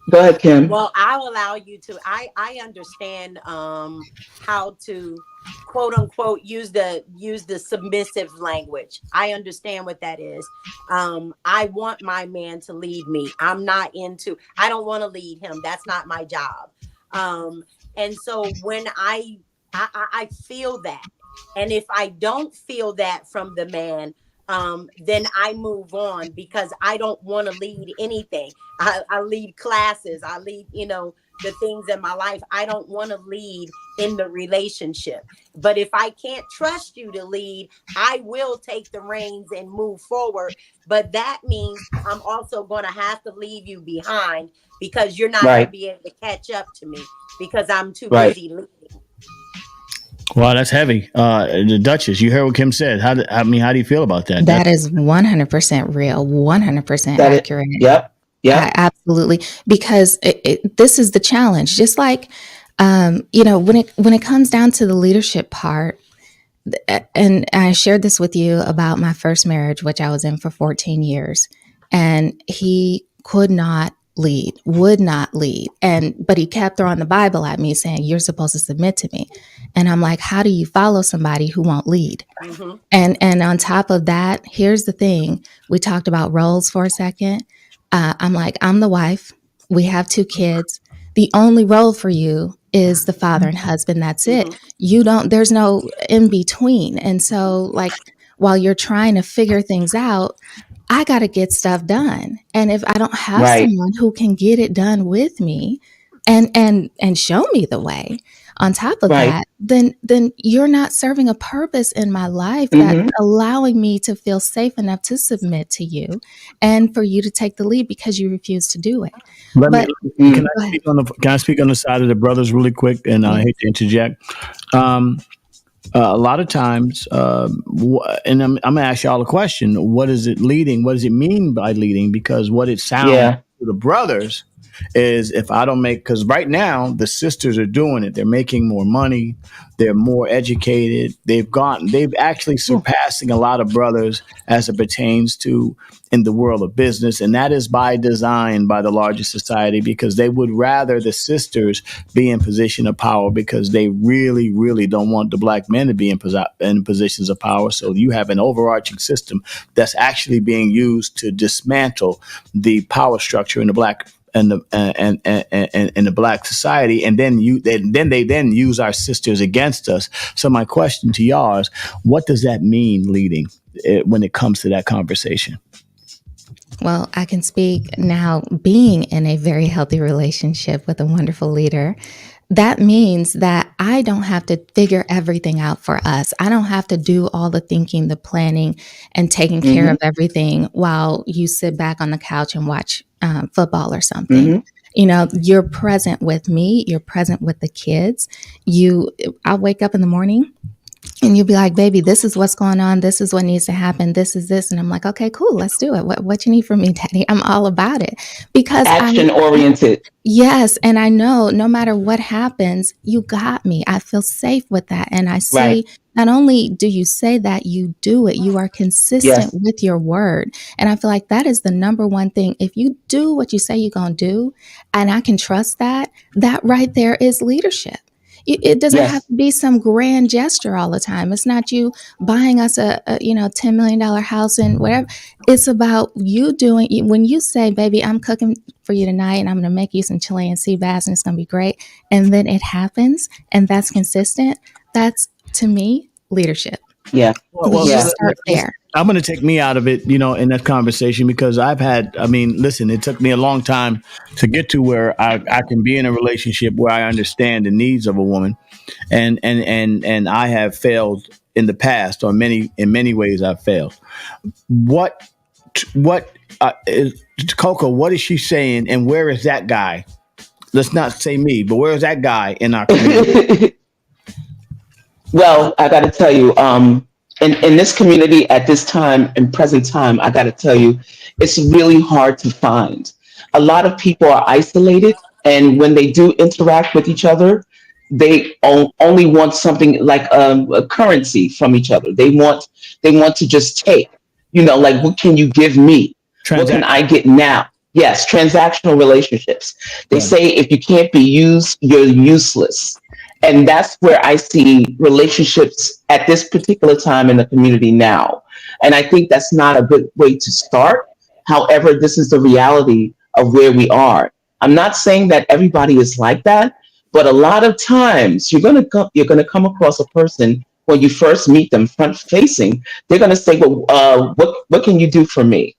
go ahead, Kim. Well, I'll allow you to. I understand how to, quote unquote, use the submissive language. I understand what that is. I want my man to lead me. I don't want to lead him. That's not my job. And so when I feel that, and if I don't feel that from the man, then I move on, because I don't want to lead anything. I lead classes. I lead, the things in my life. I don't want to lead in the relationship. But if I can't trust you to lead, I will take the reins and move forward. But that means I'm also going to have to leave you behind, because you're not going to be able to catch up to me, because I'm too busy leading. Wow, that's heavy. The Duchess, you heard what Kim said. How do you feel about that? That is 100% real, 100% accurate. Yep. Absolutely. Because this is the challenge. Just like, when it comes down to the leadership part, and I shared this with you about my first marriage, which I was in for 14 years, and he would not lead, but he kept throwing the Bible at me saying, you're supposed to submit to me. And I'm like, how do you follow somebody who won't lead? Mm-hmm. And on top of that, here's the thing. We talked about roles for a second. I'm like, I'm the wife. We have 2 kids. The only role for you is the father and husband. That's it. There's no in between. And so, like, while you're trying to figure things out, I got to get stuff done. And if I don't have someone who can get it done with me and show me the way on top of that, then you're not serving a purpose in my life that's allowing me to feel safe enough to submit to you and for you to take the lead, because you refuse to do it. Can I speak on the side of the brothers really quick? And I hate to interject. A lot of times, and I'm going to ask y'all a question. What is it leading? What does it mean by leading? Because what it sounds to the brothers is, if I don't because right now the sisters are doing it. They're making more money. They're more educated. They've actually surpassing a lot of brothers as it pertains to in the world of business. And that is by design by the larger society, because they would rather the sisters be in position of power, because they really, really don't want the black men to be in positions of power. So you have an overarching system that's actually being used to dismantle the power structure in the black and the black society, and then they use our sisters against us. So my question to y'all is, what does that mean, leading, when it comes to that conversation? Well, I can speak now, being in a very healthy relationship with a wonderful leader. That means that I don't have to figure everything out for us. I don't have to do all the thinking, the planning, and taking care of everything while you sit back on the couch and watch football or something. You're present with me. You're present with the kids. I'll wake up in the morning And you'll be like, baby, this is what's going on. This is what needs to happen. This is this. And I'm like, okay, cool. Let's do it. What you need from me, daddy? I'm all about it because Action oriented. Yes. And I know no matter what happens, you got me. I feel safe with that. And I say, Right. not only do you say that, you do it. You are consistent Yes. with your word. And I feel like that is the number one thing. If you do what you say you're going to do, and I can trust that, that right there is leadership. It doesn't have Yes. to be some grand gesture all the time. It's not you buying us a $10 million house and whatever. It's about you doing, when you say, baby, I'm cooking for you tonight and I'm going to make you some Chilean sea bass and it's going to be great. And then it happens and that's consistent. That's, to me, leadership. Yeah. Well, You Yeah. start there. I'm going to take me out of it, in that conversation because listen, it took me a long time to get to where I can be in a relationship where I understand the needs of a woman, and I have failed in the past, or in many ways I've failed. What is Coco? What is she saying, and where is that guy? Let's not say me, but where is that guy in our community? Well, I got to tell you, in this community at this time, in present time, I got to tell you, it's really hard to find. A lot of people are isolated, and when they do interact with each other, they only want something like a currency from each other. They want to just take, like, what can you give me? What can I get now? Yes, transactional relationships. They say if you can't be used, you're useless. And that's where I see relationships at this particular time in the community now. And I think that's not a good way to start. However, this is the reality of where we are. I'm not saying that everybody is like that, but a lot of times you're going to come across a person when you first meet them front facing. They're going to say, well, what can you do for me?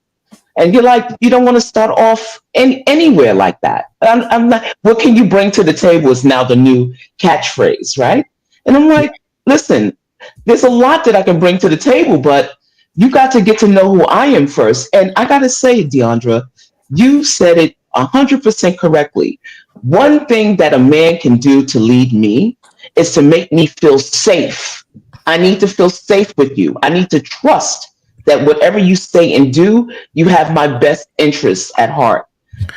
And you're like, you don't want to start off anywhere like that. I'm not. What can you bring to the table is now the new catchphrase, right? And I'm like, listen, there's a lot that I can bring to the table, but you got to get to know who I am first. And I got to say, Deandra, you said it 100% correctly. One thing that a man can do to lead me is to make me feel safe. I need to feel safe with you. I need to trust that whatever you say and do, you have my best interests at heart.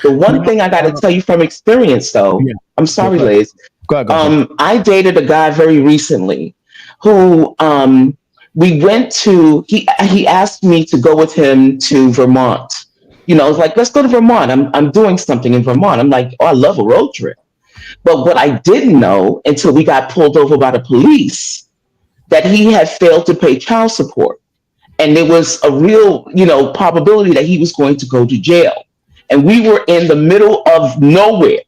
The one thing I got to tell you from experience, though, I'm sorry, Liz. Go ahead. I dated a guy very recently who we went to. He asked me to go with him to Vermont. It was like, let's go to Vermont. I'm doing something in Vermont. I'm like, oh, I love a road trip. But what I didn't know until we got pulled over by the police, that he had failed to pay child support. And there was a real, probability that he was going to go to jail. And we were in the middle of nowhere.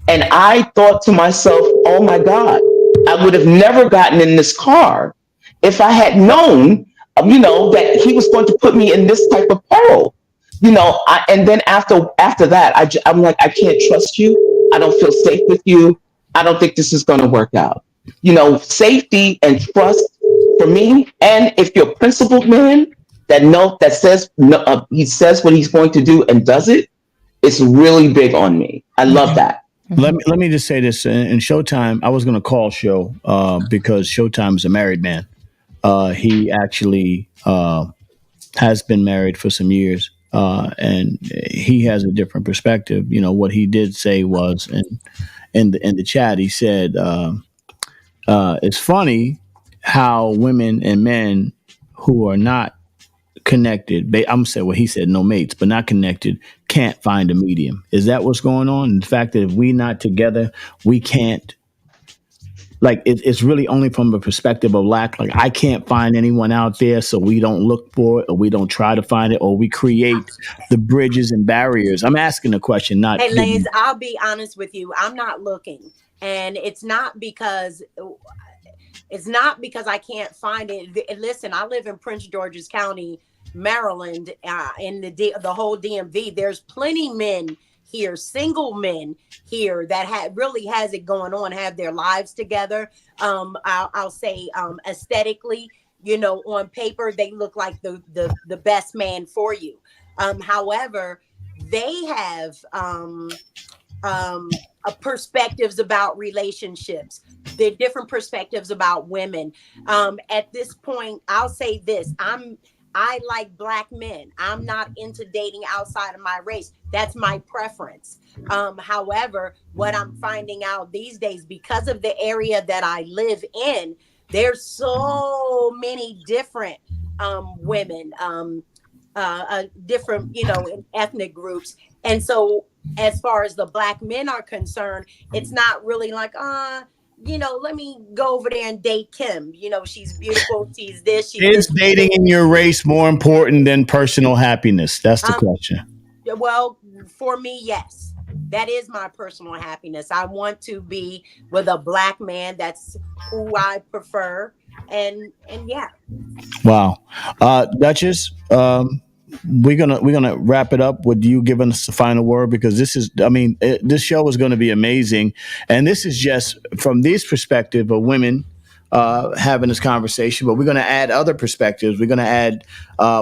And I thought to myself, oh my God, I would have never gotten in this car if I had known, that he was going to put me in this type of peril. And then after that, I'm like, I can't trust you. I don't feel safe with you. I don't think this is going to work out. Safety and trust for me. And if you're a principled man that says no, he says what he's going to do and does it, it's really big on me. I love that. Let me just say this. In Showtime, I was going to call Show because Showtime is a married man. He actually has been married for some years, and he has a different perspective. What he did say was in the chat, he said, it's funny how women and men who are not connected, he said no mates, but not connected, can't find a medium. Is that what's going on? The fact that if we not together, we can't, it's really only from the perspective of lack. Like, I can't find anyone out there, so we don't look for it, or we don't try to find it, or we create the bridges and barriers. I'm asking the question, not. Hey, Liz, I'll be honest with you. I'm not looking, and it's not because I can't find it. Listen, I live in Prince George's County, Maryland, in the whole DMV. There's plenty men here, single men here that really has it going on, have their lives together. I'll say aesthetically, on paper, they look like the best man for you. However, they have perspectives about relationships, the different perspectives about women. At this point, I'll say this: I like black men. I'm not into dating outside of my race. That's my preference. However, what I'm finding out these days, because of the area that I live in, there's so many different women, different, ethnic groups. And so as far as the black men are concerned, it's not really like, let me go over there and date Kim. She's beautiful. She's this. She's Is this, dating in your race more important than personal happiness? That's the question. Well, for me, yes. That is my personal happiness. I want to be with a black man. That's who I prefer. And yeah. Wow. Duchess, we're gonna wrap it up with you giving us the final word, because this show is going to be amazing, and this is just from this perspective of women having this conversation, but we're going to add other perspectives. We're going to add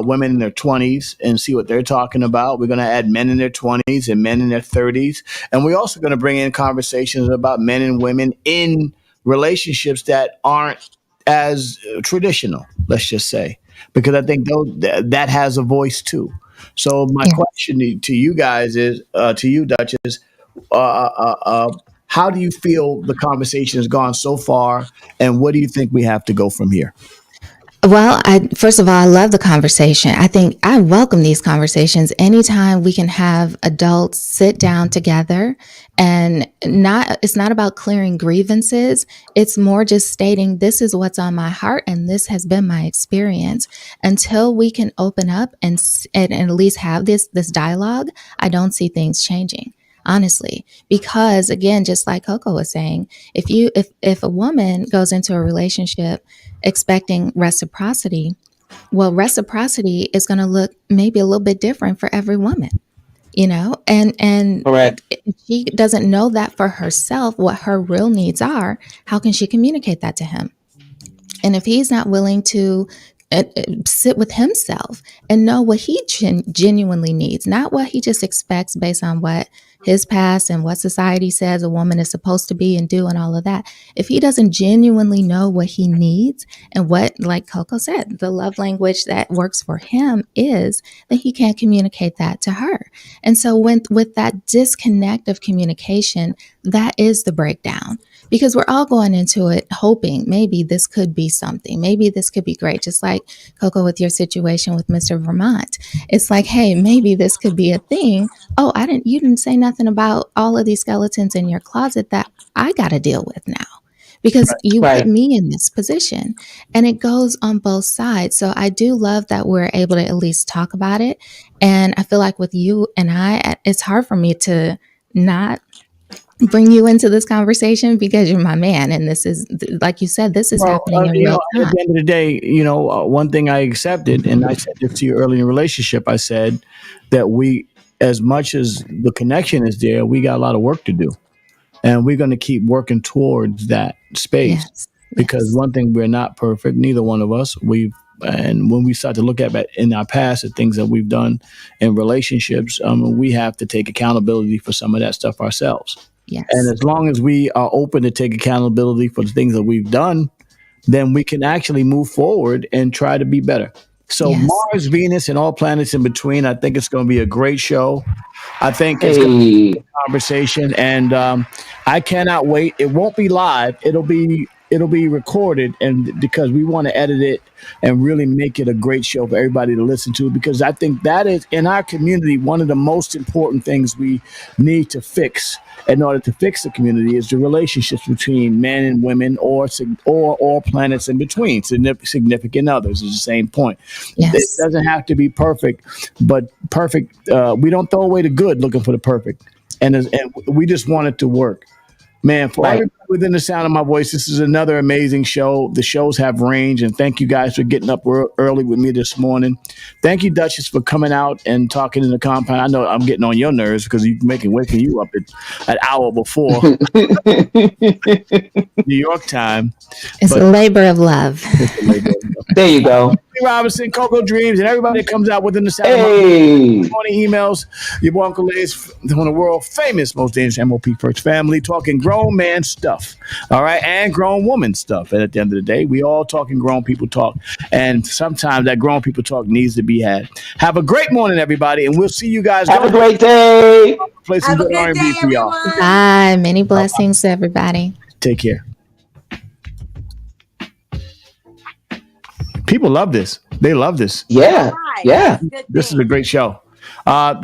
women in their 20s and see what they're talking about. We're going to add men in their 20s and men in their 30s, and we're also going to bring in conversations about men and women in relationships that aren't as traditional, let's just say, because I think that has a voice too. So my question to you guys is, to you, Duchess, how do you feel the conversation has gone so far, and what do you think we have to go from here? Well, first of all, I love the conversation. I think I welcome these conversations anytime we can have adults sit down together, and it's not about clearing grievances. It's more just stating, this is what's on my heart and this has been my experience. Until we can open up and at least have this dialogue, I don't see things changing. Honestly, because again, just like Coco was saying, if a woman goes into a relationship expecting reciprocity, well, reciprocity is going to look maybe a little bit different for every woman, and Correct. If she doesn't know that for herself, what her real needs are, how can she communicate that to him? And if he's not willing to sit with himself and know what he genuinely needs, not what he just expects based on what his past and what society says a woman is supposed to be and do and all of that. If he doesn't genuinely know what he needs and what, like Coco said, the love language that works for him is, then he can't communicate that to her. And so with that disconnect of communication, that is the breakdown. Because we're all going into it hoping maybe this could be something. Maybe this could be great. Just like Coco with your situation with Mr. Vermont. It's like, hey, maybe this could be a thing. Oh, you didn't say nothing about all of these skeletons in your closet that I got to deal with now. Because you put me in this position, and it goes on both sides. So I do love that we're able to at least talk about it. And I feel like with you and I, it's hard for me to not bring you into this conversation because you're my man, and this is, like you said, this is happening in real time. At the end of the day, one thing I accepted, and I said this to you early in the relationship, I said that we, as much as the connection is there, we got a lot of work to do, and we're going to keep working towards that space. Because one thing, we're not perfect, neither one of us. And when we start to look at in our past, the things that we've done in relationships, we have to take accountability for some of that stuff ourselves. Yes. And as long as we are open to take accountability for the things that we've done, then we can actually move forward and try to be better. So Mars, Venus, and all planets in between, I think it's going to be a great show. I think it's going to be a conversation, and I cannot wait. It won't be live. It'll be recorded, and because we want to edit it and really make it a great show for everybody to listen to, because I think that is, in our community, one of the most important things we need to fix in order to fix the community is the relationships between men and women, or all planets in between, significant others is the same point. Yes. It doesn't have to be perfect, but perfect, we don't throw away the good looking for the perfect, and we just want it to work. Man, for everybody within the sound of my voice, this is another amazing show. The shows have range, and thank you guys for getting up early with me this morning. Thank you, Duchess, for coming out and talking in the compound. I know I'm getting on your nerves because you're waking you up at an hour before New York time. It's a labor of love. There you go. Robinson, Coco Dreams, and everybody that comes out within the sound of my morning emails. Your boy Uncle Ace, one of the world famous, most dangerous MOP Perks family, talking grown man stuff. All right, and grown woman stuff. And at the end of the day, we all talking grown people talk. And sometimes that grown people talk needs to be had. Have a great morning, everybody, and we'll see you guys. Have a great day. Play some good R&B for y'all. Bye. Many blessings to everybody. Take care. People love this. They love this. Yeah. Yeah. This is a great show.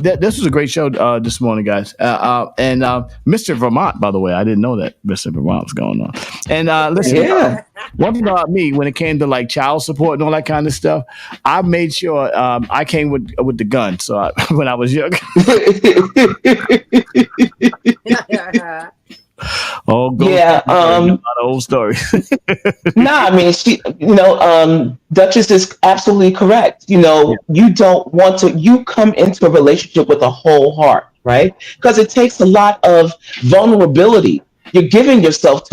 This was a great show this morning, guys. And Mr. Vermont, by the way, I didn't know that Mr. Vermont was going on. And listen, one thing about me when it came to like child support and all that kind of stuff, I made sure I came with the gun. So when I was young. Oh, yeah. A lot of old stories. I mean, she, Duchess is absolutely correct. You don't want to, you come into a relationship with a whole heart, right? Because it takes a lot of vulnerability. You're giving yourself to